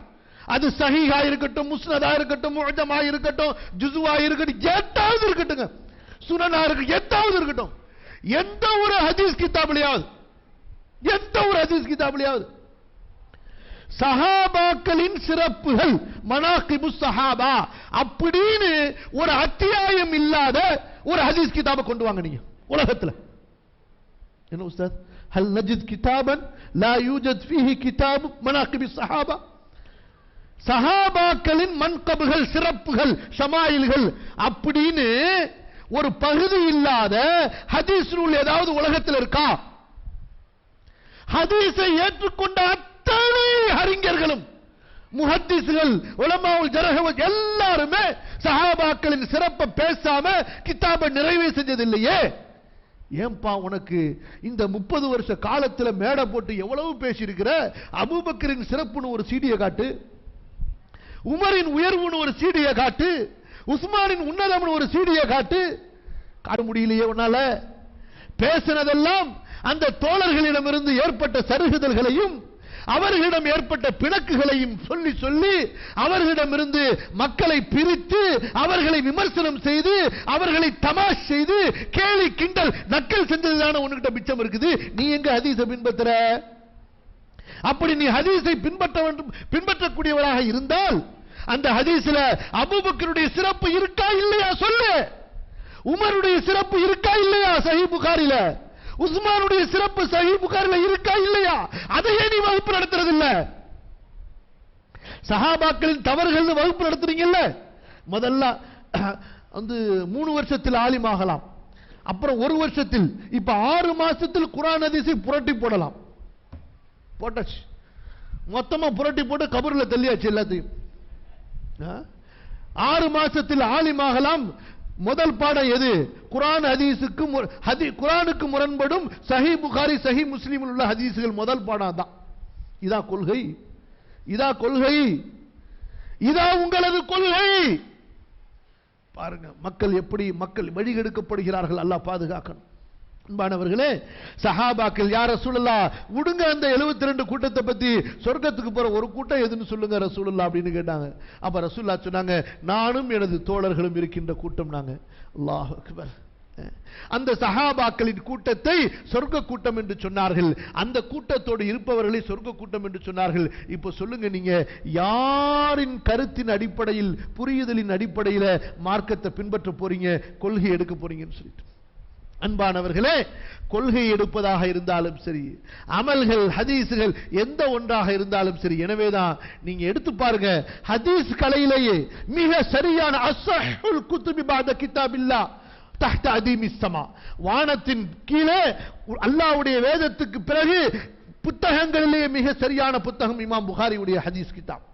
அது சஹீஹா இருக்கட்டும், முஸ்னதா இருக்கட்டும், முஅஜமா இருக்கட்டும், ஜுஸுவா இருக்கட்டும், ஏதாவது இருக்கட்டுங்க, சுனனா இருக்கட்டும், ஏதாவது இருக்கட்டும், எந்த ஒரு ஹதீஸ் கிதாபிலையாவது சஹாபாக்களின் சிறப்புகள், மனாகிபுஸ் சஹாபா அப்படின்னு ஒரு அத்தியாயம் இல்லாத ஒரு ஹதீஸ் கிதாபை கொண்டு வாங்க நீங்க உலகத்துல. என்ன உஸ்தாத், ஹல் நஜித் கிதாபன் லா யூஜத் ஃபீஹி கிதாப் மனாகிபுஸ் சஹாபா? சஹாபாக்களின் மன்கபுகள், சிறப்புகள், ஷமாயில்கள் அப்படின்னு ஒரு பகுதி இல்லாத ஹதீஸ் நூல் ஏதாவது உலகத்தில் இருக்கா? ஹதீஸை ஏற்றுக்கொண்ட அத்தனை அறிஞர்களும், முஹத்திஸ்கள், உலமாவுல் ஜரஹ் எல்லாருமே சஹாபாக்களின் சிறப்பை பேசாம கிதாபை நிறைவே செஞ்சதில்லையே. ஏன்பா உனக்கு இந்த 30 வருஷ காலத்தில் மேடை போட்டு எவ்வளவு பேசியிருக்கிற? அபூபக்கரின் சிறப்புன்னு ஒரு சீடியை காட்டு, உமரின் உயர்வுன்னு ஒரு சீடியை காட்டு, உஸ்மானின் உன்னதம்னு ஒரு சீடியை காட்டு முடியலையே உன்னால. பேசினதெல்லாம் அந்த தோழர்களிடமிருந்து ஏற்பட்ட சருகுதல்களையும் அவர்களிடம் ஏற்பட்ட பிணக்குகளையும் சொல்லி சொல்லி அவர்களிடமிருந்து மக்களை பிரித்து அவர்களை விமர்சனம் செய்து அவர்களை தமாஷ் செய்து கேலி கிண்டல் நக்கல் செஞ்சதுதான உன்கிட்ட மிச்சம் இருக்குது. நீ எங்க ஹதீஸை பின்பற்ற? அப்படி நீ ஹதீஸை பின்பற்றக்கூடியவராக இருந்தால் அந்த ஹதீஸ்ல அபூபக்கருடைய சிறப்பு இருக்கா இல்லையா சொல்லு. உமருடைய சிறப்பு இருக்கா இல்லையா சஹீஹ் புகாரில? உஸ்மானுடைய சிறப்பு சஹீஹ் புகாரில இருக்கா இல்லையா? அதையே நீ வகுப்பு நடத்துறது இல்ல. சஹாபாக்களின் தவறுகள் வகுப்பு நடத்துறீங்கல்ல. முதல்ல 3 வருஷத்தில் ஆலிமாகலாம், அப்புறம் 1 வருஷத்தில், இப்ப 6 மாசத்தில் குர்ஆன் ஹதீஸை புரட்டி போடலாம். போட்டாச்சு, மொத்தமா புரட்டி போட்டு கபர்ல தள்ளியாச்சு எல்லாத்தையும். 6 மாசத்தில் ஆலிமாகலாம். முதல் பாடம் எது? குர்ஆன் ஹதீஸுக்கு குர்ஆனுக்கு முரண்படும் சஹீஹ் புகாரி சஹீஹ் முஸ்லிமில் உள்ள ஹதீஸ்கள் முதல் பாடம் தான். இதா கொள்கை, இதா உங்களது கொள்கை. பாருங்க மக்கள் எப்படி வழிகெடுக்கப்படுகிறார்கள், அல்லாஹ் பாதுகாக்கணும். அன்பானவர்களே, சஹாபாக்கள் யா ரசூலுல்லாஹ் விடுங்க அந்த 72 கூட்டத்தை பத்தி, சொர்க்கத்துக்கு போற ஒரு கூட்டம் எதுன்னு சொல்லுங்க ரசூலுல்லாஹ் அப்படின்னு கேட்டாங்க. அப்ப ரசூலுல்லாஹ் சொன்னாங்க, நானும் எனது தோழர்களும் இருக்கின்ற கூட்டம் நாங்க. அல்லாஹ் அக்பர். அந்த சஹாபாக்களின் கூட்டத்தை சொர்க்க கூட்டம் என்று சொன்னார்கள். அந்த கூட்டத்தோடு இருப்பவர்களை சொர்க்க கூட்டம் என்று சொன்னார்கள். இப்ப சொல்லுங்க, நீங்க யாரின் கருத்தின் அடிப்படையில், புரியுதலின் அடிப்படையில் மார்க்கத்தை பின்பற்ற போறீங்க, கொள்கை எடுக்க போறீங்கன்னு சொல்லிட்டு அன்பானவர்களே, கொள்கை எடுப்பதாக இருந்தாலும் சரி, அமல்கள் ஹதீஸ்கள் எந்த ஒன்றாக இருந்தாலும் சரி, எனவேதான் நீங்க எடுத்து பாருங்க, ஹதீஸ் கலையிலேயே மிக சரியான அஸ்ஸஹுல் குத்துபி பஅத கிதாபில்லா தஹ்த அதீமிஸ் ஸமா, வானத்தின் கீழே அல்லாஹ்வுடைய வேதத்துக்கு பிறகு புத்தகங்களிலே மிக சரியான புத்தகம் இமாம் புகாரியுடைய ஹதீஸ் கிதாப்.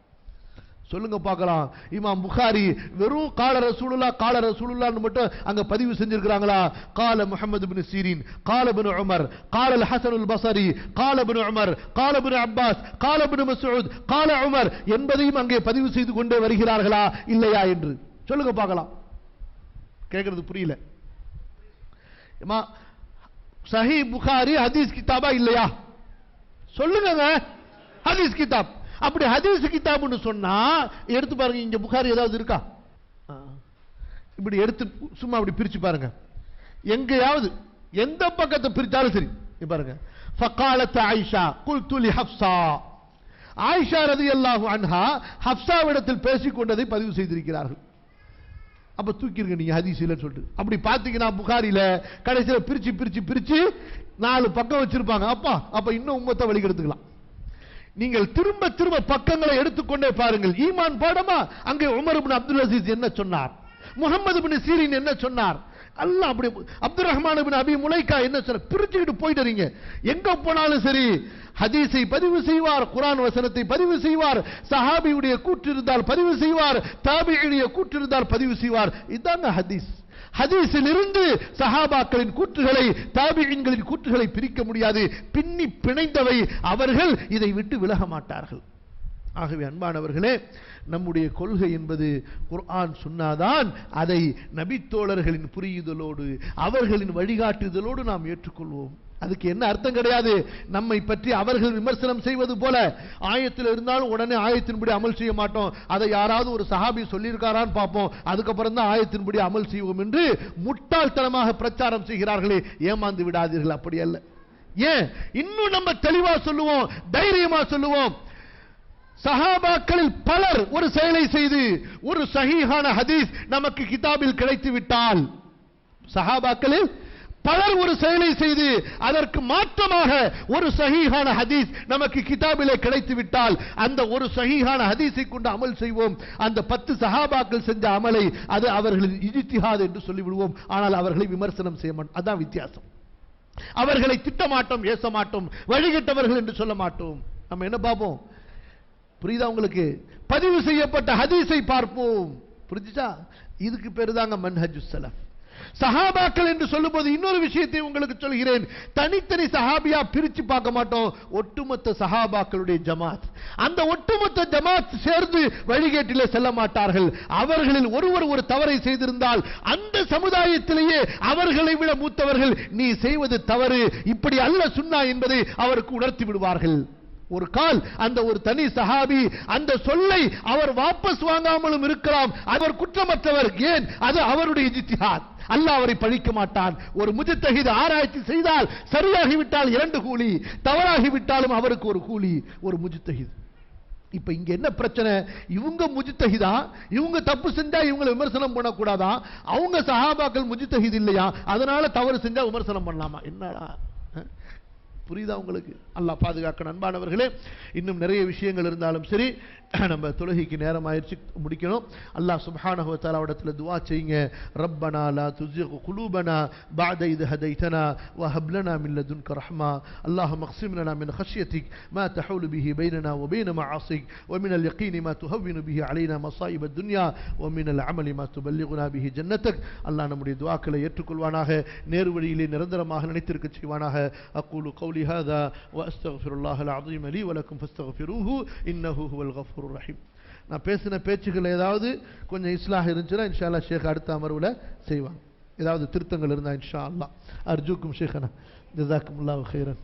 சொல்லுங்க பார்க்கலாம், இமாம் புகாரி வெறும் கால ரசூலுல்லாஹ் மட்டும் அங்க பதிவு செஞ்சிருக்காங்களா? கால முஹம்மது இப்னு சீரின், கால இப்னு உமர், கால அல் ஹஸனுல் பஸரி, கால இப்னு உமர், கால இப்னு அப்பாஸ், கால இப்னு மஸ்ஊத், கால உமர் என்பதையும் அங்கே பதிவு செய்து கொண்டே வருகிறார்களா இல்லையா என்று சொல்லுங்க பார்க்கலாம். கேட்கிறது புரியல? சஹீஹ் புகாரி ஹதீஸ் கிதாபா இல்லையா? சொல்லுங்க. ஹதீஸ் கிதாப். அப்படி ஹதீஸ் கிதாப்னு சொன்னா எடுத்து பாருங்க, இங்க புகாரி ஏதாவது இருக்கா? இப்படி எடுத்து சும்மா அப்படி பிரிச்சு பாருங்க, எங்கேயாவது எந்த பக்கத்தை பிரிச்சாலும் சரி. பாருங்க, ஃபகாலத் ஆயிஷா குல்து லி ஹப்ஸா, ஆயிஷா ரலியல்லாஹு அன்ஹா ஹப்ஸாவிடத்தில் பேசிக் கொண்டதை பதிவு செய்திருக்கிறார்கள். அப்ப தூக்கிருங்க நீங்க ஹதீஸ் இல்லைன்னு சொல்லிட்டு. அப்படி பாத்தீங்கன்னா புகாரில கடைசியில பிரிச்சு பிரிச்சு பிரிச்சு 4 பக்கம் வச்சிருப்பாங்க. அப்ப இன்னும் உம்மத்தை வழிகெடுத்துக்கலாம். நீங்கள் திரும்ப திரும்ப பக்கங்களை எடுத்துக்கொண்டே பாருங்கள். ஈமான் பாடமா அங்கே உமர் இப்னு அப்துல் அசீஸ் என்ன சொன்னார், முஹம்மது இப்னு சீரின் என்ன சொன்னார், அல்லாஹ் அப்படி அப்துல் ரஹ்மான் இப்னு அபி முலைகா என்ன சொன்னார், பிரிச்சுக்கிட்டு போயிடுறீங்க. எங்க போனாலும் சரி ஹதீஸை பதிவு செய்வார், குர்ஆன் வசனத்தை பதிவு செய்வார், சஹாபியுடைய கூற்று இருந்தால் பதிவு செய்வார், தாபிஈனுடைய கூற்று இருந்தால் பதிவு செய்வார். இதாங்க ஹதீஸ். ஹதீஸில் இருந்து சஹாபாக்களின் கூற்றுகளை தாபிஈன்களின் கூற்றுகளை பிரிக்க முடியாது. பின்னி பிணைந்தவை, அவர்கள் இதை விட்டு விலக மாட்டார்கள். ஆகவே அன்பானவர்களே, நம்முடைய கொள்கை என்பது குர்ஆன் சுன்னாதான். அதை நபித்தோழர்களின் புரியுதலோடு அவர்களின் வழிகாட்டுதலோடு நாம் ஏற்றுக்கொள்வோம். அதுக்கு என்ன அர்த்தம் கிடையாது, நம்மை பற்றி அவர்கள் விமர்சனம் செய்வது போல ஆயத்தில் இருந்தாலும் உடனே ஆயத்தின்படி அமல் செய்ய மாட்டோம், அதை யாராவது ஒரு சஹாபி சொல்லியிருக்காரான்னு பார்ப்போம், அதுக்கப்புறம் தான் ஆயத்தின்படி அமல் செய்வோம் என்று முட்டாள்தனமாக பிரச்சாரம் செய்கிறார்களே, ஏமாந்து விடாதீர்கள். அப்படி அல்ல. ஏன் இன்னும் நம்ம தெளிவா சொல்லுவோம், தைரியமா சொல்லுவோம். சஹாபாக்களில் பலர் ஒரு செயலை செய்து ஒரு சஹீஹான ஹதீஸ் நமக்கு கிதாபில் கிடைத்து விட்டால், சஹாபாக்களில் பலர் ஒரு செயலை செய்து அதற்கு மாற்றமாக ஒரு சஹீஹான ஹதீஸ் நமக்கு கிதாபிலே கிடைத்து விட்டால், அந்த ஒரு சஹீஹான ஹதீஸை கொண்டு அமல் செய்வோம். அந்த 10 சஹாபாக்கள் செஞ்ச அமலை அது அவர்களின் இஜ்திஹாத் என்று சொல்லிவிடுவோம். ஆனால் அவர்களை விமர்சனம் செய்ய மாட்டோம். அதான் வித்தியாசம். அவர்களை திட்டமாட்டோம், ஏச மாட்டோம், வழிகட்டவர்கள் என்று சொல்ல மாட்டோம். நம்ம என்ன பார்ப்போம், புரியுதா உங்களுக்கு? பதிவு செய்யப்பட்ட ஹதீஸை பார்ப்போம். புரிஞ்சுச்சா? இதுக்கு பேரு தாங்க மன்ஹஜுஸ் ஸலஃப். சஹாபாக்கள் என்று சொல்லும்போது இன்னொரு விஷயத்தை உங்களுக்கு சொல்கிறேன். தனித்தனி சஹாபியா பிரிச்சு பார்க்க மாட்டோம், ஒட்டுமொத்த சஹாபாக்களுடைய ஜமாத். அந்த ஒட்டுமொத்த ஜமாத் சேர்ந்து வழிகேட்டிலே செல்ல மாட்டார்கள். அவர்களில் ஒருவர் ஒரு தவறை செய்திருந்தால் அந்த சமுதாயத்திலேயே அவர்களை விட மூத்தவர்கள் நீ செய்வது தவறு, இப்படி அல்ல சுன்னா என்பதை அவருக்கு உணர்த்தி விடுவார்கள். ஒரு கால் அந்த ஒரு தனி சஹாபி அந்த சொல்லை அவர் வாபஸ் வாங்காமலும் இருக்கலாம், அவர் குற்றமற்றவர். ஏன்? அது அவருடைய இஜ்திஹாத். அல்லாஹ் அவரை பழிக்க மாட்டான். ஒரு முஜ்தஹித் ஆராய்ச்சி செய்தால் சரியாகிவிட்டால் 2 கூலி, தவறாகிவிட்டாலும் அவருக்கு ஒரு கூலி, ஒரு முஜ்தஹித். இப்ப இங்க என்ன பிரச்சனை, இவங்க முஜ்தஹிதா, இவங்க தப்பு செஞ்சா இவங்களை விமர்சனம் பண்ணக்கூடாதா, அவங்க சஹாபாக்கள் முஜ்தஹித் இல்லையா, அதனால தவறு செஞ்சா விமர்சனம் பண்ணலாமா? என்னடா புரியுதா உங்களுக்கு? அல்லாஹ் பாதுகாக்க. அன்பானவர்களே, இன்னும் நிறைய விஷயங்கள் இருந்தாலும் சரி, நம்ம தொழுகைக்கு நேரம் ஆயிடுச்சு, முடிக்கணும். அல்லாஹ் சுப்ஹானஹு வ தஆலா இடத்துல துஆ செய்யுங்க. ரப்பனா லா துஸிக் குலூபனா பஅத இத் ஹதைதனா வ ஹப் லனா மின் லதுன்க ரஹ்மா. அல்லாஹும்ம اقسم لنا من خشيتك ما تحول به بيننا وبين معاصيك ومن اليقين ما تهون به علينا مصائب الدنيا ومن العمل ما تبلغنا به جنتك. அல்லாஹ் நம்முடைய துஆக்களை ஏற்றுக்கொள்வானாக, நேர் வழியிலே நிரந்தரமாக நிலைத்திருக்க செய்வானாக. அகூலு قولي هذا واستغفر الله العظيم لي ولكم فاستغفروه انه هو الغفور الرحيم. நான் பேசின பேச்சுகள் ஏதாவது கொஞ்சம் இஸ்லாஹ் இருந்துச்சுன்னா இன்ஷா அல்லாஹ் ஷேக் அடுத்த அமர்வுல செய்வாங்க. ஏதாவது திருத்தங்கள் இருந்தா இன்ஷா அல்லாஹ். அர்ஜுக்கும் ஷேഖனா ஜஸாக்குமுல்லாஹு கைரன்.